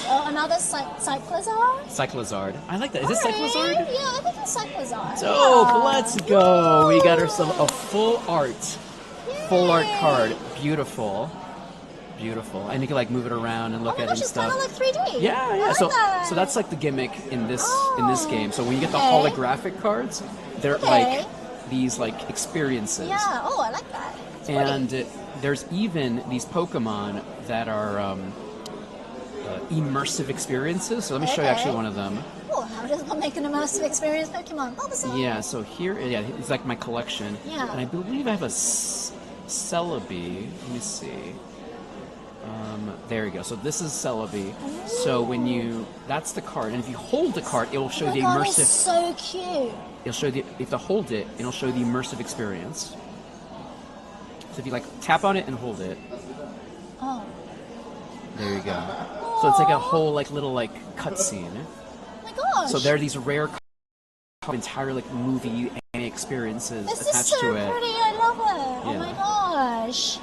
Oh, another Cyclizar? Cyclizard. I like that. Is this Alright, Cyclizard? Yeah, I think it's Cyclizar. Dope. Yeah. Let's go. We got ourselves a full art Yay. card. Beautiful. Beautiful. And you can move it around and look Oh my at it gosh, and it's stuff. kind of like 3D. Yeah, I yeah. like So that. so that's like the gimmick in this Oh, game. So when you get the okay. holographic cards, they're Okay. like these experiences. Yeah, oh, I like that. It's And pretty. there's even these Pokemon that are immersive experiences. So let me show you Okay. actually one of them. Oh, how does one make an immersive experience Pokemon? Oh, this is... Yeah, so here, it's like my collection. Yeah. And I believe I have a Celebi. Let me see. There you go. So this is Celebi. So when that's the card, and if you hold the card, it will show Oh the my God, immersive. it's so cute. It'll show if you hold it, it'll show the immersive experience. So if you tap on it and hold it, Oh. there you go. So it's like a whole little cutscene. Oh my gosh. So there are these rare entire movie anime experiences This is attached so to pretty. it. I love it. Oh Yeah. my gosh.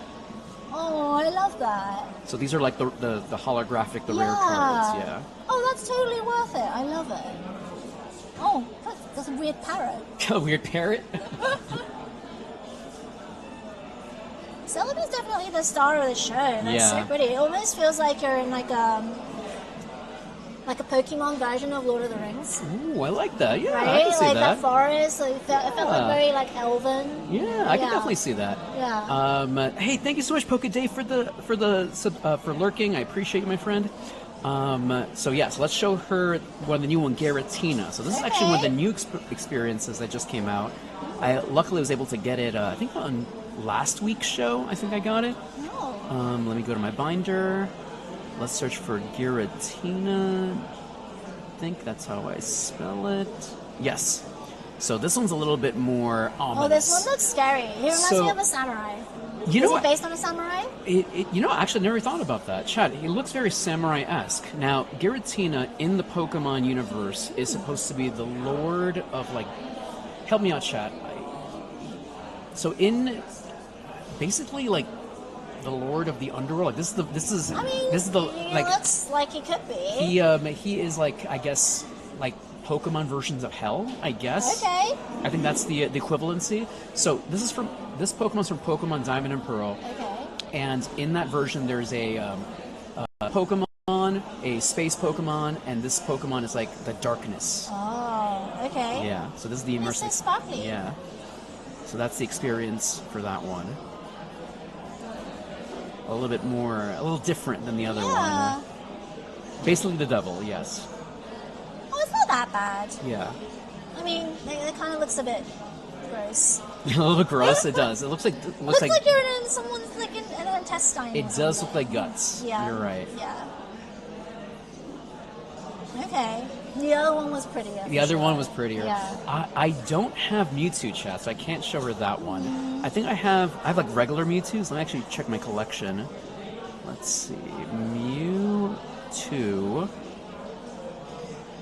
Oh, I love that. So these are the holographic, the rare cards. Yeah. Oh, that's totally worth it. I love it. Oh, look, there's a weird parrot. A weird parrot. Celebi's definitely the star of the show. That's Yeah. so pretty. It almost feels like you're in like a Pokemon version of Lord of the Rings. Ooh, I like that. Yeah, Right? I can see like that. forest, like, it felt like very like elven. Yeah, I can definitely see that. Yeah. Hey, thank you so much, Poke Day, for for lurking. I appreciate you, my friend. So let's show her one of the new one, Giratina. So this is actually one of the new experiences that just came out. I luckily was able to get it. I think on last week's show. I think I got it. Oh. Let me go to my binder. Let's search for Giratina. I think that's how I spell it. Yes. So this one's a little bit more ominous. Oh, this one looks scary. He reminds me of a samurai. Is it based on a samurai? Actually, never thought about that. Chad, he looks very samurai-esque. Now, Giratina in the Pokemon universe is supposed to be the lord of, like... Help me out, Chad. So in... Basically, like, the lord of the underworld. Like, this is the... He looks like he could be. He is, like, I guess, like... Pokemon versions of hell, I guess. Okay. I think that's the equivalency. So this Pokemon's from Pokemon Diamond and Pearl. Okay. And in that version, there's a Pokemon, a space Pokemon, and this Pokemon is like the darkness. Oh, okay. Yeah. So this is the immersive. It's so sparkly. Yeah. So that's the experience for that one. A little different than the other one. Basically the devil, yes. It's not that bad. Yeah. I mean, it kind of looks a bit gross. A little bit gross. It does. It looks like you're in someone's like in an intestine. It does look like guts. Yeah. You're right. Yeah. Okay. The other one was prettier. The other one was prettier. Yeah. I don't have Mewtwo, chat, so I can't show her that one. I think I have like regular Mewtwo's. Let me actually check my collection. Let's see. Mewtwo.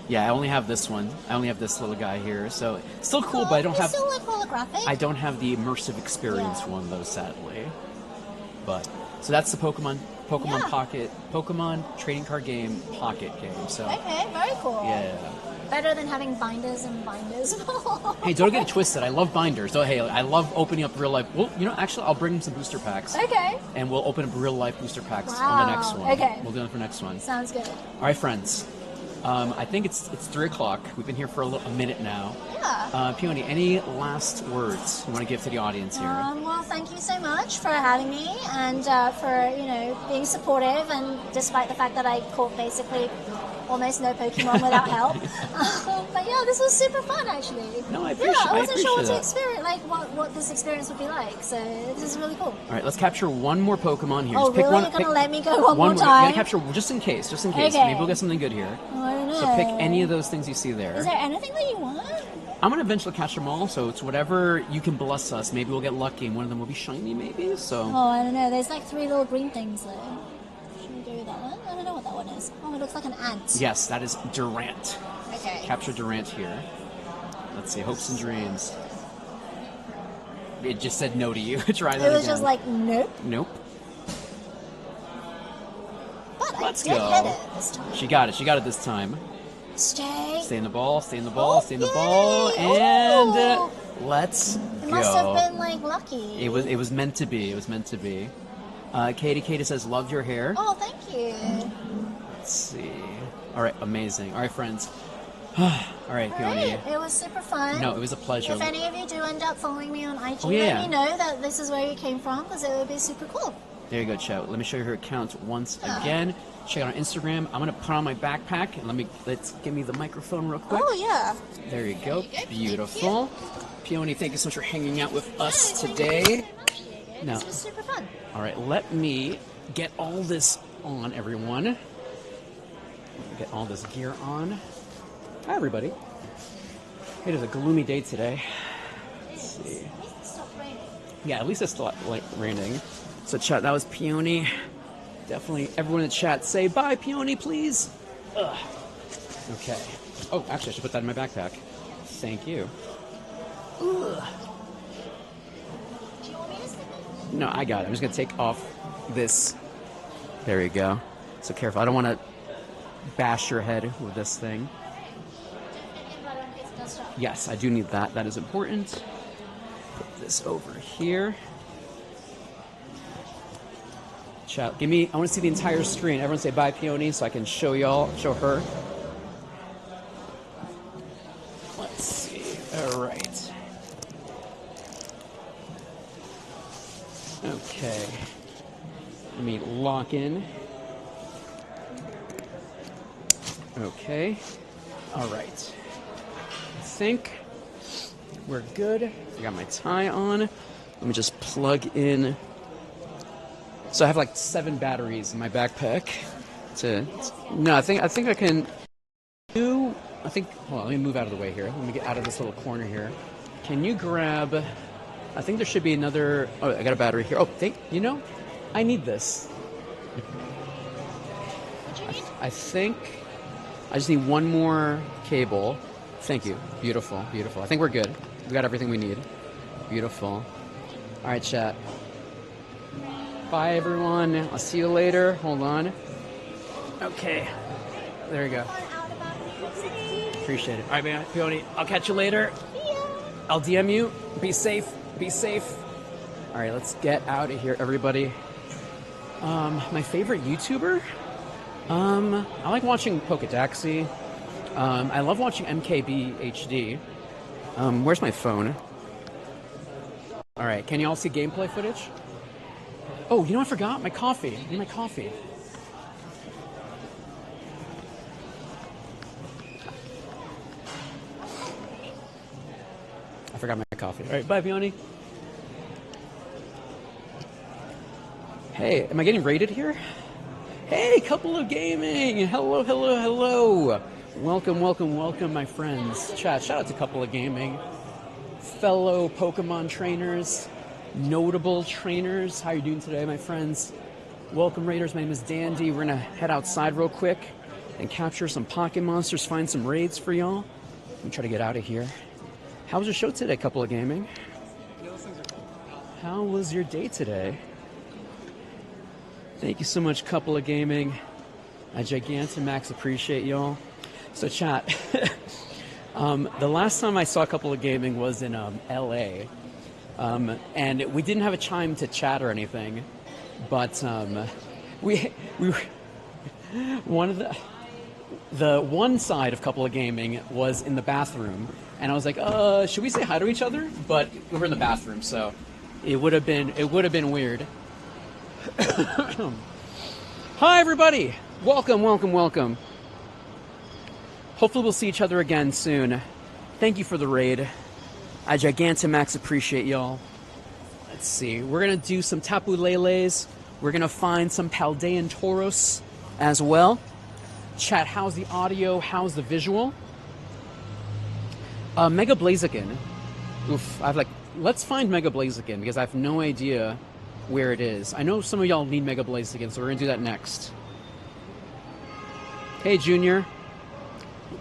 Yeah, I only have this one. I only have this little guy here, so still cool, but I don't have. Still like holographic. I don't have the immersive experience one though, sadly. But so that's the Pokemon Pocket, Pokemon trading card game pocket game. So okay, very cool. Yeah. Better than having binders and binders. Hey, don't get it twisted. I love binders. Oh, hey, I love opening up real life. Well, actually, I'll bring some booster packs. Okay. And we'll open up real life booster packs on the next one. Okay. We'll do it for next one. Sounds good. All right, friends. I think it's 3 o'clock. We've been here for a minute now. Yeah. Peony, any last words you want to give to the audience here? Well, thank you so much for having me and for being supportive. And despite the fact that I caught basically almost no Pokemon without help, but yeah, this was super fun actually. No, I appreciate. I wasn't sure what to experience, like what this experience would be like. So this is really cool. All right, let's capture one more Pokemon here. Oh, Just pick really? one. You're gonna let me go one more You time? gotta capture just in case. Okay. Maybe we'll get something good here. I don't know. So pick any of those things you see there. Is there anything that you want? I'm gonna eventually catch them all, so it's whatever you can bless us. Maybe we'll get lucky, and one of them will be shiny, maybe. So. Oh, I don't know. There's like 3 little green things there. Should we do that one? I don't know what that one is. Oh, it looks like an ant. Yes, that is Durant. Okay. Capture Durant here. Let's see, hopes and dreams. It just said no to you. Try that again. It was just like, nope. Nope. But Let's I did go. hit it this time. She got it. She got it this time. Stay. Stay in the ball. Stay in the ball. Stay in the ball. Yay. And Ooh. let's go. It must have been like lucky. It was meant to be. It was meant to be. Katie says, "Love your hair." Oh, thank you. Let's see. All right, amazing. All right, friends. All right, Peony. Right. It was super fun. No, it was a pleasure. If any of you do end up following me on IG, yeah. let me know that this is where you came from because it would be super cool. There you go, Chet. Let me show you her account once again. Check out on Instagram. I'm gonna put on my backpack and let's give me the microphone real quick. Oh yeah. There you go. Beautiful. Peony, thank you so much for hanging out with us today. No. This was super fun. All right, let me get all this on, everyone. Get all this gear on. Hi, everybody. It is a gloomy day today. Let's see. Yeah, at least it's still raining. So, chat, that was Peony. Definitely, everyone in the chat, say bye, Peony, please. Ugh. Okay. Oh, actually, I should put that in my backpack. Thank you. Ugh. Do you want me to stick it? No, I got it. I'm just going to take off this. There you go. So careful. I don't want to bash your head with this thing. Yes, I do need that. That is important. Put this over here. Chat. Give me. I want to see the entire screen. Everyone say bye, Peony, so I can show y'all. Show her. Let's see. All right. Okay. Let me lock in. Okay. All right. I think we're good. I got my tie on. Let me just plug in. So I have like 7 batteries in my backpack. No, I think I can do. I think. Hold on, let me move out of the way here. Let me get out of this little corner here. Can you grab? I think there should be another. Oh, I got a battery here. Oh, you know, I need this. I think I just need one more cable. Thank you. Beautiful, beautiful. I think we're good. We got everything we need. Beautiful. All right, chat. Bye, everyone. I'll see you later. Hold on. Okay. There you go. Appreciate it. All right, man. Peony, I'll catch you later. I'll DM you. Be safe. Be safe. All right, let's get out of here, everybody. My favorite YouTuber? I like watching Pokedaxi. I love watching MKB HD. Where's my phone? All right, can you all see gameplay footage? Oh, you know what I forgot? My coffee. I need my coffee. I forgot my coffee. All right, bye, Peony. Hey, am I getting rated here? Hey, Couple of Gaming! Hello, hello, hello! Welcome, welcome, welcome, my friends. Chat, shout out to Couple of Gaming. Fellow Pokemon trainers, notable trainers. How are you doing today, my friends? Welcome, Raiders. My name is Dandy. We're gonna head outside real quick and capture some Pocket Monsters, find some raids for y'all. Let me try to get out of here. How was your show today, Couple of Gaming? How was your day today? Thank you so much, Couple of Gaming. I Gigantamax appreciate y'all. So, chat. The last time I saw Couple of Gaming was in LA. And we didn't have a chime to chat or anything. But we were one of the one side of Couple of Gaming was in the bathroom. And I was like, should we say hi to each other? But we were in the bathroom, so it would have been weird. Hi, everybody! Welcome, welcome, welcome. Hopefully we'll see each other again soon. Thank you for the raid. I Gigantamax appreciate y'all. Let's see. We're going to do some Tapu Leles. We're going to find some Paldean Tauros as well. Chat, how's the audio? How's the visual? Mega Blaziken. Oof, let's find Mega Blaziken because I have no idea where it is. I know some of y'all need Mega Blaziken, so we're gonna do that next. Hey, Junior.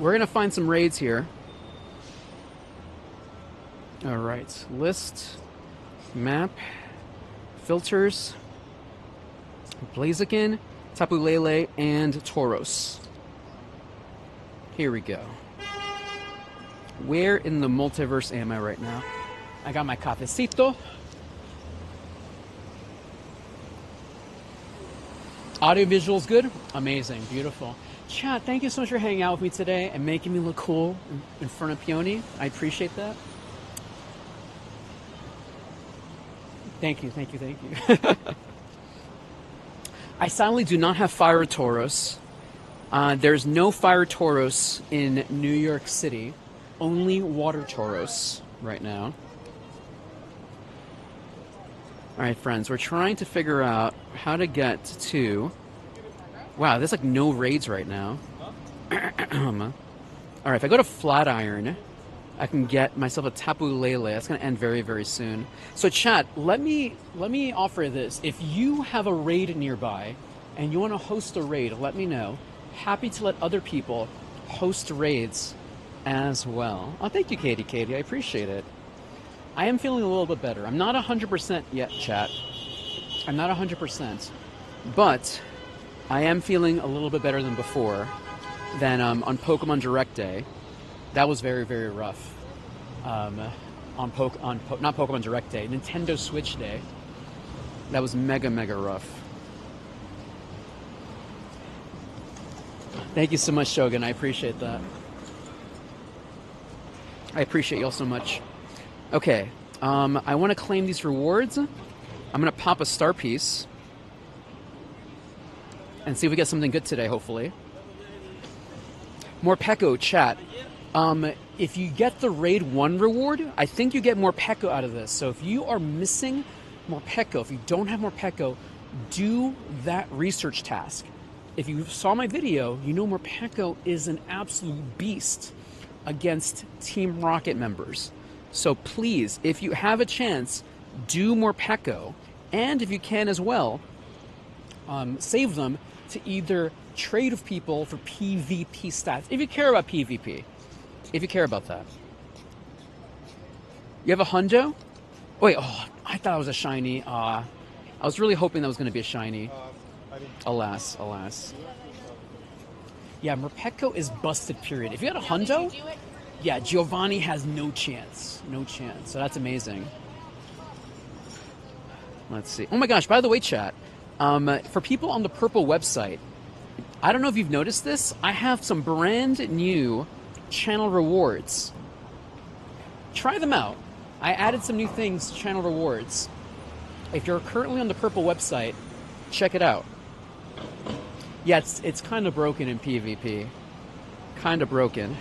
We're gonna find some raids here. All right, list, map, filters, Blaziken, Tapu Lele, and Tauros. Here we go. Where in the multiverse am I right now? I got my cafecito. Audio visuals good? Amazing, beautiful. Chat, thank you so much for hanging out with me today and making me look cool in front of Peony. I appreciate that. Thank you, thank you, thank you. I sadly do not have Fire Tauros. There's no Fire Tauros in New York City. Only Water Tauros right now. Alright, friends, we're trying to figure out how to get to... Wow, there's like no raids right now. Alright, if I go to Flatiron, I can get myself a Tapu Lele. That's going to end very, very soon. So, chat, let me offer this. If you have a raid nearby and you want to host a raid, let me know. Happy to let other people host raids as well. Oh, thank you, Katie. I appreciate it. I am feeling a little bit better. I'm not 100% yet, chat. I'm not 100%. But I am feeling a little bit better than before. Than on Pokemon Direct Day. That was very, very rough. Not Pokemon Direct Day. Nintendo Switch Day. That was mega, mega rough. Thank you so much, Shogun. I appreciate that. I appreciate y'all so much. Okay, I want to claim these rewards. I'm going to pop a star piece and see if we get something good today, hopefully. More Pecco, chat. If you get the Raid 1 reward, I think you get more Pecco out of this. So if you are missing more Pecco, if you don't have more Pecco, do that research task. If you saw my video, you know more Pecco is an absolute beast against Team Rocket members. So please, if you have a chance, do more Pecco. And if you can as well, save them to either trade with people for PvP stats. If you care about PvP. If you care about that. You have a hundo? Wait, oh, I thought it was a shiny. I was really hoping that was going to be a shiny. Alas, alas. Yeah, Morpeko is busted, period. If you had a hundo, yeah, Giovanni has no chance. No chance. So that's amazing. Let's see. Oh my gosh, by the way, chat, for people on the Purple website, I don't know if you've noticed this, I have some brand new channel rewards. Try them out. I added some new things to channel rewards. If you're currently on the Purple website, check it out. Yeah, it's kind of broken in PvP. Kind of broken.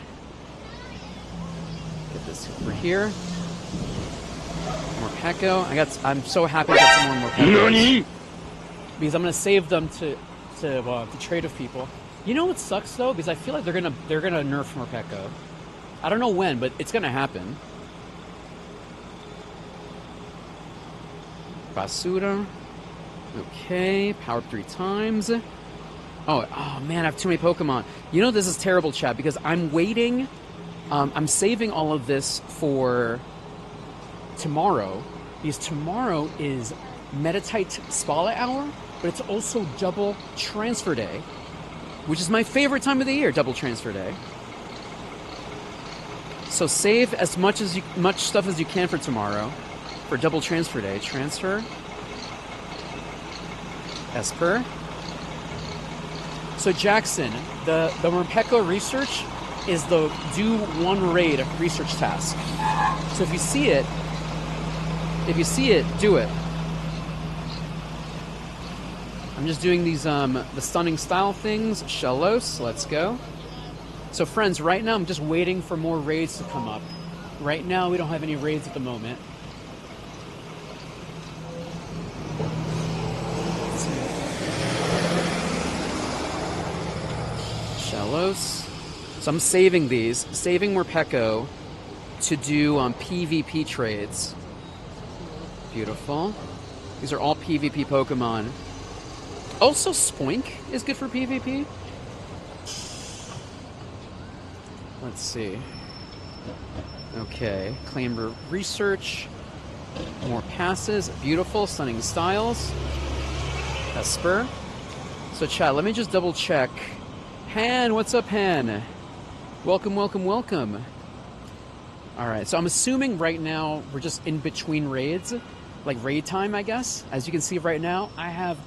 Get this over here. More Pecco. I'm so happy to get some more Pecco. Because I'm gonna save them to trade with people. You know what sucks though? Because I feel like they're gonna nerf Morpeko. I don't know when, but it's gonna happen. Basura. Okay, power up 3 times. Oh man, I have too many Pokemon. You know this is terrible, chat, because I'm waiting. I'm saving all of this for tomorrow, because tomorrow is Metatite Spotlight Hour, but it's also double transfer day, which is my favorite time of the year, double transfer day. So save as much stuff as you can for tomorrow, for double transfer day. Transfer. Esper. So Jackson, the Morpeko research is the do 1 raid research task. So if you see it, do it. I'm just doing these the stunning style things. Shellos, let's go. So friends, right now I'm just waiting for more raids to come up. Right now we don't have any raids at the moment. Shellos. So I'm saving these, saving Morpeko to do PvP trades. Beautiful. These are all PvP Pokemon. Also, Spoink is good for PvP. Let's see. Okay, claim research. More passes. Beautiful, stunning styles. Esper. So chat, let me just double check. Han, what's up, Han? Welcome, welcome, welcome. Alright, so I'm assuming right now we're just in between raids. Like raid time, I guess. As you can see right now, I have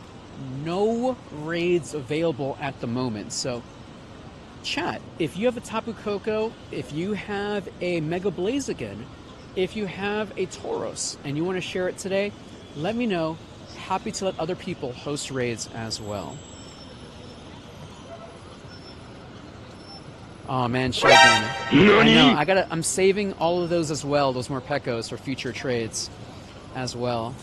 no raids available at the moment. So, chat, if you have a Tapu Koko, if you have a Mega Blaziken, if you have a Tauros, and you want to share it today, let me know. Happy to let other people host raids as well. Oh man, Shogun. I know, I'm saving all of those as well, those Morpekos for future trades as well.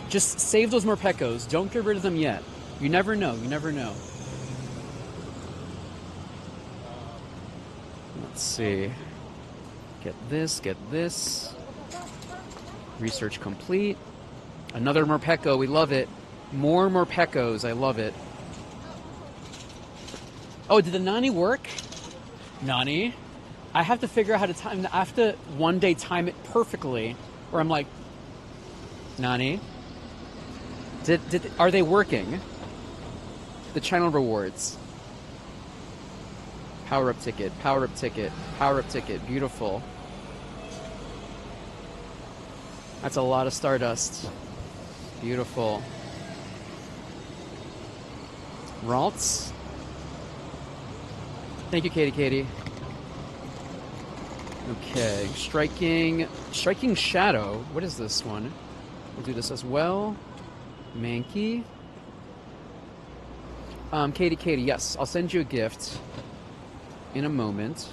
Just save those Morpekos. Don't get rid of them yet. You never know. You never know. Let's see. Get this. Get this. Research complete. Another Morpeko. We love it. More Morpekos. I love it. Oh, did the Nani work? Nani? I have to figure out how to time. I have to one day time it perfectly, where I'm like, Nani? Are they working? The channel rewards. Power up ticket, power up ticket, power up ticket. Beautiful. That's a lot of Stardust. Beautiful. Ralts. Thank you, Katie. Okay, striking shadow. What is this one? We'll do this as well. Mankey. Katie, yes, I'll send you a gift in a moment.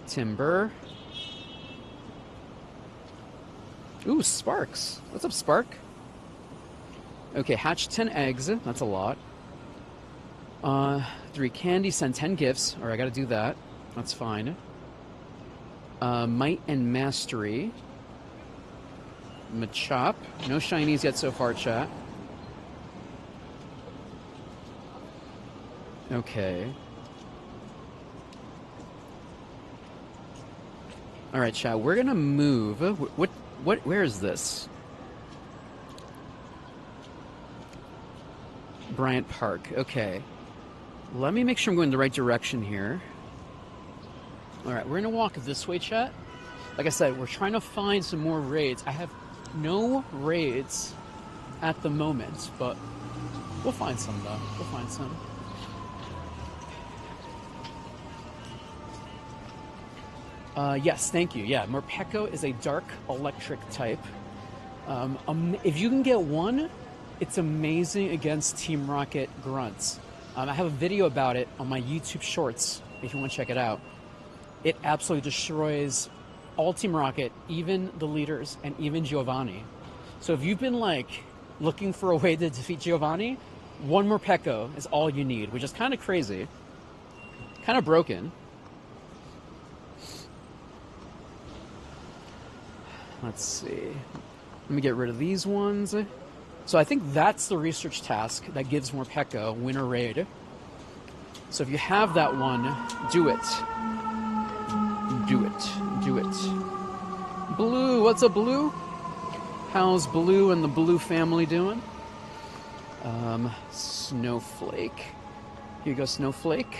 Timber. Ooh, Sparks. What's up, Spark? Okay, hatch 10 eggs. That's a lot. 3 candy, send 10 gifts. Alright, I gotta do that. That's fine. Might and Mastery. Machop. No shinies yet so far, chat. Okay. Alright, chat, we're gonna move. Where is this? Bryant Park. Okay. Let me make sure I'm going the right direction here. Alright, we're gonna walk this way, chat. Like I said, we're trying to find some more raids. I have no raids at the moment, but we'll find some, though. We'll find some. Yes, thank you. Yeah, Morpeko is a dark electric type. If you can get one, it's amazing against Team Rocket grunts. I have a video about it on my YouTube Shorts, if you want to check it out. It absolutely destroys all Team Rocket, even the leaders, and even Giovanni. So if you've been, like, looking for a way to defeat Giovanni, one Morpeko is all you need, which is kind of crazy. Kind of broken. Let's see. Let me get rid of these ones. So I think that's the research task that gives Morpeko win a raid. So if you have that one, do it. Do it. Do it. Blue, what's up, Blue? How's Blue and the Blue family doing? Snowflake. Here you go, Snowflake.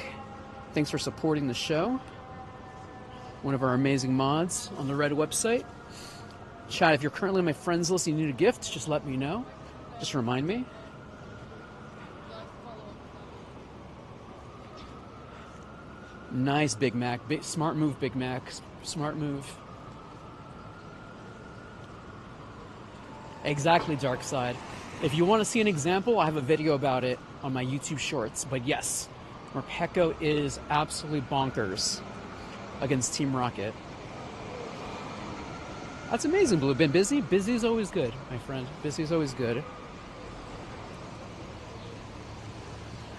Thanks for supporting the show. One of our amazing mods on the Red website. Chat, if you're currently on my friends list and you need a gift, just let me know. Just remind me. Nice, Big Mac. Smart move, Big Mac. Smart move. Exactly, Dark Side. If you want to see an example, I have a video about it on my YouTube Shorts. But yes, Morpeko is absolutely bonkers against Team Rocket. That's amazing, Blue. Been busy? Busy is always good, my friend. Busy is always good.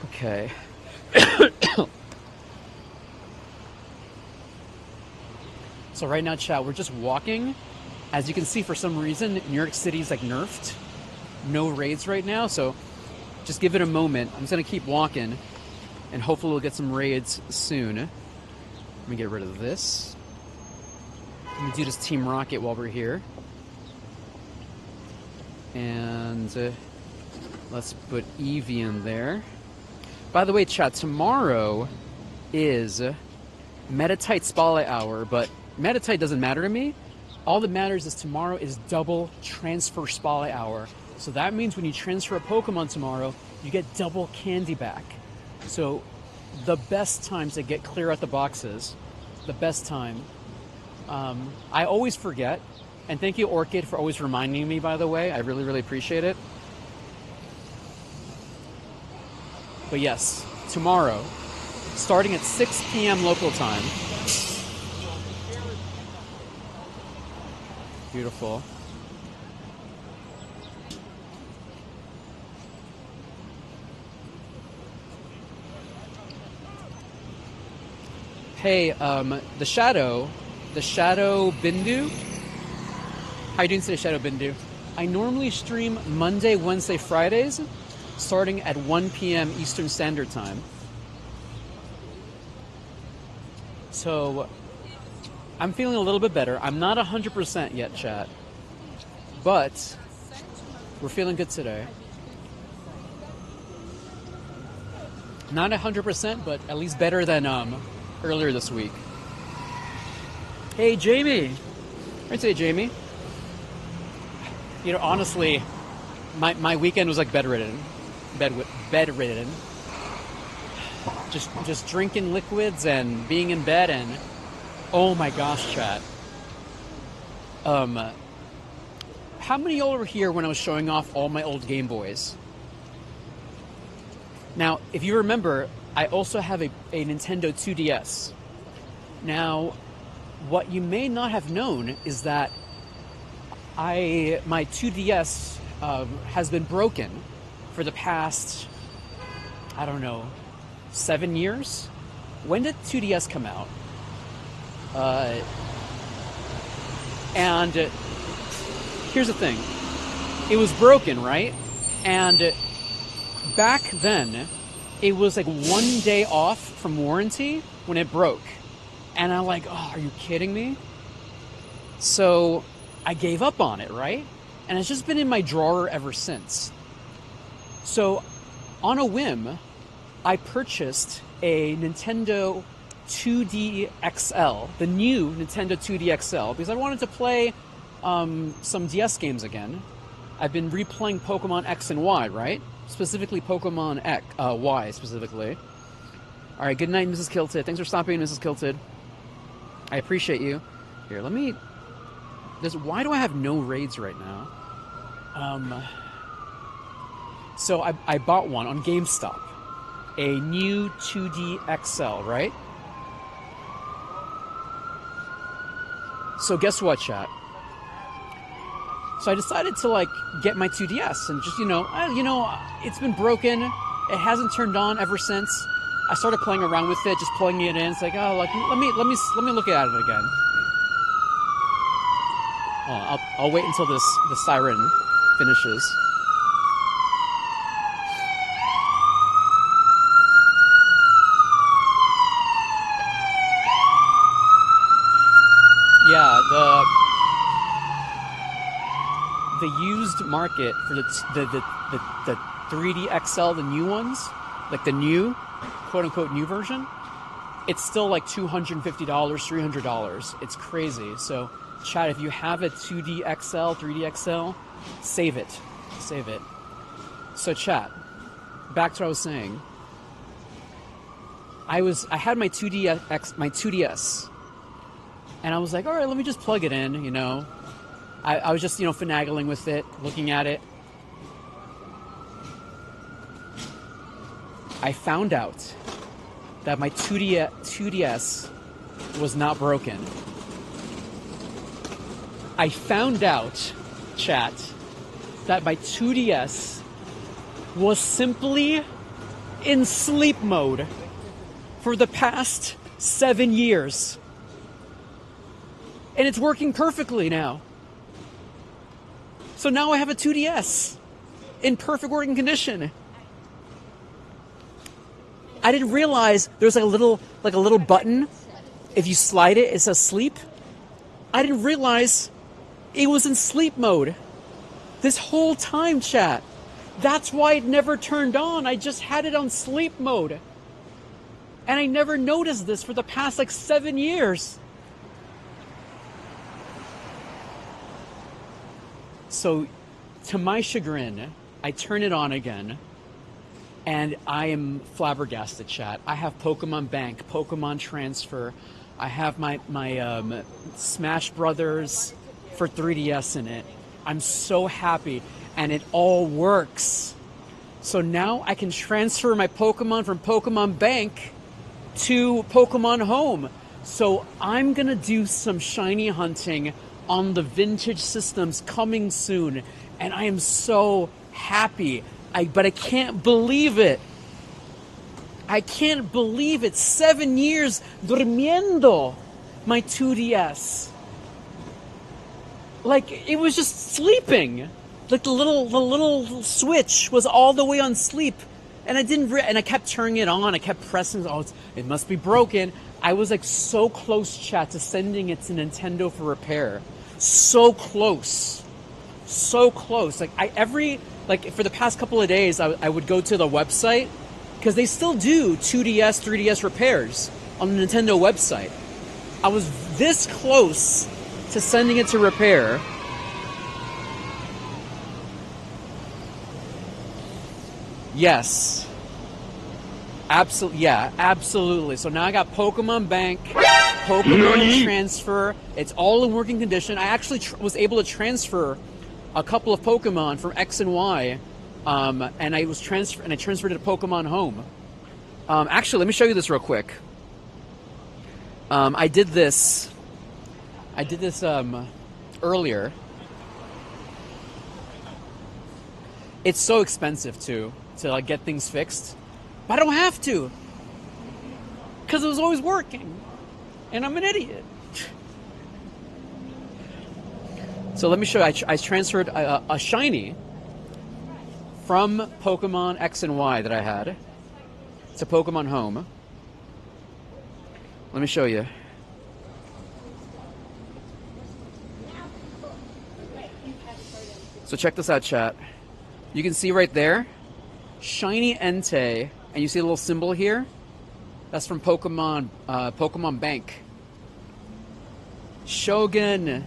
Okay. So right now, chat, we're just walking. As you can see, for some reason, New York City's like nerfed. No raids right now, so just give it a moment. I'm just gonna keep walking, and hopefully we'll get some raids soon. Let me get rid of this. Let me do this Team Rocket while we're here. And let's put Eevee in there. By the way, chat, tomorrow is Metatite Spotlight Hour, but Metatite doesn't matter to me. All that matters is tomorrow is double transfer Spotlight Hour. So that means when you transfer a Pokemon tomorrow, you get double candy back. So the best time to get clear out the boxes, the best time. I always forget, and thank you, Orchid, for always reminding me, by the way. I really, really appreciate it. But yes, tomorrow, starting at 6 p.m. local time. Beautiful. Hey, the Shadow Bindu. How you doing today, Shadow Bindu? I normally stream Monday, Wednesday, Fridays, starting at 1 p.m. Eastern Standard Time. So I'm feeling a little bit better. I'm not 100% yet, chat, but we're feeling good today. Not 100%, but at least better than earlier this week. Hey, Jamie. Right today, Jamie. You know, honestly, my weekend was like bedridden. just drinking liquids and being in bed and oh my gosh, chat. How many of y'all were here when I was showing off all my old Game Boys? Now, if you remember, I also have a Nintendo 2DS. Now, what you may not have known is that my 2DS has been broken for the past, I don't know, 7 years? When did 2DS come out? And here's the thing. It was broken, right? And back then, it was like 1 day off from warranty when it broke. And I'm like, oh, are you kidding me? So I gave up on it, right? And it's just been in my drawer ever since. So on a whim, I purchased a Nintendo 2D XL, the new Nintendo 2D XL, because I wanted to play some DS games again. I've been replaying Pokemon X and Y, right? Specifically Pokemon X, Y specifically. All right, good night, Mrs. Kilted. Thanks for stopping, Mrs. Kilted. I appreciate you. Here, let me... Why do I have no raids right now? So I bought one on GameStop. A new 2D XL, right? So guess what, chat? So I decided to like get my 2DS and just it's been broken. It hasn't turned on ever since. I started playing around with it, just plugging it in. It's like, oh, like let me look at it again. Oh, I'll wait until the siren finishes. Yeah, the used market for the 3D XL, the new ones, like the new, quote unquote new version, it's still like $250, $300. It's crazy. So, chat, if you have a 2D XL, 3D XL, save it. Save it. So, chat, back to what I was saying. I had my 2DS. And I was like, all right, let me just plug it in, I was just, finagling with it, looking at it. I found out that my 2DS was not broken. I found out, chat, that my 2DS was simply in sleep mode for the past 7 years. And it's working perfectly now. So now I have a 2DS in perfect working condition. I didn't realize there's like a little button. If you slide it, it says sleep. I didn't realize it was in sleep mode this whole time, chat. That's why it never turned on. I just had it on sleep mode. And I never noticed this for the past 7 years. So, to my chagrin, I turn it on again, and I am flabbergasted, chat. I have Pokemon Bank, Pokemon Transfer. I have my Smash Brothers for 3DS in it. I'm so happy, and it all works. So now I can transfer my Pokemon from Pokemon Bank to Pokemon Home. So I'm going to do some shiny hunting on the vintage systems coming soon, and I am so happy. But I can't believe it. I can't believe it. 7 years durmiendo my 2DS. It was just sleeping. The little switch was all the way on sleep, and I didn't. And I kept turning it on. I kept pressing. Oh, it must be broken. I was so close, chat, to sending it to Nintendo for repair. So close. For the past couple of days, I would go to the website, because they still do 2DS, 3DS repairs on the Nintendo website. I was this close to sending it to repair. Yes. Absolutely, yeah, absolutely. So now I got Pokemon Bank, Pokemon Transfer. It's all in working condition. I actually was able to transfer a couple of Pokemon from X and Y, and I transferred it to Pokemon Home. Actually, let me show you this real quick. I did this earlier. It's so expensive to like get things fixed, but I don't have to because it was always working, and I'm an idiot. So let me show you. I transferred a shiny from Pokemon X and Y that I had to Pokemon Home. Let me show you. So check this out, chat. You can see right there, shiny Entei, and you see a little symbol here? That's from Pokemon Bank. Shogun,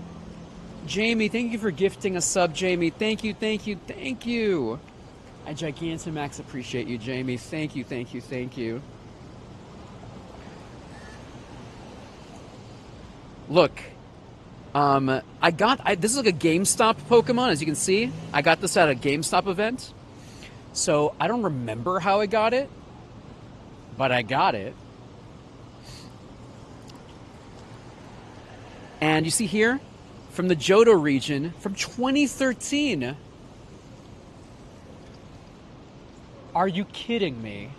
Jamie, thank you for gifting a sub, Jamie. Thank you, thank you, thank you. I Gigantamax appreciate you, Jamie. Thank you, thank you, thank you. Look. This is like a GameStop Pokemon, as you can see. I got this at a GameStop event. So I don't remember how I got it, but I got it. And you see here, from the Johto region, from 2013. Are you kidding me?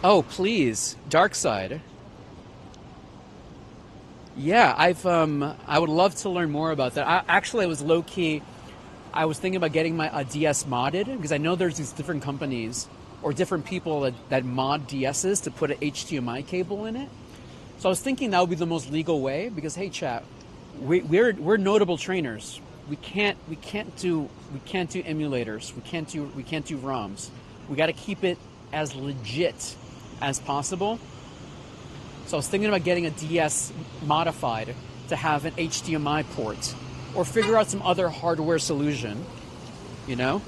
Oh, please, Dark Side. Yeah, I would love to learn more about that. I was low-key, I was thinking about getting my DS modded, because I know there's these different companies or different people that mod DSs to put an HDMI cable in it. So I was thinking that would be the most legal way, because hey, chat, we're notable trainers. We can't do emulators. We can't do ROMs. We got to keep it as legit as possible. So I was thinking about getting a DS modified to have an HDMI port, or figure out some other hardware solution, you know?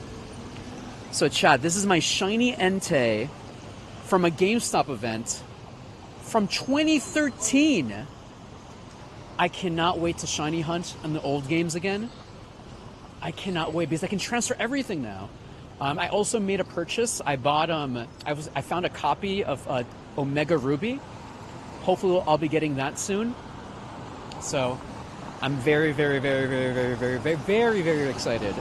So chat, this is my shiny Entei from a GameStop event from 2013. I cannot wait to shiny hunt on the old games again. I cannot wait because I can transfer everything now. I also made a purchase. I bought I found a copy of Omega Ruby. Hopefully I'll be getting that soon. So I'm very, very, very, very, very, very, very, very, very excited.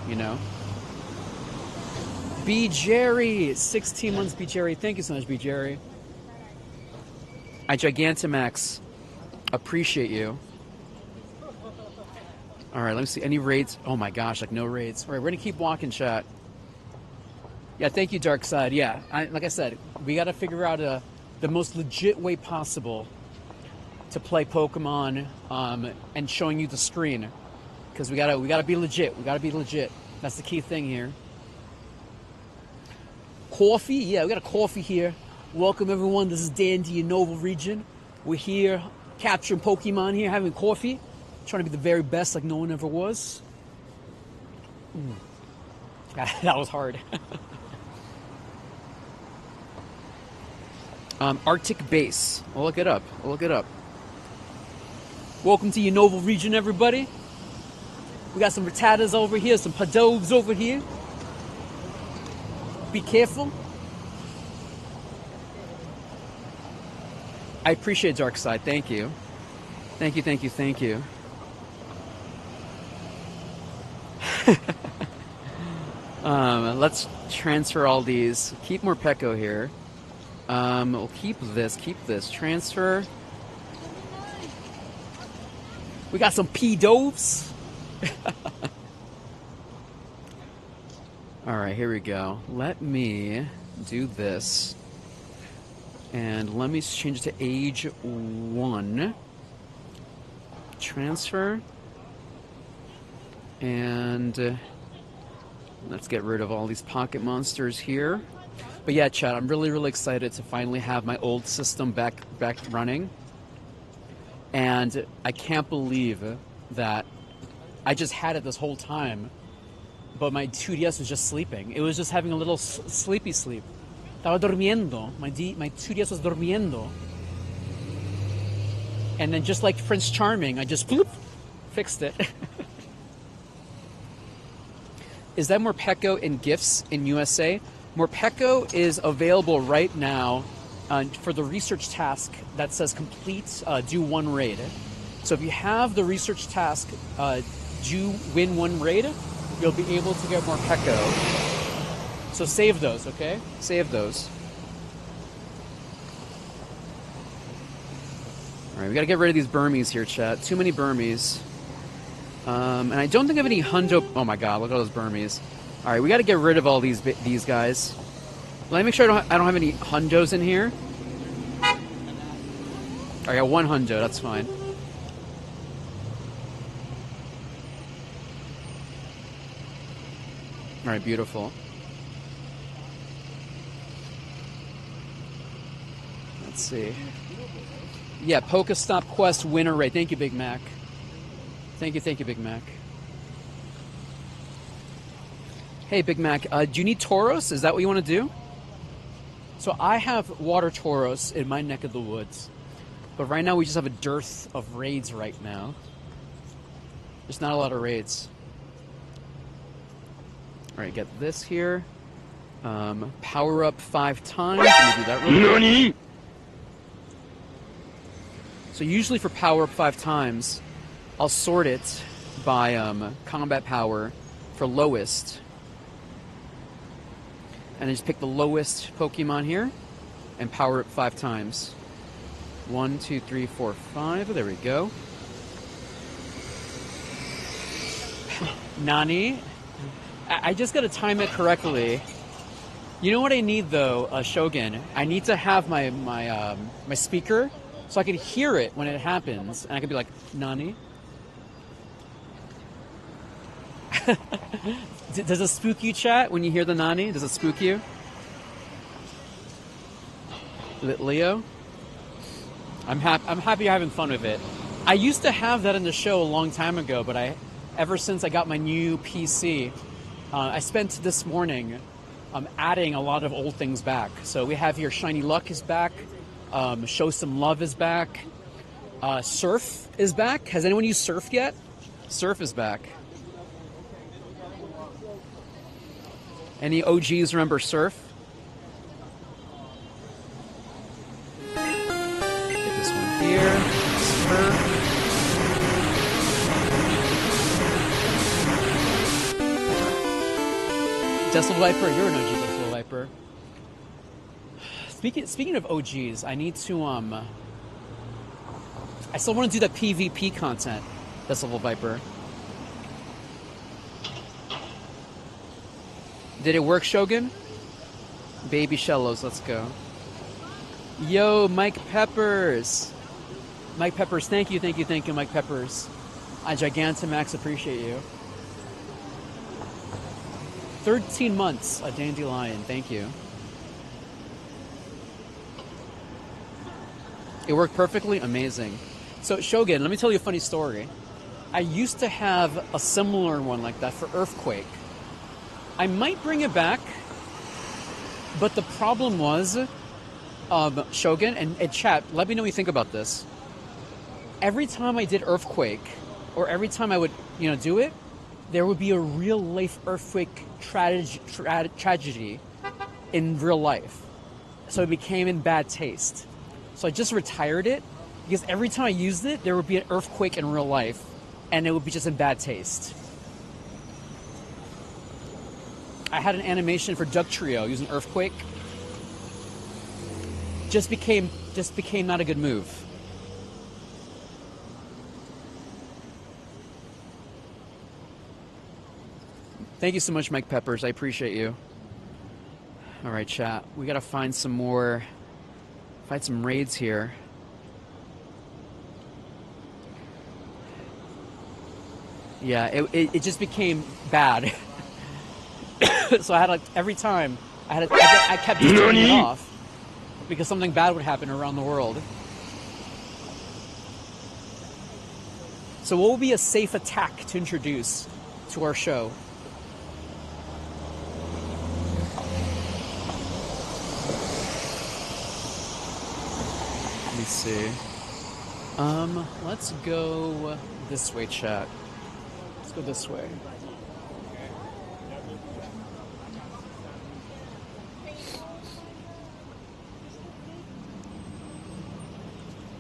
You know? B Jerry, 16 months, B Jerry. Thank you so much, B Jerry. I Gigantamax appreciate you. All right, let me see. Any raids? Oh my gosh, like no raids. All right, we're gonna keep walking, chat. Yeah, thank you, Dark Side. Yeah, like I said, we got to figure out the most legit way possible to play Pokemon, and showing you the screen, because we gotta be legit. We gotta be legit. That's the key thing here. Coffee, yeah, we got a coffee here. Welcome everyone. This is Dandy in Noble Region. We're here capturing Pokemon here, having coffee, trying to be the very best, like no one ever was. That was hard. Arctic Base. I'll look it up. Welcome to your Noble Region, everybody. We got some Rattatas over here, some Padovs over here. Be careful. I appreciate Dark Side. Thank you. Thank you, thank you, thank you. Let's transfer all these. Keep more Pecco here. We'll keep this. Transfer. We got some P-Doves. All right, here we go. Let me do this. And let me change it to age 1. Transfer. And let's get rid of all these pocket monsters here. But yeah, chat, I'm really, really excited to finally have my old system back running. And I can't believe that I just had it this whole time but my 2DS was just sleeping. It was just having a little sleepy sleep. Estaba durmiendo. My 2DS was durmiendo. And then just like Prince Charming, I just bloop, fixed it. Is that Morpeko in gifts in USA? Morpeko is available right now for the research task that says complete, do 1 raid. So if you have the research task, win 1 raid, you'll be able to get Morpeko. So save those, okay? Save those. Alright, we gotta get rid of these Burmese here, chat. Too many Burmese. And I don't think I have any hundo... Oh my god, look at all those Burmese. Alright, we gotta get rid of all these guys. Let me make sure I don't have any hundos in here. I got 1 hundo, that's fine. Alright, beautiful. Let's see. Yeah, Pokestop Quest winner rate. Thank you, Big Mac. Thank you, Big Mac. Hey, Big Mac, do you need Tauros? Is that what you want to do? So I have water Tauros in my neck of the woods. But right now we just have a dearth of raids right now. There's not a lot of raids. Alright, get this here. Power up 5 times. Let me do that real quick. So usually for power up 5 times, I'll sort it by combat power for lowest. And I just pick the lowest Pokemon here and power up 5 times. 1, 2, 3, 4, 5. There we go. Nani? I just gotta time it correctly. You know what I need though, Shogun? I need to have my speaker so I can hear it when it happens, and I can be like, Nani? Does it spook you, chat, when you hear the Nani? Does it spook you? Leo? I'm happy you're having fun with it. I used to have that in the show a long time ago, but ever since I got my new PC, I spent this morning adding a lot of old things back. So we have here Shiny Luck is back, Show Some Love is back, Surf is back. Has anyone used Surf yet? Surf is back. Any OGs remember Surf? Get this one here. Surf. Decibel Viper, you're an OG Decibel Viper. Speaking of OGs, I need to I still want to do that PvP content, Decibel Viper. Did it work, Shogun? Baby Shellos, let's go. Yo, Mike Peppers. Mike Peppers, thank you, Mike Peppers. Gigantamax, appreciate you. 13 months, a Dandelion, thank you. It worked perfectly? Amazing. So, Shogun, let me tell you a funny story. I used to have a similar one like that for Earthquake. I might bring it back, but the problem was, Shogun, and chat, let me know what you think about this. Every time I did Earthquake, or every time I would, do it, there would be a real-life earthquake tragedy in real life. So it became in bad taste. So I just retired it, because every time I used it, there would be an earthquake in real life, and it would be just in bad taste. I had an animation for Duck Trio using Earthquake. Just became not a good move. Thank you so much, Mike Peppers. I appreciate you. All right, chat. We gotta find some raids here. Yeah, it just became bad. So I had every time I kept just turning it off because something bad would happen around the world. So what would be a safe attack to introduce to our show? see. Let's go this way, chat. Let's go this way.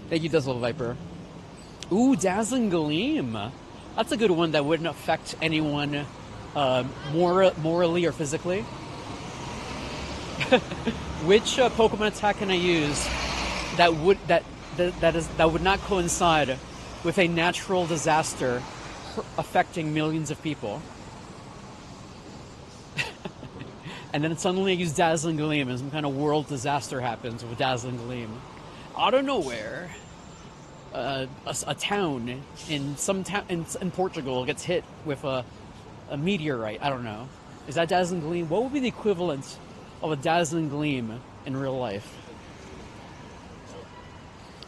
Thank you, Dazzle Viper. Ooh, Dazzling Gleam. That's a good one that wouldn't affect anyone morally or physically. Which Pokemon attack can I use that would not coincide with a natural disaster affecting millions of people? And then suddenly I use Dazzling Gleam and some kind of world disaster happens with Dazzling Gleam. Out of nowhere, a town in in Portugal gets hit with a meteorite. I don't know. Is that Dazzling Gleam? What would be the equivalent of a Dazzling Gleam in real life?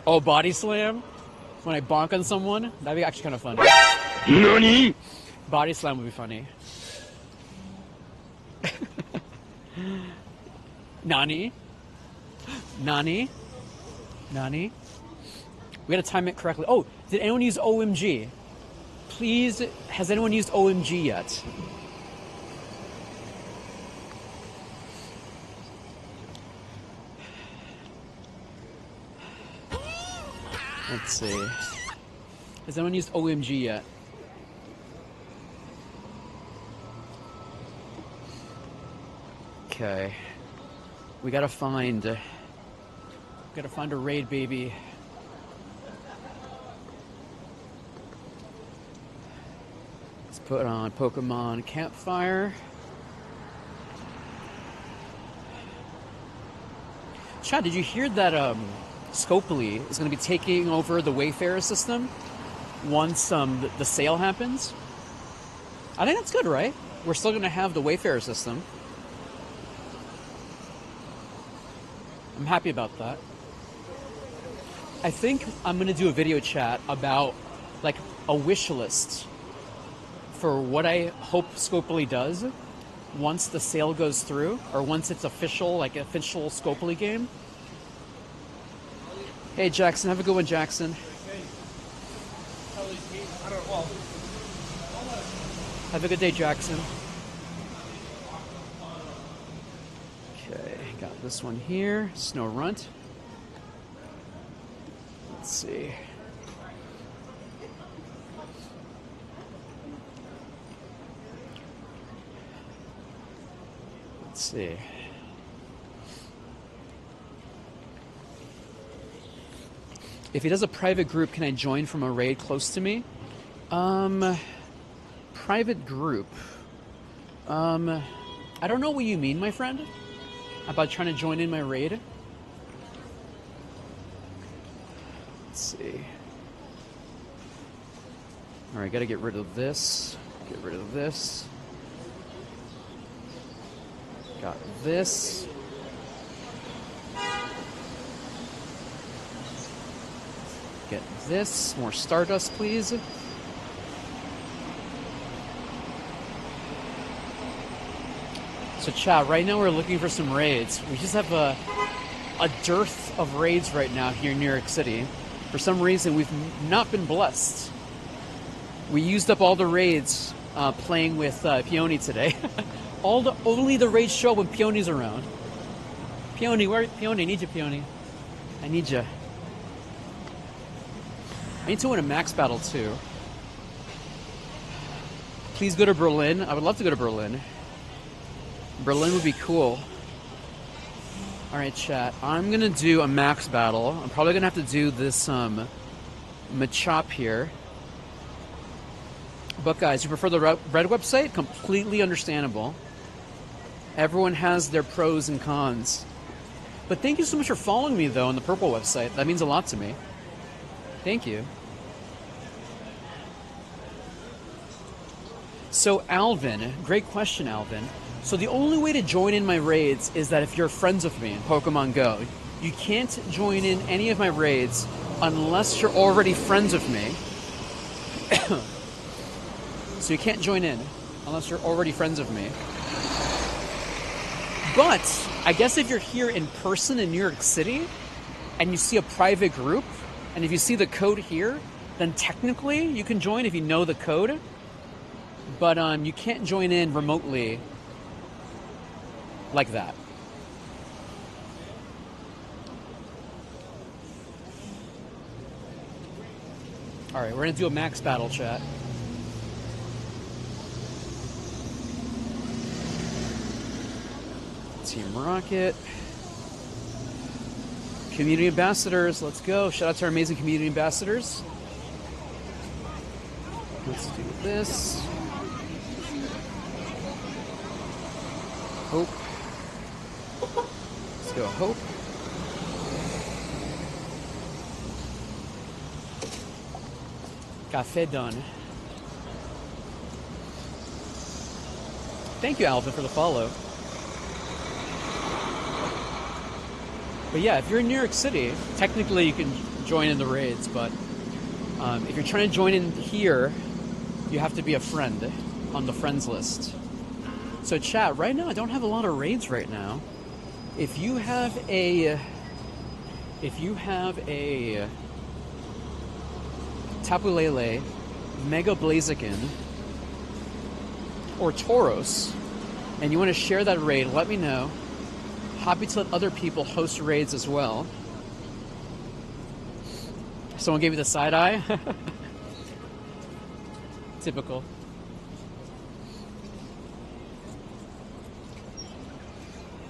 Oh, Body Slam? When I bonk on someone? That'd be actually kind of funny. NANI? Body Slam would be funny. Nani? Nani? Nani? We gotta time it correctly. Oh, did anyone use OMG? Please, has anyone used OMG yet? Let's see. Has anyone used OMG yet? Okay. We gotta find a raid, baby. Let's put on Pokemon Campfire. Chad, did you hear that Scopely is going to be taking over the Wayfarer system once the sale happens? I think that's good, right? We're still going to have the Wayfarer system. I'm happy about that. I think I'm going to do a video chat about like a wish list for what I hope Scopely does once the sale goes through, or once it's official, like official Scopely game. Hey Jackson, have a good one, Jackson. Have a good day, Jackson. Okay, got this one here, Snow Runt. Let's see. Let's see. If he does a private group, can I join from a raid close to me? Private group. I don't know what you mean, my friend, about trying to join in my raid. Let's see. All right, gotta get rid of this. Get rid of this. Got this. Get this. More Stardust, please. So chat, right now we're looking for some raids. We just have a dearth of raids right now here in New York City. For some reason, we've not been blessed. We used up all the raids playing with Peony today. Only the raids show when Peony's around. Peony, where? Peony, I need you, Peony. I need you. I need to win a max battle too. Please go to Berlin. I would love to go to Berlin. Berlin would be cool. Alright, chat. I'm gonna do a max battle. I'm probably gonna have to do this Machop here. But guys, you prefer the red website? Completely understandable. Everyone has their pros and cons. But thank you so much for following me though on the purple website. That means a lot to me. Thank you. So Alvin, great question, Alvin. So the only way to join in my raids is that if you're friends with me in Pokemon Go. You can't join in any of my raids unless you're already friends with me. So you can't join in unless you're already friends with me. But I guess if you're here in person in New York City, and you see a private group, and if you see the code here, then technically you can join if you know the code, but you can't join in remotely like that. All right, we're gonna do a max battle, chat. Team Rocket. Community ambassadors, let's go. Shout out to our amazing community ambassadors. Let's do this. Hope. Let's go, Hope. Cafe done. Thank you, Alvin, for the follow. But yeah, if you're in New York City, technically you can join in the raids, but if you're trying to join in here, you have to be a friend on the friends list. So chat, right now I don't have a lot of raids right now. If you have a Tapu Lele, Mega Blaziken, or Tauros, and you want to share that raid, let me know. Happy to let other people host raids as well. Someone gave me the side eye. Typical.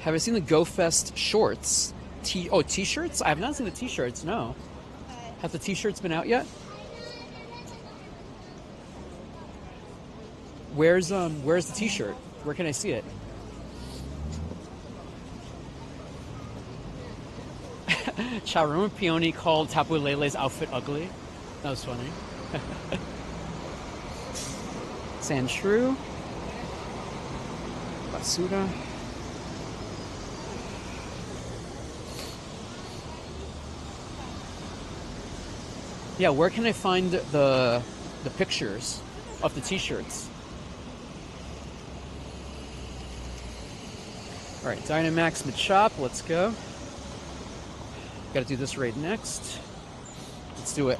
Have I seen the GoFest shorts? T-shirts? I have not seen the t-shirts, no. Have the t-shirts been out yet? Where's the t-shirt? Where can I see it? Chat, remember Peony called Tapu Lele's outfit ugly? That was funny. Sandshrew. Basuda. Yeah, where can I find the pictures of the t-shirts? Alright, Dynamax Machop, let's go. Gotta do this raid next. Let's do it.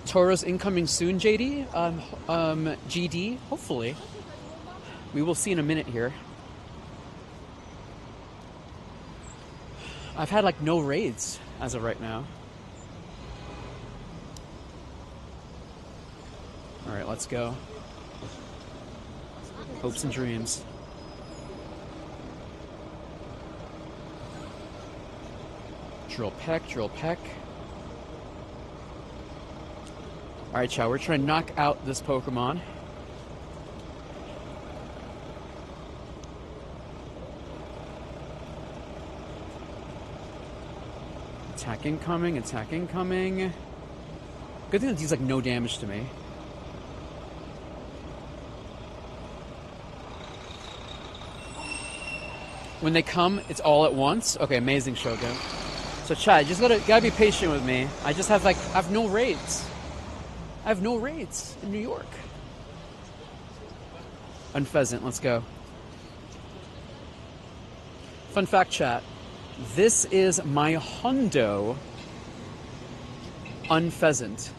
Tauros incoming soon, JD? GD, hopefully. We will see in a minute here. I've had like no raids as of right now. Alright, let's go. Hopes and dreams. Drill Peck, Drill Peck. Alright, chat, we're trying to knock out this Pokemon. Attack incoming, attack incoming. Good thing that he's like no damage to me. When they come, it's all at once. Okay, amazing, Shogun. So chat, just gotta be patient with me. I just have I have no raids. I have no raids in New York. Unpheasant, let's go. Fun fact, chat. This is my hundo Unpheasant.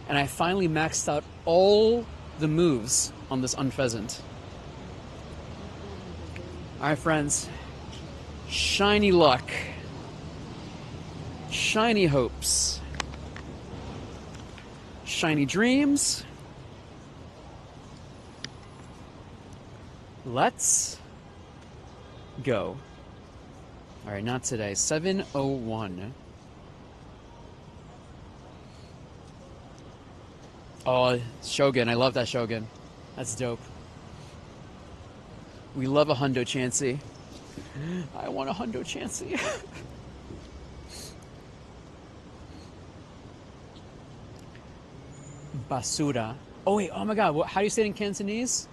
And I finally maxed out all the moves on this Unpheasant. Alright, friends. Shiny luck. Shiny hopes. Shiny dreams. Let's go. Alright, not today. 7:01. Oh, Shogun. I love that Shogun. That's dope. We love a hundo Chansey. I want a hundo Chansey. Basura. Oh wait, oh my god, how do you say it in Cantonese?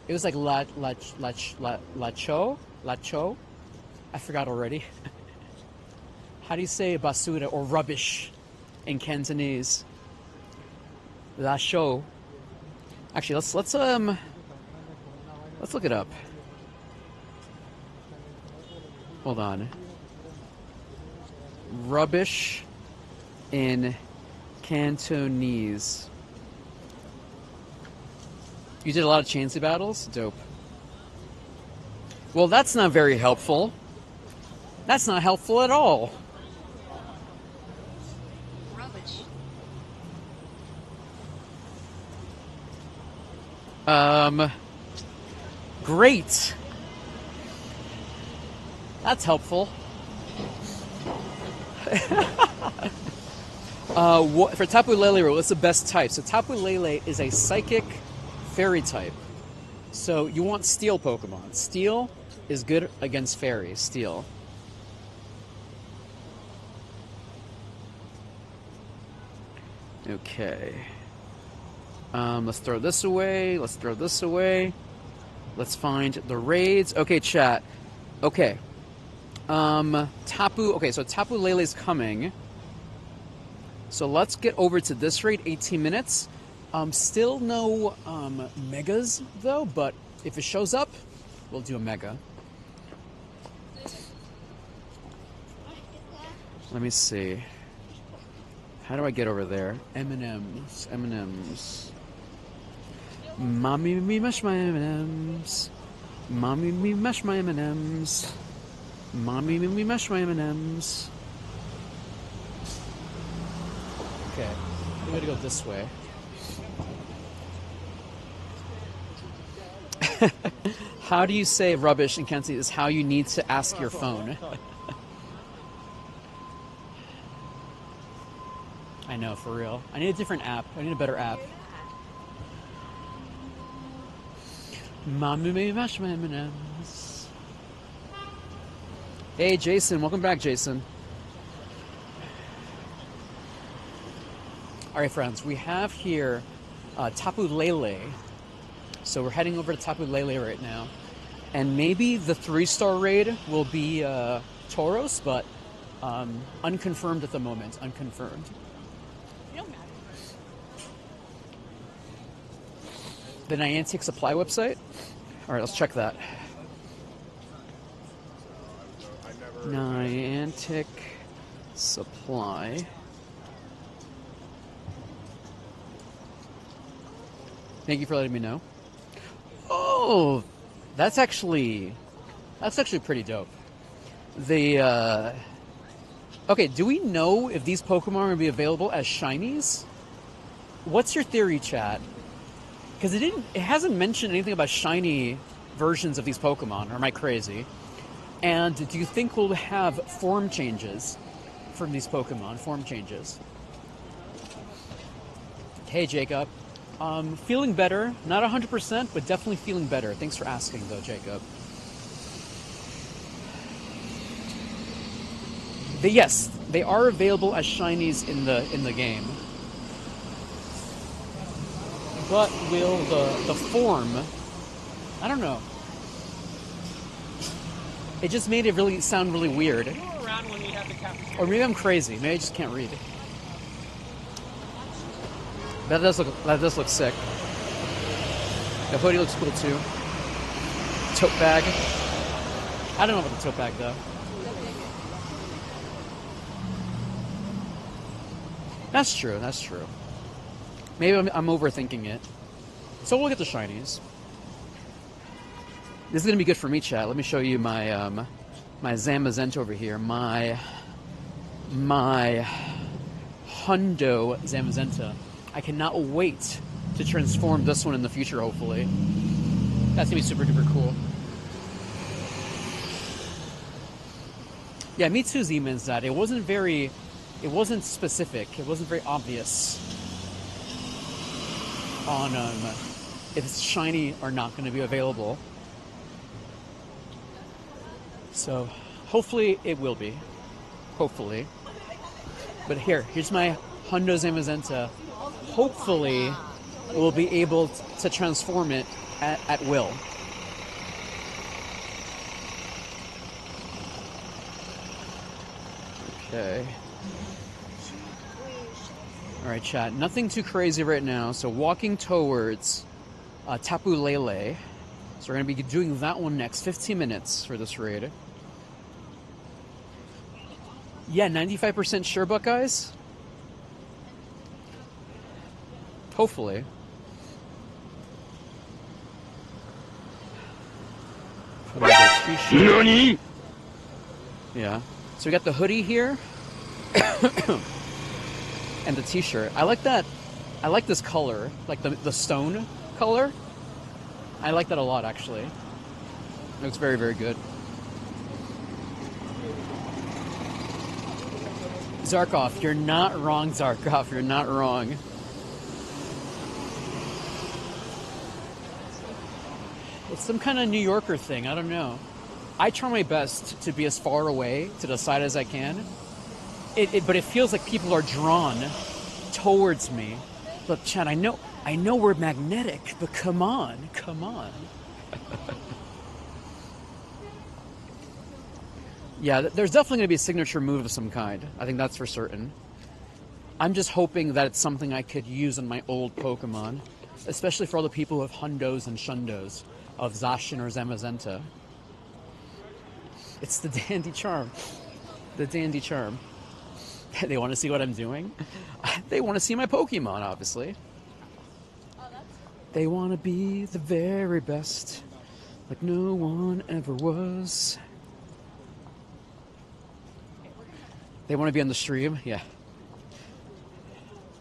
It was like lacho? I forgot already. How do you say basura or rubbish in Cantonese? Lacho. Actually, let's look it up. Hold on. Rubbish in Cantonese. You did a lot of Chansey battles? Dope. Well, that's not very helpful. That's not helpful at all. Rubbish. Great. That's helpful. For Tapu Lele, what's the best type? So Tapu Lele is a psychic fairy type. So you want steel Pokemon. Steel is good against fairies. Steel. Okay. Let's throw this away. Let's throw this away. Let's find the raids. Okay, chat. Okay. Tapu. Okay, so Tapu Lele's coming. So let's get over to this raid. 18 minutes. Still no megas though, but if it shows up, we'll do a mega. Let me see. How do I get over there? M&M's. M&M's. Mommy, me mash my M&M's. Mommy, me mash my M&M's. Mommy, me mash my M&M's. Okay, I'm gonna go this way. How do you say rubbish in Cantonese is how you need to ask your phone. I know, for real. I need a different app. I need a better app. Mommy may mash my M&M's. Hey, Jason. Welcome back, Jason. All right, friends. We have here Tapu Lele. So we're heading over to Tapu Lele right now. And maybe the 3-star raid will be Tauros, but unconfirmed at the moment. Unconfirmed. The Niantic supply website? All right, let's check that. Niantic supply. Thank you for letting me know. Oh, that's actually pretty dope. The okay, do we know if these Pokemon are going to be available as shinies? What's your theory, chat? Because it hasn't mentioned anything about shiny versions of these Pokemon, or am I crazy? And do you think we'll have form changes from these Pokemon? Form changes. Hey, Jacob. Feeling better. Not 100%, but definitely feeling better. Thanks for asking, though, Jacob. Yes, they are available as shinies in the game. But will the form... I don't know. It just made it really sound really weird. Or maybe I'm crazy. Maybe I just can't read. That does look sick. The hoodie looks cool too. Tote bag. I don't know about the tote bag though. That's true. That's true. Maybe I'm overthinking it. So we'll get the shinies. This is gonna be good for me, chat. Let me show you my my Zamazenta over here. My Hundo Zamazenta. I cannot wait to transform this one in the future, hopefully. That's gonna be super duper cool. Yeah, me too, Z-Man's that. It wasn't specific. It wasn't very obvious on if it's shiny or not going to be available. So hopefully it will be. Hopefully. But here's my Hundo Zamazenta. Hopefully we'll be able to transform it at will. Okay. Alright, chat. Nothing too crazy right now. So walking towards Tapu Lele. So we're going to be doing that one next. 15 minutes for this raid. Yeah, 95% sure, Buckeyes? Hopefully. NANI?! Yeah. So we got the hoodie here. And the t-shirt. I like that. I like this color. Like the stone color. I like that a lot, actually. It looks very, very good. Zarkov, you're not wrong, Zarkov. You're not wrong. It's some kind of New Yorker thing. I don't know. I try my best to be as far away to the side as I can. But it feels like people are drawn towards me. Look, Chad, I know we're magnetic, but come on. Yeah, there's definitely going to be a signature move of some kind. I think that's for certain. I'm just hoping that it's something I could use in my old Pokemon, especially for all the people who have Hundos and Shundos of Zacian or Zamazenta. It's the Dandy Charm. The Dandy Charm. They want to see what I'm doing? They want to see my Pokemon, obviously. They want to be the very best, like no one ever was. They want to be on the stream? Yeah.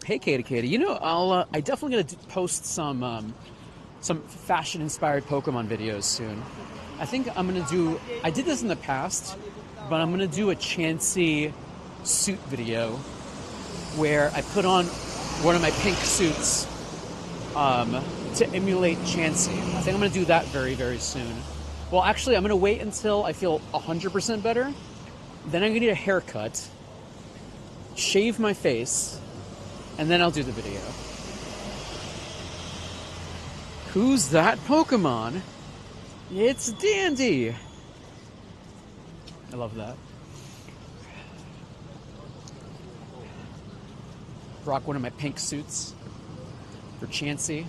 Hey, Katie. You know, I definitely gonna post some fashion-inspired Pokemon videos soon. I think I'm gonna do. I did this in the past, but I'm gonna do a Chansey suit video where I put on one of my pink suits to emulate Chansey. I think I'm gonna do that very, very soon. Well, actually, I'm gonna wait until I feel 100% better. Then I'm gonna need a haircut, shave my face, and then I'll do the video. Who's that Pokemon? It's Dandy! I love that. Rock one of my pink suits for Chansey.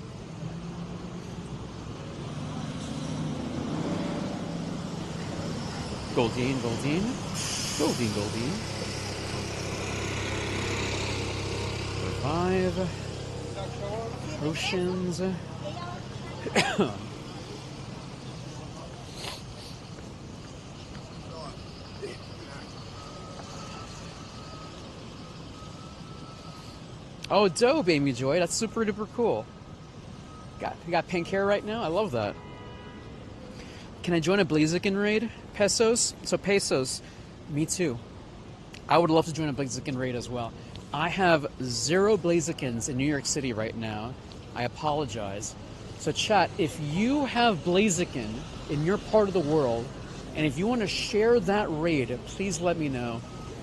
Goldeen. Revive. Potions. Oh, dope, Amy Joy. That's super duper cool. You got pink hair right now? I love that. Can I join a Blaziken raid? Pesos? So pesos. Me too. I would love to join a Blaziken raid as well. I have 0 Blazikens in New York City right now. I apologize. So chat, if you have Blaziken in your part of the world, and if you want to share that raid, please let me know.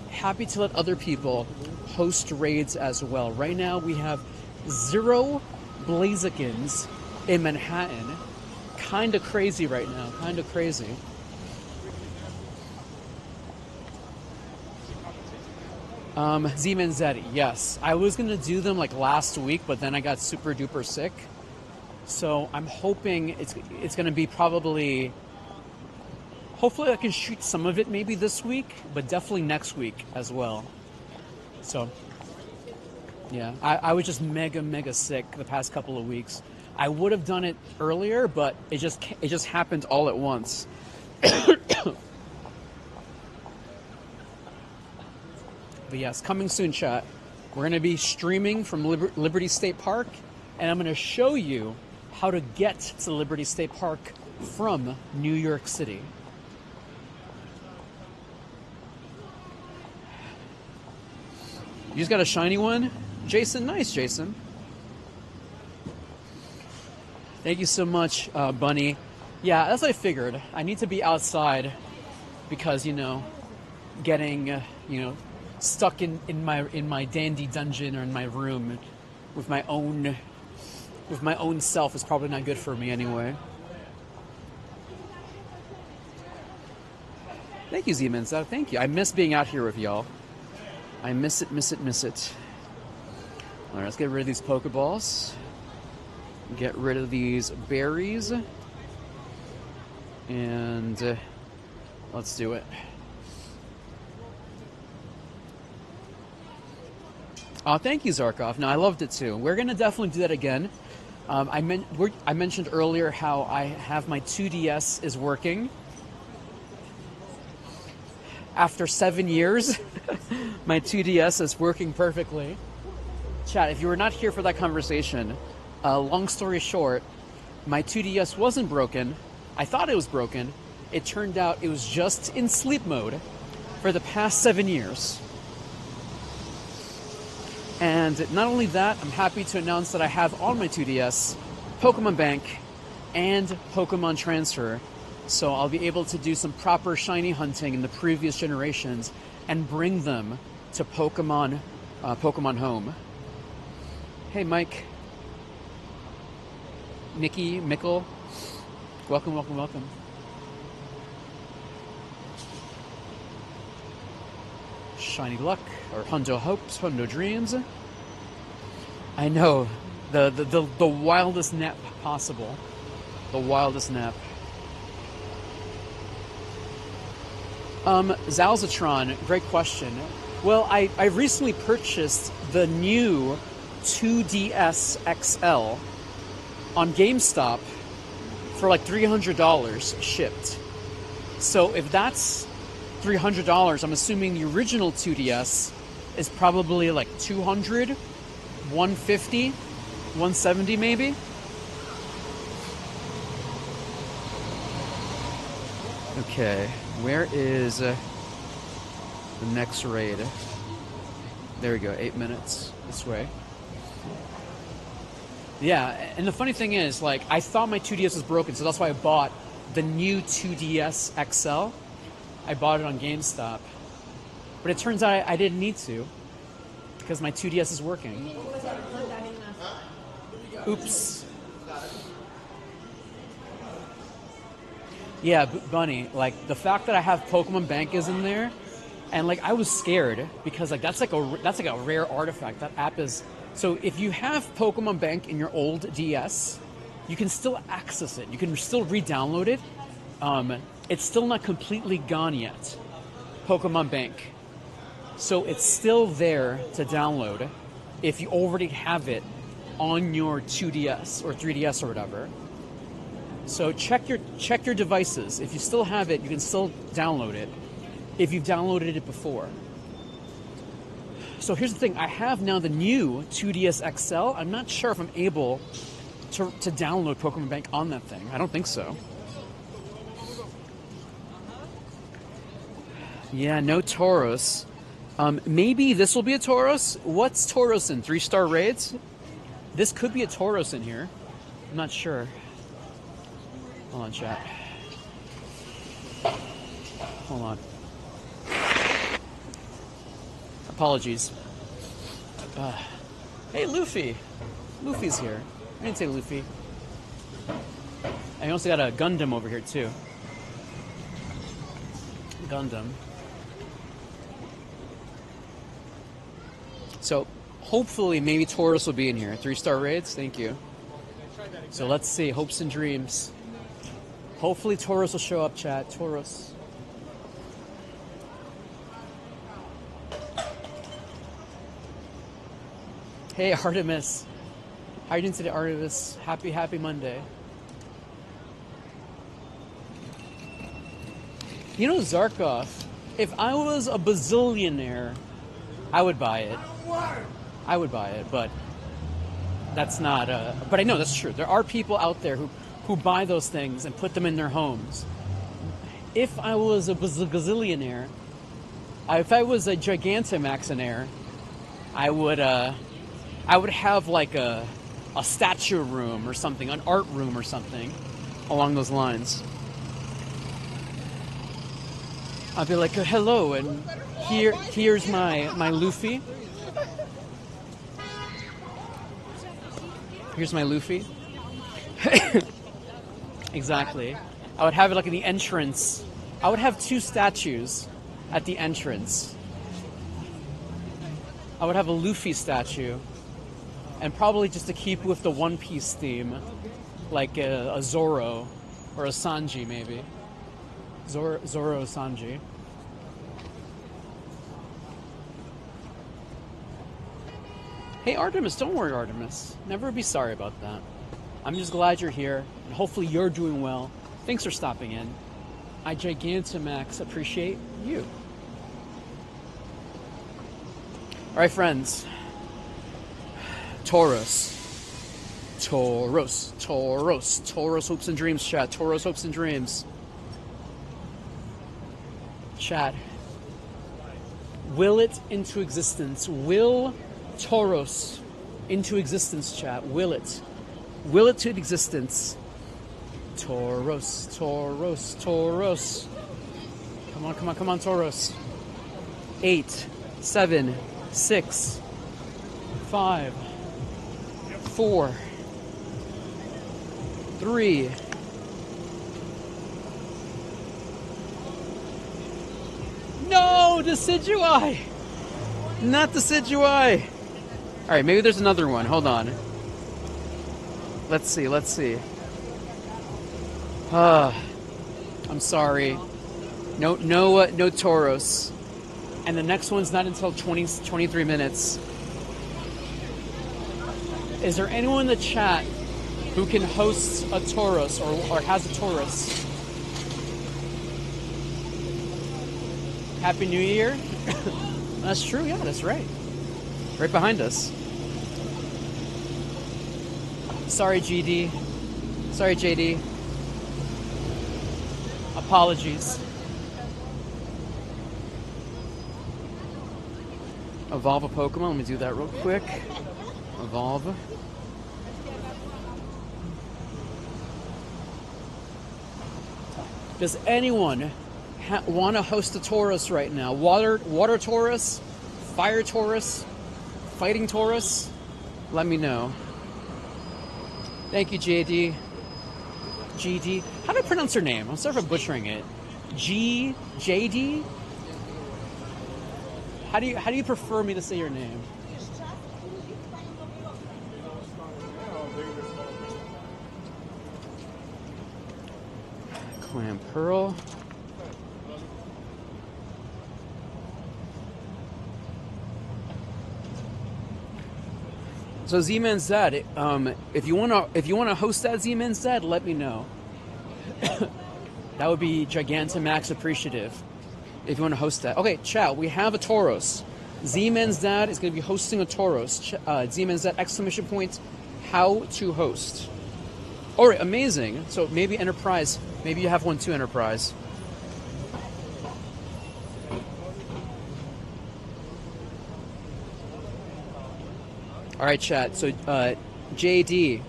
Happy to let other people host raids as well. Right now we have 0 Blazikens in Manhattan. Kinda crazy right now, kinda crazy. Z-Manzetti, yes. I was gonna do them like last week, but then I got super duper sick. So I'm hoping it's gonna be probably, hopefully I can shoot some of it maybe this week, but definitely next week as well. So, yeah, I was just mega sick the past couple of weeks. I would have done it earlier, but it just happened all at once. But yes, coming soon, chat. We're going to be streaming from Liberty State Park, and I'm going to show you how to get to Liberty State Park from New York City. You just got a shiny one? Jason, nice, Jason. Thank you so much, Bunny. Yeah, that's what I figured. I need to be outside because, you know, getting, you know, stuck in my dandy dungeon or in my room with my own self is probably not good for me anyway. Thank you, Z-Man. Thank you. I miss being out here with y'all. I miss it. All right, let's get rid of these Pokeballs. Get rid of these berries. And let's do it. Oh, thank you, Zarkov. No, I loved it too. We're going to definitely do that again. I mentioned earlier how I have my 2DS is working. After 7 years, my 2DS is working perfectly. Chat, if you were not here for that conversation, long story short, my 2DS wasn't broken. I thought it was broken. It turned out it was just in sleep mode for the past 7 years. And not only that, I'm happy to announce that I have on my 2DS Pokemon Bank and Pokemon Transfer. So I'll be able to do some proper shiny hunting in the previous generations and bring them to Pokemon Home. Hey, Mike. Nikki, Mickle. Welcome, welcome, welcome. Shiny luck, or Hundo hopes, Hundo dreams. I know, the wildest nap possible. The wildest nap. Zalzatron, great question. Well, I recently purchased the new 2DS XL on GameStop for like $300 shipped. So if that's $300, I'm assuming the original 2DS is probably like $200, $150, $170 maybe. Okay, where is the next raid? There we go, 8 minutes this way. Yeah, and the funny thing is, like, I thought my 2DS was broken, so that's why I bought the new 2DS XL. I bought it on GameStop. But it turns out I didn't need to, because my 2DS is working. Oops. Yeah, Bunny, like, the fact that I have Pokemon Bank is in there, and, like, I was scared, because, like, that's like a rare artifact. That app is... So if you have Pokemon Bank in your old DS, you can still access it. You can still re-download it. It's still not completely gone yet, Pokemon Bank. So it's still there to download if you already have it on your 2DS or 3DS or whatever. So check your devices. If you still have it, you can still download it if you've downloaded it before. So here's the thing. I have now the new 2DS XL. I'm not sure if I'm able to download Pokemon Bank on that thing. I don't think so. Yeah, no Tauros. Maybe this will be a Tauros. What's Tauros in? 3-star raids? This could be a Tauros in here. I'm not sure. Hold on, chat. Hold on. Apologies. Hey, Luffy. Luffy's here. I didn't say Luffy. I also got a Gundam over here, too. Gundam. So, hopefully, maybe Tauros will be in here. 3-star raids, thank you. So let's see, hopes and dreams. Hopefully Tauros will show up, chat. Tauros. Hey, Artemis. How are you doing today, Artemis? Happy Monday. You know, Zarkov, if I was a bazillionaire, I would buy it. I would buy it, but that's not... but I know that's true. There are people out there who buy those things and put them in their homes. If I was a gazillionaire, if I was a Gigantamaxionaire, I would have like a statue room or something, an art room or something along those lines. I'd be like, hello, and here's my Luffy. Here's my Luffy. Exactly. I would have it like in the entrance. I would have 2 statues at the entrance. I would have a Luffy statue, And probably just to keep with the One Piece theme, like a Zoro or a Sanji maybe. Zoro Sanji. Hey Artemis, don't worry Artemis. Never be sorry about that. I'm just glad you're here, and hopefully you're doing well. Thanks for stopping in. I Gigantamax appreciate you. Alright friends. Taurus hopes and dreams, chat. Taurus hopes and dreams. Chat. Will it into existence? Will Taurus into existence, chat? Will it? Will it to existence? Taurus. Come on, Taurus. 8, 7, 6, 5, 4, 3. No, Decidueye! Not Decidueye! Alright, maybe there's another one. Hold on. Let's see. I'm sorry. No Tauros. And the next one's not until 23 minutes. Is there anyone in the chat who can host a Tauros or has a Tauros? Happy New Year? That's true, yeah, that's right. Right behind us. Sorry, GD. Sorry, JD. Apologies. Evolve a Pokemon. Let me do that real quick. Evolve. Does anyone want to host a Tauros right now? Water Tauros? Fire Tauros? Fighting Tauros? Let me know. Thank you, JD. GD. How do I pronounce her name? I'm sorry for butchering it. JD? How do you prefer me to say your name? Clam Pearl. So Z-Man Zed, if you wanna host that Z-Man Zed, let me know. That would be Gigantamax appreciative. If you want to host that. Okay, chat, we have a Tauros. Z-Man's dad is going to be hosting a Tauros. Z-Man's dad, exclamation point, how to host. Alright, amazing. So maybe Enterprise. Maybe you have one too, Enterprise. Alright, chat. So, JD,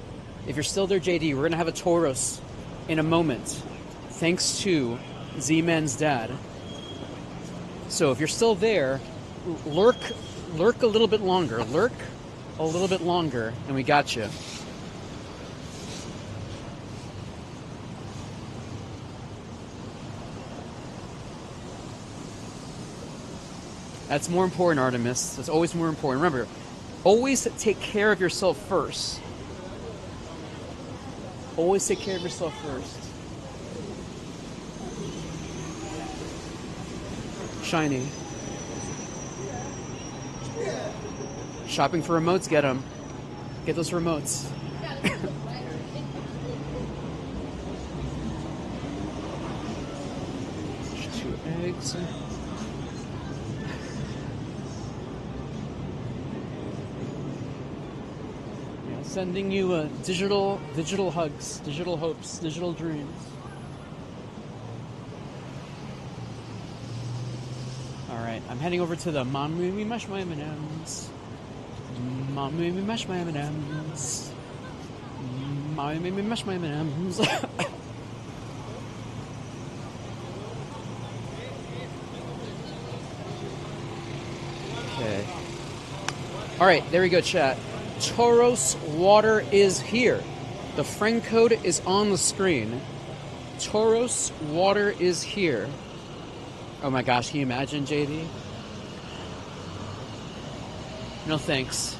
if you're still there, JD, we're going to have a Tauros in a moment. Thanks to Z-Man's dad. So if you're still there, lurk a little bit longer. Lurk a little bit longer, and we got you. That's more important, Artemis. That's always more important. Remember, always take care of yourself first. Always take care of yourself first. Shiny. Shopping for remotes, get them. Get those remotes. 2 eggs. Yeah, sending you digital hugs, digital hopes, digital dreams. Alright, I'm heading over to the Mom Made Me Mash My M&Ms. Mom made me mash my M&Ms. Mom made me mash my M&Ms. Okay. Alright, there we go, chat. Tauros water is here. The friend code is on the screen. Tauros water is here. Oh my gosh, can you imagine, JD? No thanks.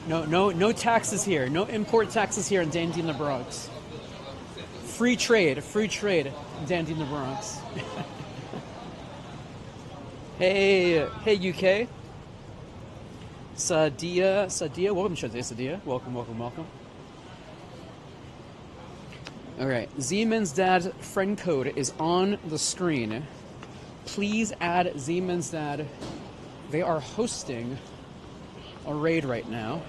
No taxes here. No import taxes here in Dandy in the Bronx. Free trade, Dandy in the Bronx. Hey, UK. Sadia, welcome to Sadia. Welcome. All right, Z-Man's Dad friend code is on the screen. Please add Z-Man's Dad. They are hosting a raid right now.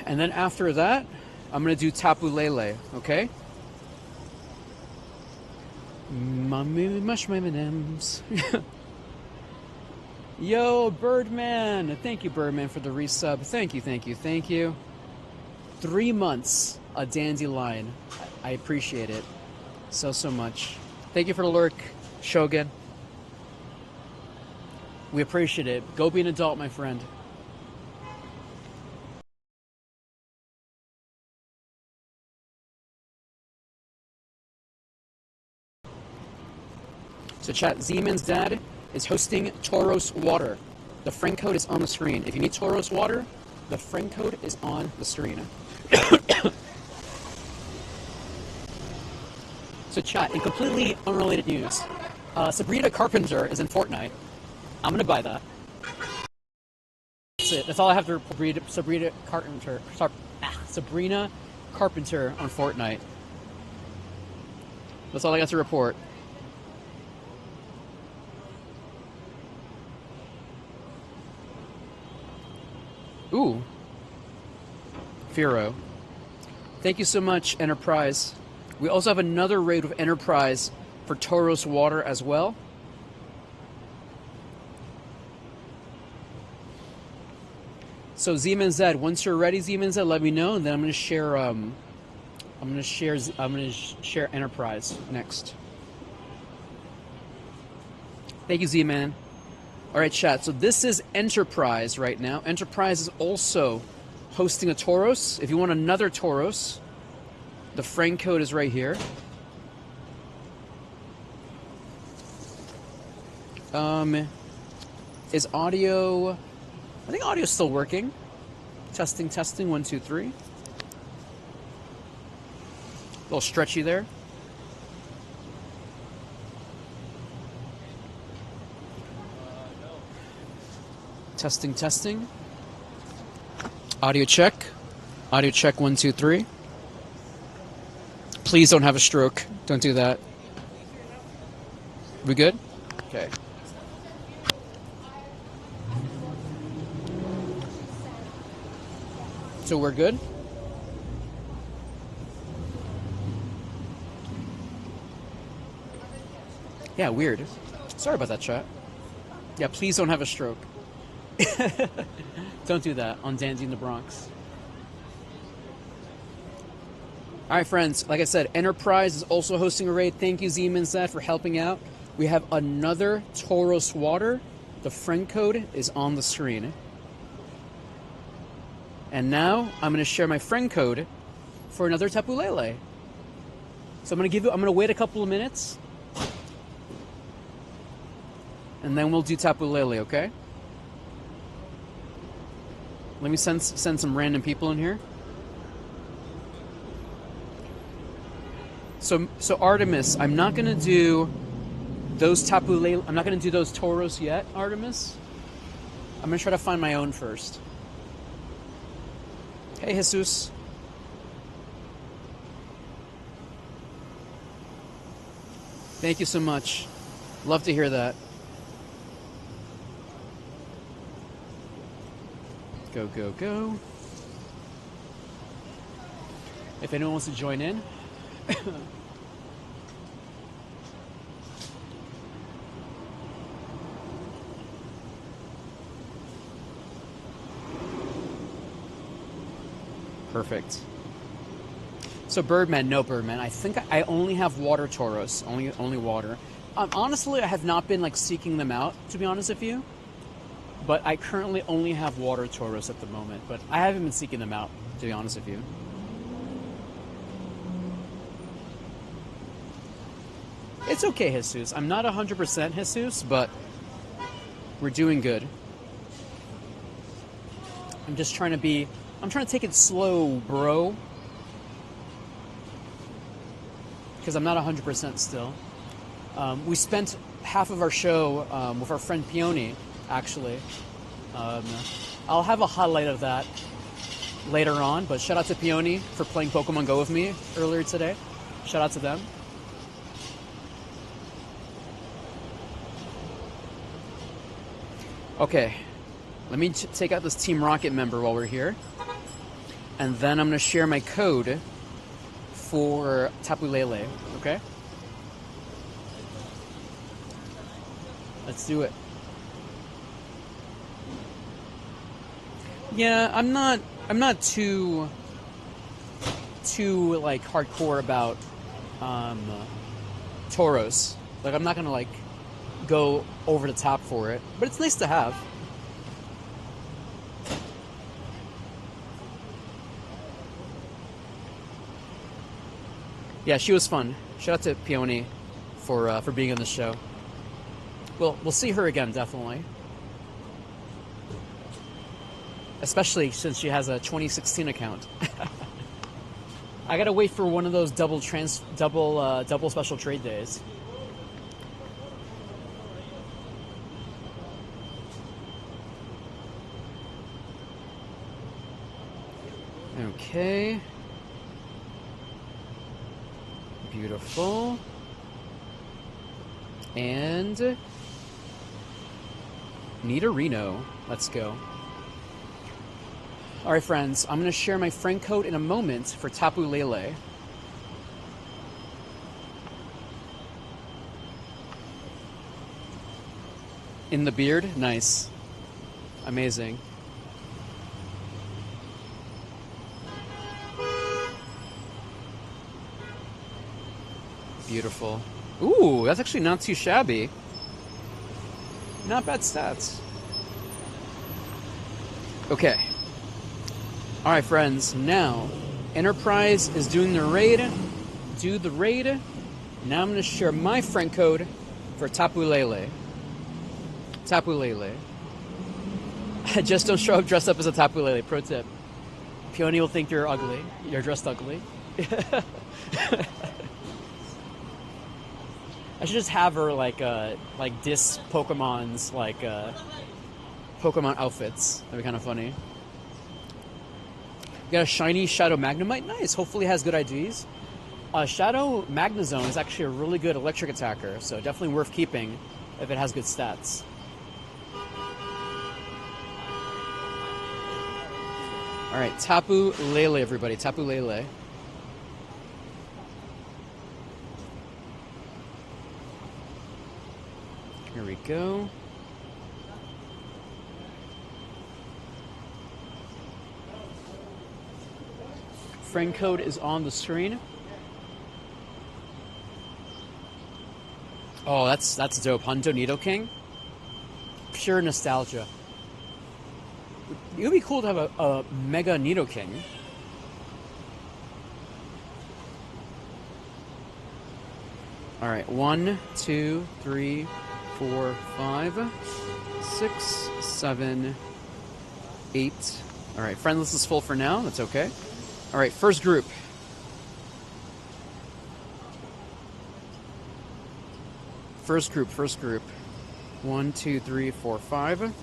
And then after that, I'm gonna do Tapu Lele, okay? Mush my M&Ms. Yo, Birdman! Thank you, Birdman, for the resub. Thank you. 3 months, a dandelion. I appreciate it so much. Thank you for the lurk, Shogun. We appreciate it. Go be an adult, my friend. So chat, Z-Man's Dad is hosting Tauros Water. The friend code is on the screen. If you need Tauros Water, the friend code is on the screen. So chat, in completely unrelated news, Sabrina Carpenter is in Fortnite. I'm gonna buy that. That's it. That's all I have to report. Sabrina Carpenter on Fortnite. That's all I got to report. Ooh. Firo. Thank you so much, Enterprise. We also have another raid with Enterprise for Tauros Water as well. So Z-Man Z, once you're ready, Z-Man Z, let me know, and then I'm gonna share share Enterprise next. Thank you, Z-Man. All right, chat. So this is Enterprise right now. Enterprise is also hosting a Tauros. If you want another Tauros, the friend code is right here. Is audio? I think audio's still working. Testing. 1, 2, 3. A little stretchy there. Testing. Audio check. 1, 2, 3. Please don't have a stroke. Don't do that. We good? Okay. So we're good? Yeah, weird. Sorry about that, chat. Yeah, please don't have a stroke. Don't do that on Dandy in the Bronx. All right, friends. Like I said, Enterprise is also hosting a raid. Thank you, Z-Man Z, for helping out. We have another Tauros Water. The friend code is on the screen. And now I'm going to share my friend code for another Tapu Lele. So I'm going to wait a couple of minutes. And then we'll do Tapu Lele, okay? Let me send some random people in here. So Artemis, I'm not gonna do those Tapu Lele. I'm not gonna do those Tauros yet, Artemis. I'm gonna try to find my own first. Hey, Jesus. Thank you so much. Love to hear that. Go. If anyone wants to join in. Perfect. So Birdman, no Birdman. I think I only have water Tauros, only water. Honestly, I have not been like seeking them out, to be honest with you. But I currently only have water Tauros at the moment. But I haven't been seeking them out, to be honest with you. It's okay, Jesus. I'm not 100% Jesus, but We're doing good. I'm just trying to I'm trying to take it slow, bro. Because I'm not 100% still. We spent half of our show with our friend Peony, actually. I'll have a highlight of that later on, but shout out to Peony for playing Pokemon Go with me earlier today. Shout out to them. Okay, let me take out this Team Rocket member while we're here. And then I'm going to share my code for Tapu Lele, okay? Let's do it. Yeah, I'm not too like hardcore about Tauros. Like, I'm not gonna like go over the top for it, but it's nice to have. Yeah, she was fun. Shout out to Peony for being on the show. We'll see her again, definitely. Especially since she has a 2016 account. I gotta wait for one of those double special trade days. Okay. Beautiful. And Nidorino. Let's go. Alright, friends, I'm going to share my friend code in a moment for Tapu Lele. In the beard? Nice. Amazing. Beautiful. Ooh, that's actually not too shabby. Not bad stats. Okay. Alright, friends, now Enterprise is doing the raid. Do the raid. Now I'm going to share my friend code for Tapu Lele. Tapu Lele. Just don't show up dressed up as a Tapu Lele. Pro tip. Peony will think you're ugly. You're dressed ugly. I should just have her like diss Pokemon's like Pokemon outfits. That'd be kind of funny. We got a shiny Shadow Magnemite. Nice. Hopefully it has good IGs. Shadow Magnezone is actually a really good electric attacker, so definitely worth keeping if it has good stats. Alright, Tapu Lele, everybody. Tapu Lele. Here we go. Friend code is on the screen. Oh, that's dope. Hunto Nidoking. Pure nostalgia. It would be cool to have a Mega Nidoking. Alright, 1, 2, 3, 4, 5, 6, 7, 8. Alright, friend list is full for now. That's okay. Alright, first group. First group. 1, 2, 3, 4, 5.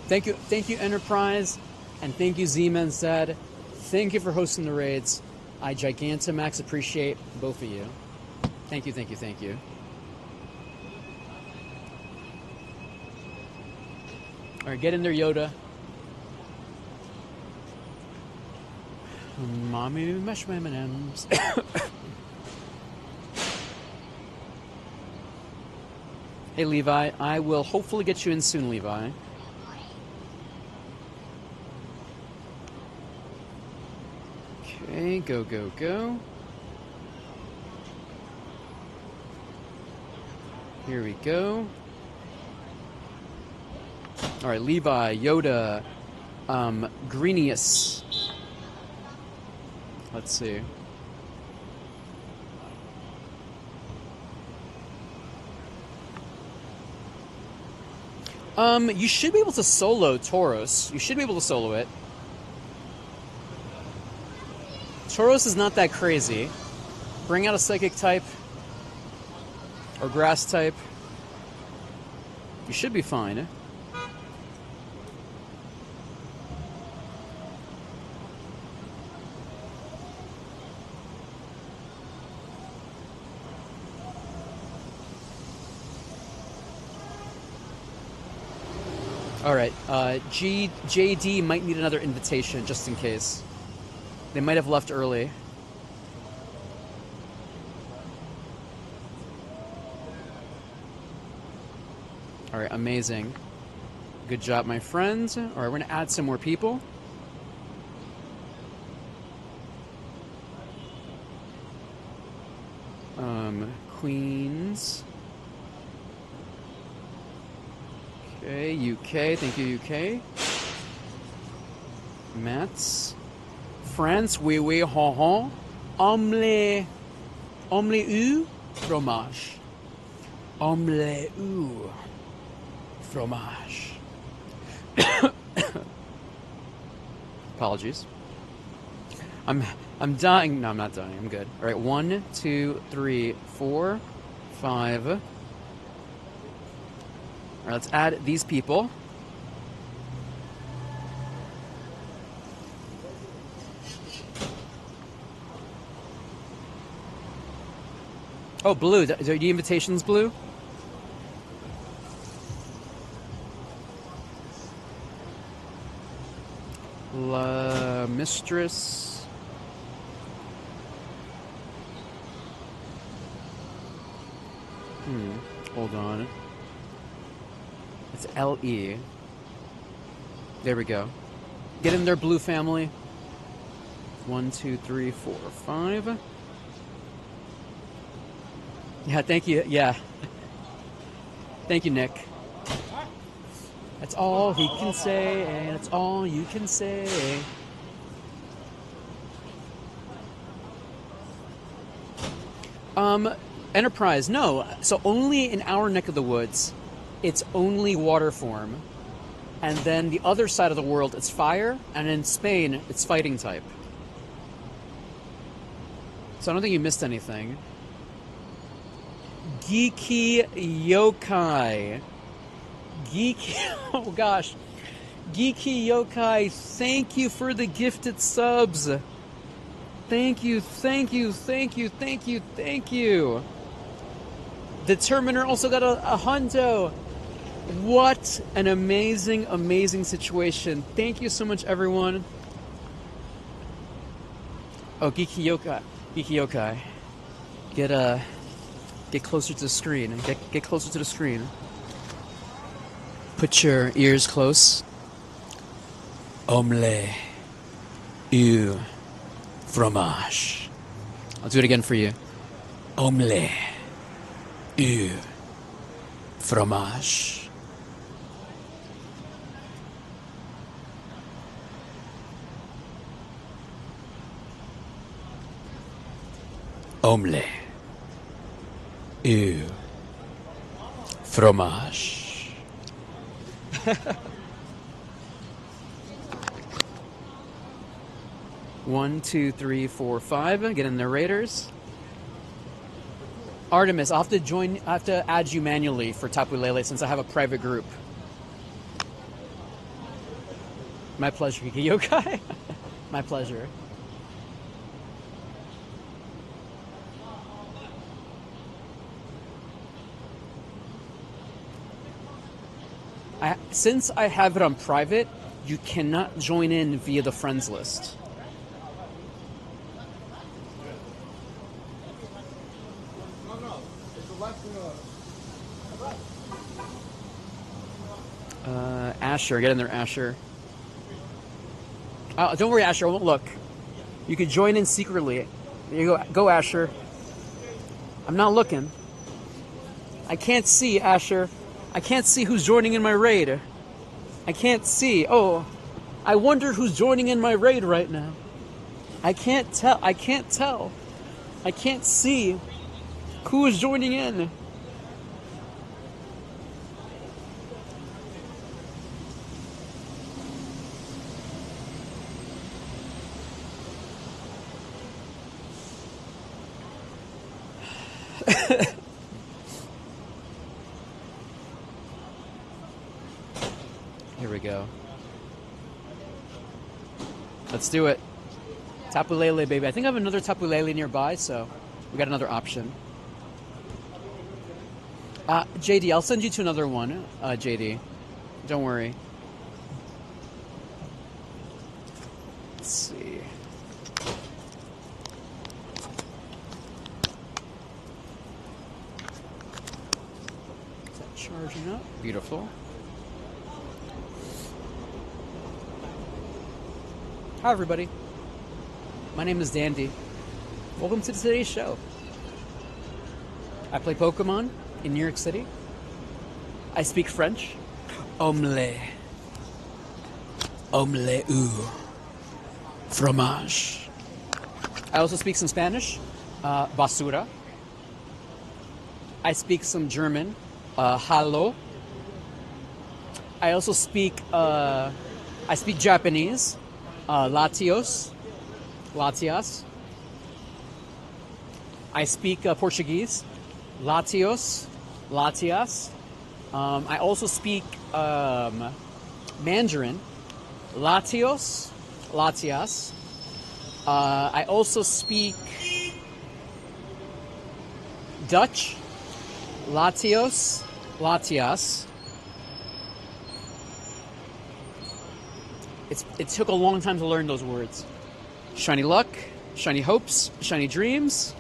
Thank you, Enterprise, and thank you, Z-Man Zed. Thank you for hosting the raids. I Gigantamax appreciate both of you. Thank you. Alright, get in there, Yoda. Mommy, mash my M&Ms. Hey, Levi. I will hopefully get you in soon, Levi. Okay, go. Here we go. Alright, Levi, Yoda, Greenius. Let's see. You should be able to solo Tauros. You should be able to solo it. Tauros is not that crazy. Bring out a psychic type or grass type. You should be fine. All right, JD might need another invitation just in case. They might have left early. All right, amazing. Good job, my friends. All right, we're going to add some more people. Queens. Okay, UK. Thank you, UK. Mats. France. Oui, oui, ha, ha. Omelette ou fromage. Omelette ou fromage. Apologies. I'm dying. No, I'm not dying. I'm good. All right, 1, 2, 3, 4, 5. All right, let's add these people. Oh, Blue. Are the invitations blue? La Mistress. Hold on. It's LE. There we go. Get in there, Blue family. 1, 2, 3, 4, 5. Yeah, thank you. Yeah. Thank you, Nick. That's all he can say, and it's all you can say. Enterprise, no. So only in our neck of the woods, it's only water form. And then the other side of the world, it's fire. And in Spain, it's fighting type. So I don't think you missed anything. Geeky Yokai. Oh gosh. Geeky Yokai, thank you for the gifted subs. Thank you, thank you, thank you, thank you, thank you. The Terminator also got a hundo. What an amazing, amazing situation. Thank you so much, everyone. Oh, Geeky Yokai. Geeky Yokai. Get closer to the screen. Get closer to the screen. Put your ears close. Omelette. Ew. Fromage. I'll do it again for you. Omelette. Ew. Fromage. Omelette. Ew. Fromage. One, 2, 3, 4, 5. Get in the Raiders. Artemis, I'll have to add you manually for Tapu Lele since I have a private group. My pleasure, Geeky Yokai. My pleasure. Since I have it on private, you cannot join in via the friends list. Asher, get in there, Asher. Don't worry, Asher, I won't look. You can join in secretly. There you go. Go, Asher. I'm not looking. I can't see, Asher. I can't see who's joining in my raid. I can't see. Oh, I wonder who's joining in my raid right now. I can't tell. I can't tell. I can't see who is joining in. Here we go. Let's do it. Tapu Lele, baby. I think I have another Tapu Lele nearby, so we got another option. JD, I'll send you to another one, JD. Don't worry. Let's see. Is that charging up? Beautiful. Hi, everybody. My name is Dandy. Welcome to today's show. I play Pokemon in New York City. I speak French. Omelette. Omelette ou fromage. I also speak some Spanish. Basura. I speak some German. Hallo. I also speak Japanese. Latios. Latias. I speak Portuguese. Latios. Latias. I also speak Mandarin. Latios. Latias. I also speak Dutch. Latios. Latias. It took a long time to learn those words. Shiny luck, shiny hopes, shiny dreams.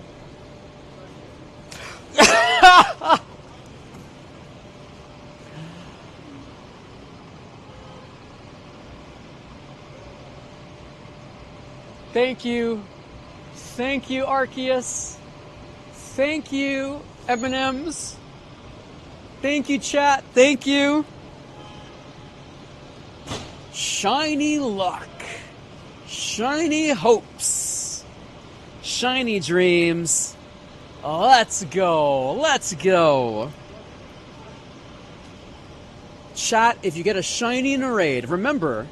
Thank you. Thank you, Arceus. Thank you, M&M's. Thank you, chat. Thank you. Shiny luck. Shiny hopes. Shiny dreams. Let's go. Let's go. Chat, if you get a shiny in a raid, remember,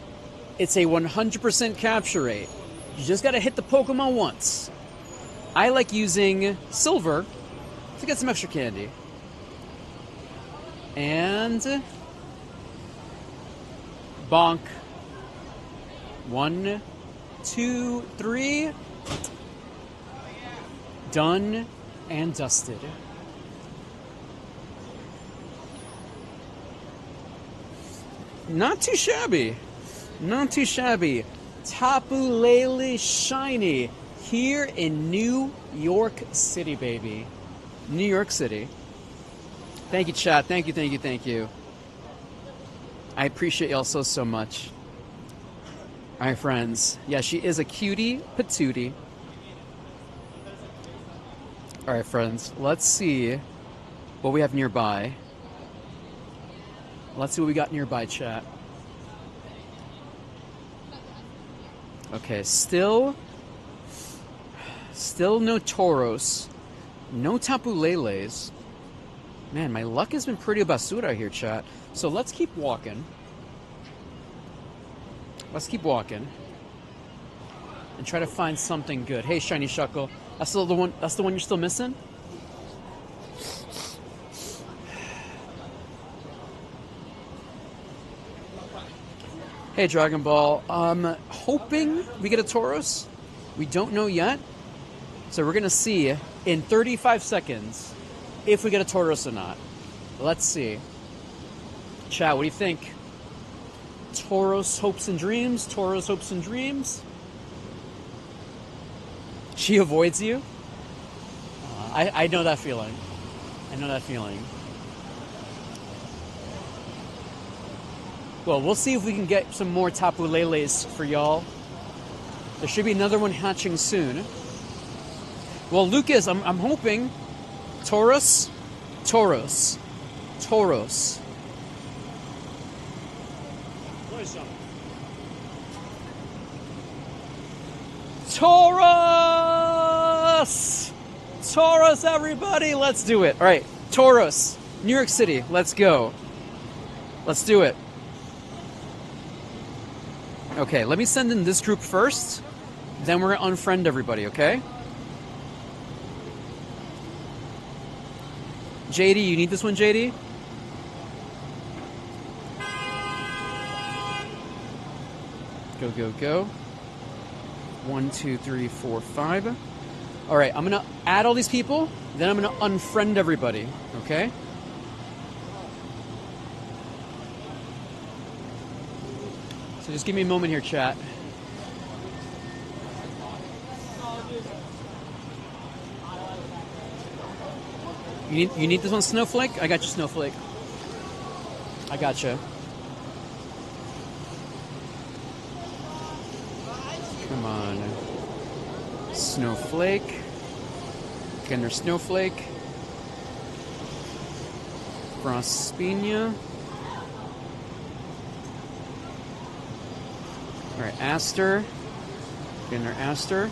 it's a 100% capture rate. You just gotta hit the Pokemon once. I like using silver to get some extra candy. And bonk. 1, 2, 3. Done and dusted. Not too shabby. Not too shabby. Tapu Lele shiny here in New York City, baby. New York City. Thank you, chat. Thank you, thank you, thank you. I appreciate y'all so much. All right, friends. Yeah, she is a cutie patootie. All right, friends. Let's see what we have nearby. Let's see what we got nearby, chat. Okay, still no Tauros. No Tapu Leles. Man, my luck has been pretty basura here, chat. So let's keep walking. Let's keep walking. And try to find something good. Hey, Shiny Shuckle. That's the one you're still missing? Hey, Dragon Ball. Hoping we get a Tauros. We don't know yet. So we're going to see in 35 seconds if we get a Tauros or not. Let's see. Chat, what do you think? Tauros hopes and dreams? Tauros hopes and dreams? She avoids you? I know that feeling. I know that feeling. Well, we'll see if we can get some more Tapu Leles for y'all. There should be another one hatching soon. Well, Lucas, I'm hoping Tauros, Tauros, Tauros. Tauros! Tauros, everybody! Let's do it. All right, Tauros, New York City. Let's go. Let's do it. Okay, let me send in this group first. Then we're going to unfriend everybody, okay? JD, you need this one, JD? Go, go, go. 1, 2, 3, 4, 5. All right, I'm going to add all these people, then I'm going to unfriend everybody, okay? So just give me a moment here, chat. You need this one, Snowflake? I got you, Snowflake. I got you. Come on. Snowflake. Again, there's Snowflake. Frostspinia. Alright, Aster. Again, there's Aster.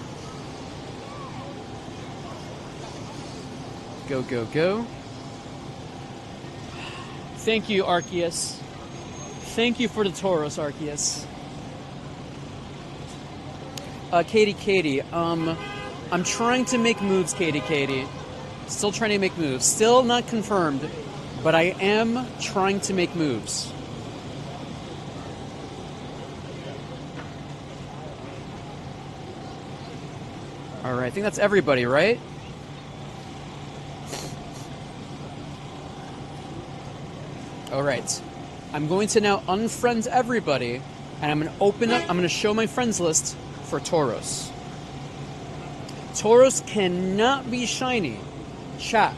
Go, go, go. Thank you, Arceus. Thank you for the Tauros, Arceus. Katie, I'm trying to make moves, Katie. Still trying to make moves. Still not confirmed, but I am trying to make moves. Alright, I think that's everybody, right? Alright. I'm going to now unfriend everybody, and I'm going to open up, I'm going to show my friends list for Tauros. Tauros cannot be shiny. Chat.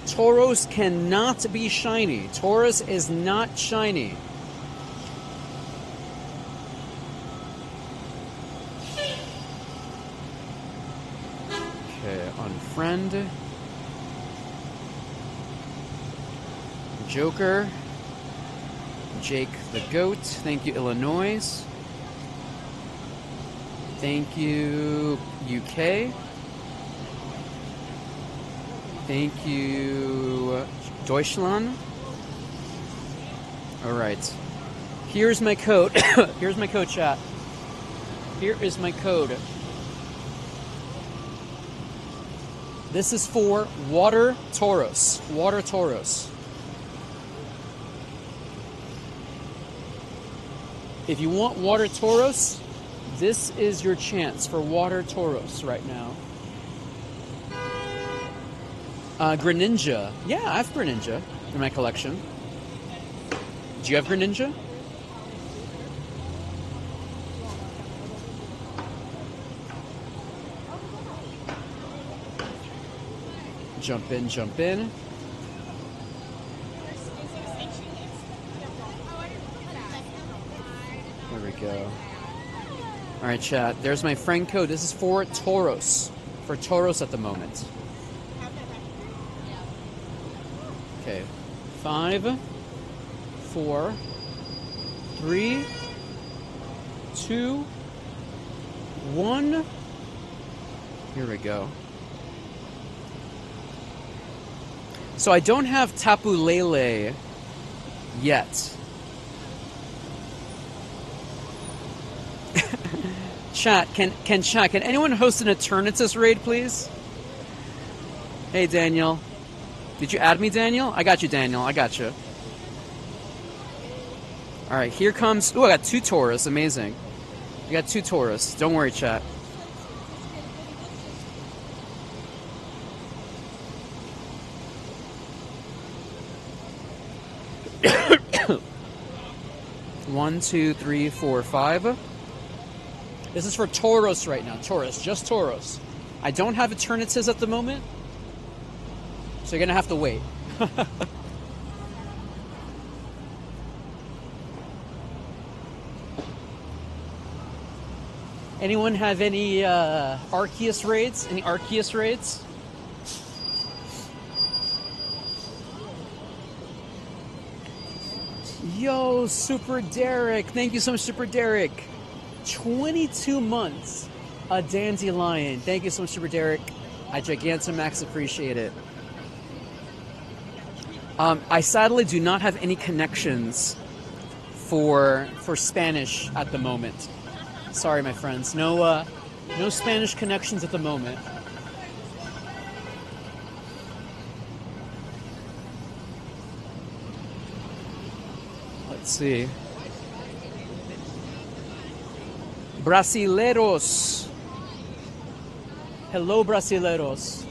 Tauros cannot be shiny. Tauros is not shiny. Okay, unfriend. Joker. Jake the Goat. Thank you, Illinois. Thank you, UK. Thank you, Deutschland. All right. Here's my code. Here's my code, chat. Here is my code. This is for Water Tauros. Water Tauros. If you want Water Tauros, this is your chance for Water Tauros right now. Greninja. Yeah, I have Greninja in my collection. Do you have Greninja? Jump in, jump in. There we go. All right, chat. There's my friend code. This is for Tauros. For Tauros at the moment. Okay. 5, 4, 3, 2, 1. Here we go. So I don't have Tapu Lele yet. Chat, can anyone host an Eternatus raid, please? Hey, Daniel. Did you add me, Daniel? I got you, Daniel. I got you. All right, here comes... Ooh, I got 2 Tauros. Amazing. I got 2 Tauros. Don't worry, chat. One, 2, 3, 4, 5. This is for Tauros right now. Tauros, just Tauros. I don't have Eternatus at the moment, so you're gonna have to wait. Anyone have any Arceus raids? Any Arceus raids? Yo, Super Derek. Thank you so much, Super Derek. 22 months. A dandelion. Thank you so much, Super Derek. I Gigantamax appreciate it. I sadly do not have any connections for Spanish at the moment. Sorry, my friends. No Spanish connections at the moment. Let's see. Brasileiros. Hello, Brasileiros.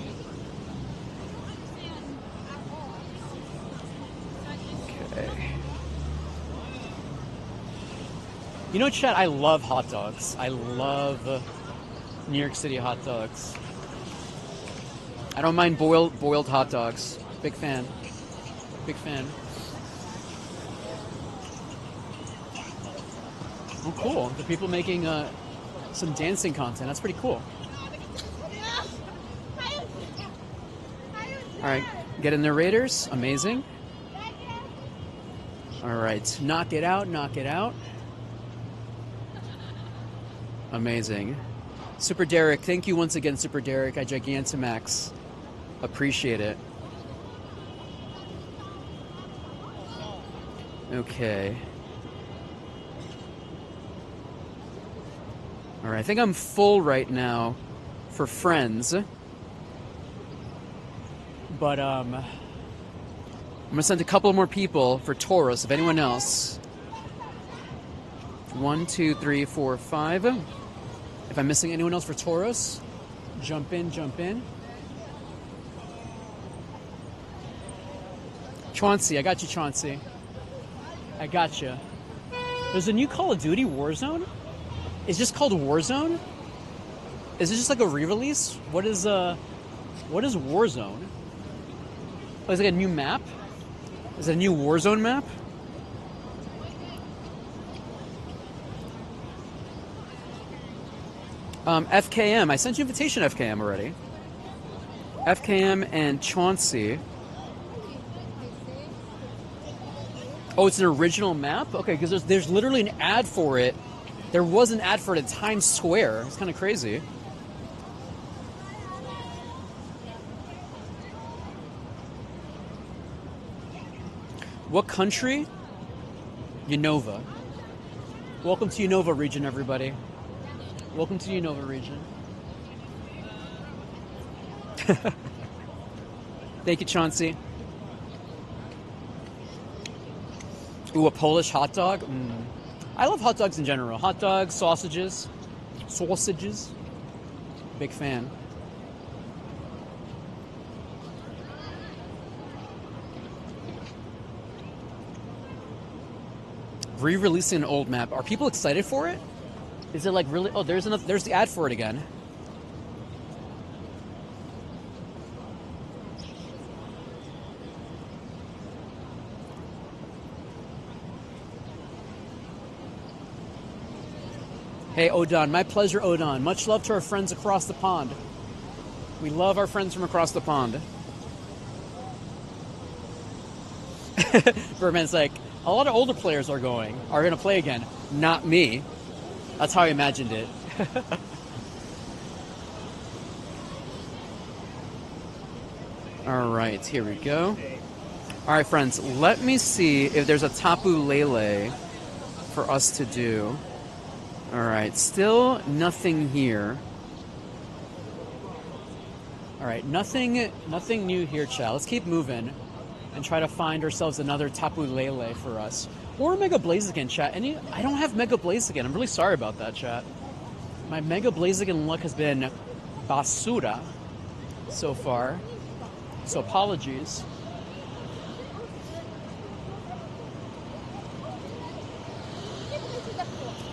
Okay. You know, chat, I love hot dogs. I love New York City hot dogs. I don't mind boiled hot dogs. Big fan. Big fan. Oh, cool. The people making some dancing content. That's pretty cool. All right. Get in there, Raiders. Amazing. All right. Knock it out. Knock it out. Amazing. Super Derek. Thank you once again, Super Derek. I Gigantamax. Appreciate it. Okay. All right, I think I'm full right now for friends. But I'm going to send a couple more people for Taurus, if anyone else. 1, 2, 3, 4, 5. If I'm missing anyone else for Taurus, jump in, jump in. Chauncey, I got you, Chauncey. I got you. There's a new Call of Duty Warzone? Is this called Warzone? Is it just like a re-release? What is Warzone? Oh, is it a new map? Is it a new Warzone map? FKM, I sent you an invitation, FKM, already. FKM and Chauncey. Oh, it's an original map? Okay, because there's literally an ad for it. There was an ad for it at Times Square. It's kind of crazy. What country? Unova. Welcome to Unova region, everybody. Welcome to Unova region. Thank you, Chauncey. Ooh, a Polish hot dog? I love hot dogs in general. Hot dogs, sausages. Sausages. Big fan. Re-releasing an old map. Are people excited for it? Is it like really? Oh, there's the ad for it again. Hey, Odon. My pleasure, Odon. Much love to our friends across the pond. We love our friends from across the pond. Birdman's like, a lot of older players are going to play again. Not me. That's how I imagined it. All right, here we go. All right, friends, let me see if there's a Tapu Lele for us to do. All right, still nothing here. All right, nothing new here, chat. Let's keep moving and try to find ourselves another Tapu Lele for us. Or Mega Blaziken, chat. I don't have Mega Blaziken. I'm really sorry about that, chat. My Mega Blaziken luck has been basura so far. So apologies.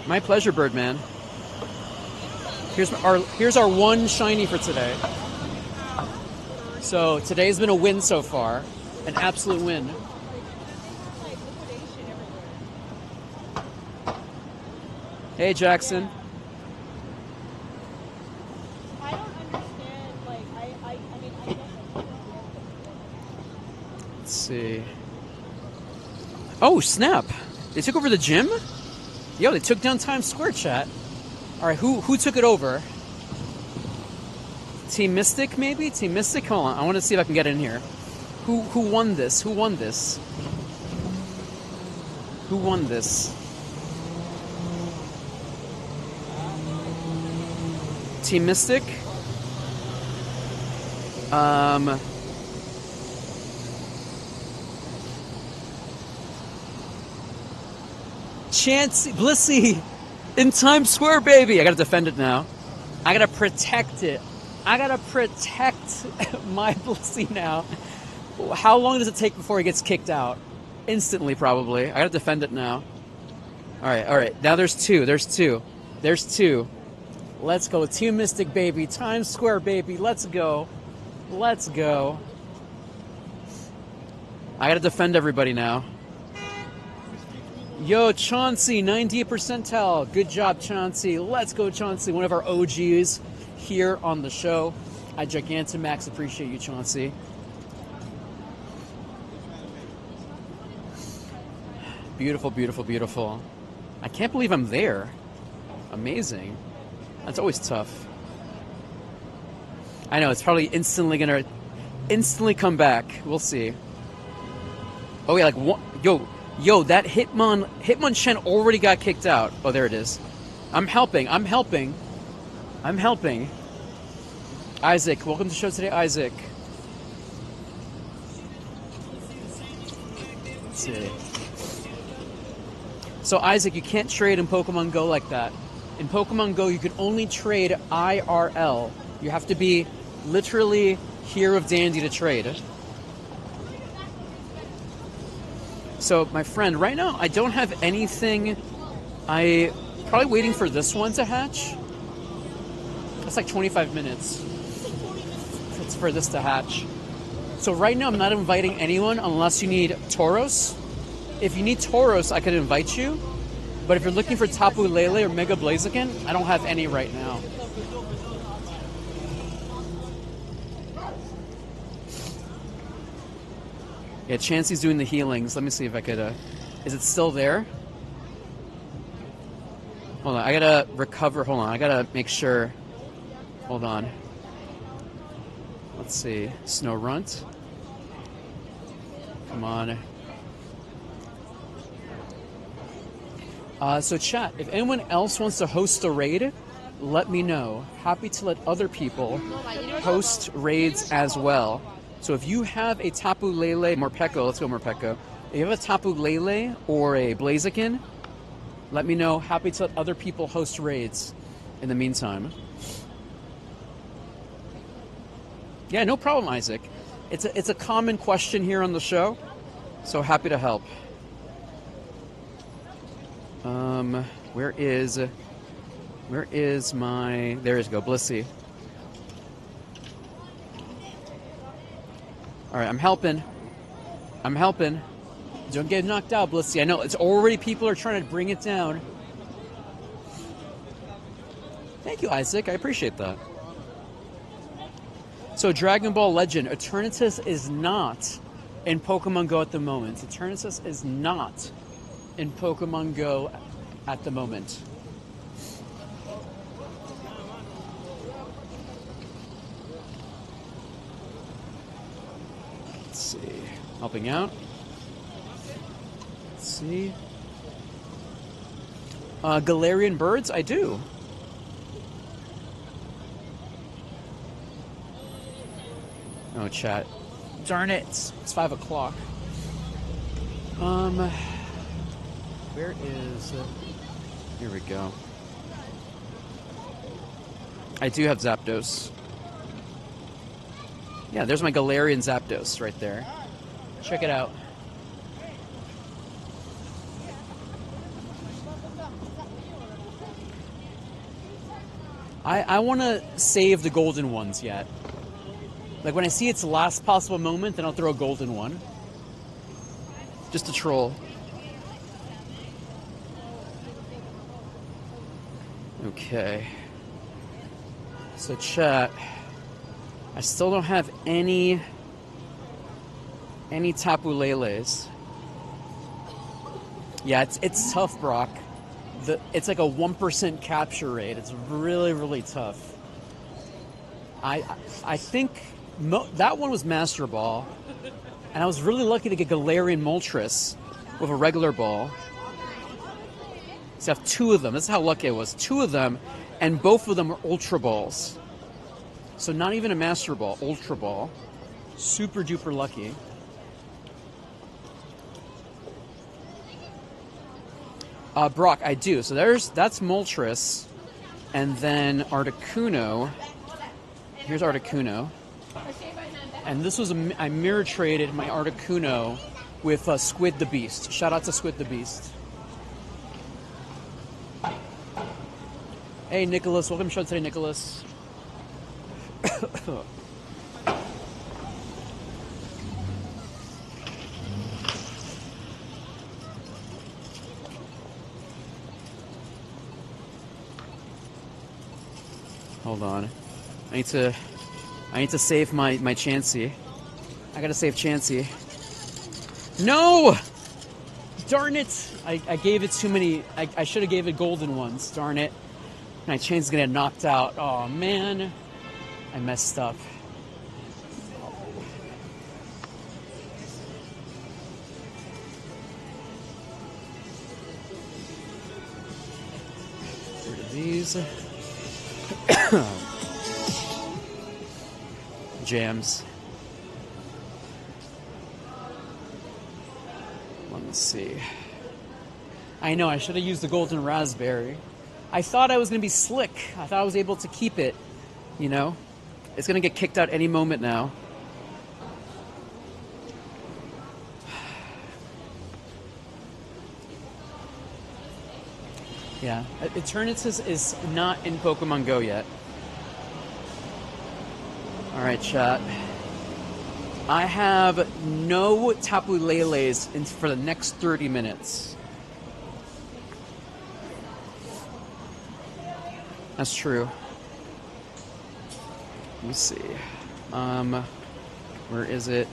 My pleasure, Birdman. Here's our one shiny for today. So today's been a win so far. An absolute win. Hey, Jackson. I don't understand, like, I mean, Let's see. Oh, snap. They took over the gym? Yo, they took down Times Square, chat. All right, who took it over? Team Mystic, maybe? Team Mystic? Hold on, I want to see if I can get in here. Who won this? Who won this? Who won this? Team Mystic? Chansey, Blissey, in Times Square, baby. I gotta defend it now. I gotta protect it. I gotta protect my Blissey now. How long does it take before he gets kicked out? Instantly, probably. I gotta defend it now. All right. Now there's two. There's two. Let's go. Team Mystic, baby. Times Square, baby. Let's go. Let's go. I gotta defend everybody now. Yo, Chauncey, 90th percentile. Good job, Chauncey. Let's go, Chauncey. One of our OGs here on the show. I Gigantamax appreciate you, Chauncey. Beautiful, beautiful, beautiful. I can't believe I'm there. Amazing. That's always tough. I know, it's probably instantly gonna come back. We'll see. Oh yeah, like one, yo, that Hitmon Shen already got kicked out. Oh, there it is. I'm helping. Isaac, welcome to the show today, Isaac. Let's see. So Isaac, you can't trade in Pokemon Go like that. In Pokemon Go, you can only trade IRL. You have to be literally here of Dandy to trade. So, my friend, right now I don't have anything. I probably waiting for this one to hatch. That's like 25 minutes. It's for this to hatch. So right now I'm not inviting anyone unless you need Tauros. If you need Tauros, I could invite you. But if you're looking for Tapu Lele or Mega Blaziken, I don't have any right now. Yeah, Chansey's doing the healings. Let me see if I could... is it still there? Hold on, I gotta recover. Hold on, I gotta make sure. Hold on. Let's see. Snow Runt. Come on. So chat, if anyone else wants to host a raid, let me know. Happy to let other people host raids as well. So if you have a Tapu Lele, Morpeko, let's go Morpeko. If you have a Tapu Lele or a Blaziken, let me know. Happy to let other people host raids in the meantime. Yeah, no problem, Isaac. It's a common question here on the show, so happy to help. Where is my... There you go, Blissey. Alright, I'm helping. Don't get knocked out, Blissey. I know, it's already people are trying to bring it down. Thank you, Isaac. I appreciate that. So, Dragon Ball Legend. Eternatus is not in Pokemon Go at the moment. Eternatus is not in Pokemon Go at the moment. Let's see. Helping out. Let's see. Galarian birds? I do. Oh, chat. Darn it. It's 5 o'clock. Where is... here we go. I do have Zapdos. Yeah, there's my Galarian Zapdos right there. Check it out. I want to save the golden ones yet. Like, when I see its last possible moment, then I'll throw a golden one. Just to troll. Okay. So, chat. I still don't have any Tapu Leles. Yeah, it's tough, Brock. It's like a 1% capture rate. It's really, really tough. I think that one was Master Ball, and I was really lucky to get Galarian Moltres with a regular ball. So I have 2 of them. That's how lucky I was. 2 of them, and both of them were Ultra Balls. So not even a Master Ball, Ultra Ball. Super duper lucky. Brock, I do. So that's Moltres, and then Articuno. Here's Articuno. And this was I mirror traded my Articuno with Squid the Beast. Shout out to Squid the Beast. Hey, Nicholas. Welcome to the show today, Nicholas. Hold on. I need to save my Chansey. I gotta save Chansey. No! Darn it! I gave it too many. I should have gave it golden ones. Darn it. My Chansey's gonna get knocked out. Oh man. I messed up. Rid of these. Jams. Let me see. I know, I should have used the golden raspberry. I thought I was going to be slick. I thought I was able to keep it, you know? It's going to get kicked out any moment now. Yeah, Eternatus is not in Pokemon Go yet. Alright, chat. I have no Tapu Leles for the next 30 minutes. That's true. Let me see. Where is it?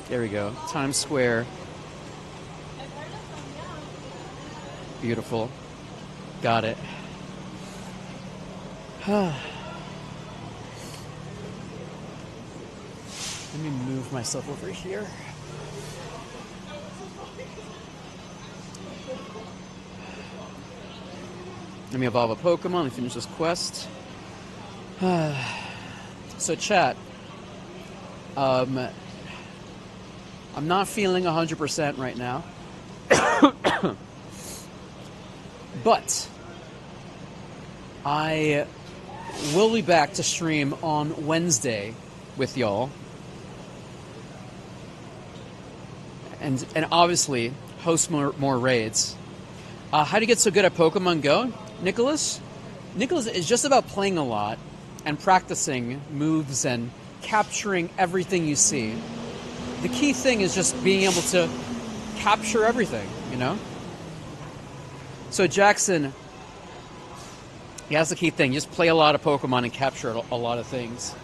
There we go. Times Square. Beautiful. Got it. Let me move myself over here. Let me evolve a Pokemon and finish this quest. So chat, I'm not feeling 100% right now. But I will be back to stream on Wednesday with y'all. And obviously host more raids. How do you get so good at Pokemon Go, Nicholas? Nicholas is just about playing a lot and practicing moves and capturing everything you see. The key thing is just being able to capture everything, you know? So Jackson, yeah, that's the key thing. Just play a lot of Pokemon and capture a lot of things.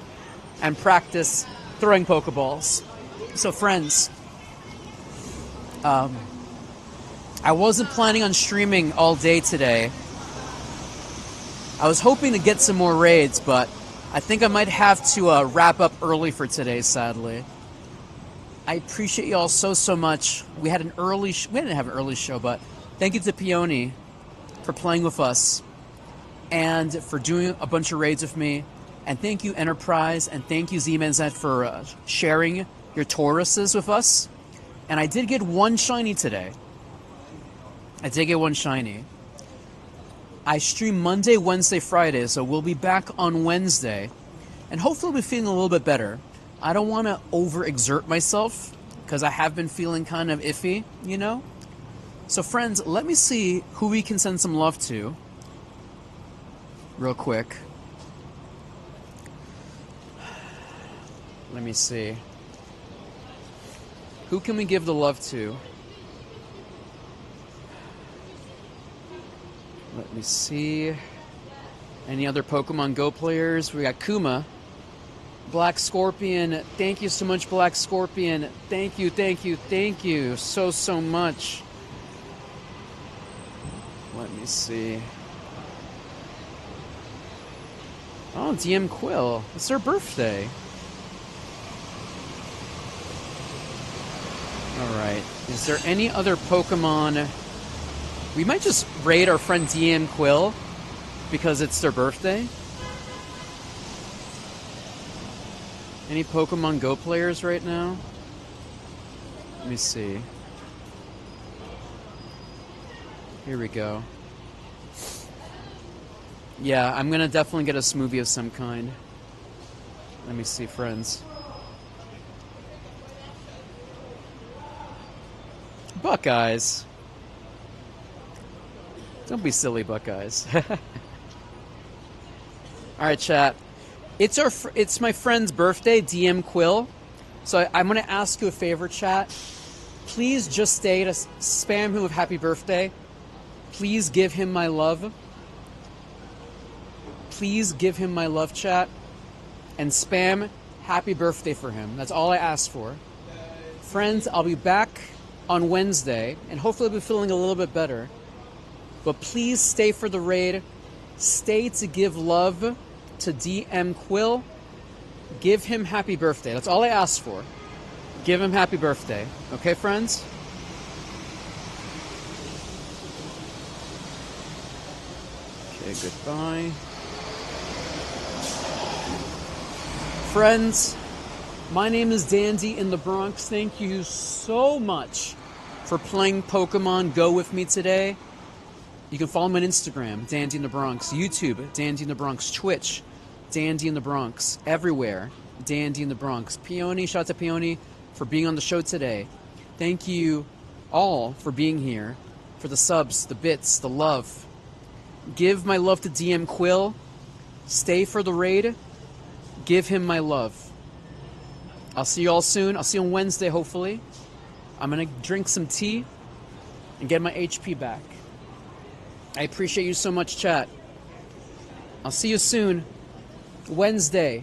And practice throwing Pokeballs. So friends, I wasn't planning on streaming all day today. I was hoping to get some more raids, but I think I might have to wrap up early for today, sadly. I appreciate y'all so much. We had an early... we didn't have an early show, but thank you to Peony for playing with us and for doing a bunch of raids with me. And thank you, Enterprise, and thank you, Z-Man-Z, for sharing your Tauruses with us. And I did get one shiny today. I did get one shiny. I stream Monday, Wednesday, Friday, so we'll be back on Wednesday. And hopefully we'll be feeling a little bit better. I don't want to overexert myself, because I have been feeling kind of iffy, you know? So friends, let me see who we can send some love to. Real quick. Let me see. Who can we give the love to? Let me see. Any other Pokemon Go players? We got Kuma. Black Scorpion. Thank you so much, Black Scorpion. Thank you so much. Let me see. Oh, DM Quill. It's their birthday. Alright. Is there any other Pokemon... We might just raid our friend DM Quill because it's their birthday. Any Pokemon Go players right now? Let me see. Here we go. Yeah, I'm gonna definitely get a smoothie of some kind. Let me see, friends. Buckeyes. Don't be silly, Buckeyes. All right, chat. It's my friend's birthday, DM Quill. So I'm gonna ask you a favor, chat. Please just stay to spam him with happy birthday. Please give him my love. Please give him my love, chat. And spam happy birthday for him. That's all I asked for. Friends, I'll be back on Wednesday, and hopefully I'll be feeling a little bit better. But please stay for the raid. Stay to give love to DM Quill. Give him happy birthday. That's all I asked for. Give him happy birthday. Okay, friends? Okay, goodbye. Friends, my name is Dandy in the Bronx. Thank you so much for playing Pokemon Go with me today. You can follow me on Instagram, Dandy in the Bronx, YouTube, Dandy in the Bronx, Twitch, Dandy in the Bronx, everywhere, Dandy in the Bronx. Peony, shout out to Peony for being on the show today. Thank you all for being here, for the subs, the bits, the love. Give my love to DM Quill. Stay for the raid. Give him my love. I'll see you all soon. I'll see you on Wednesday, hopefully. I'm going to drink some tea and get my HP back. I appreciate you so much, chat. I'll see you soon. Wednesday.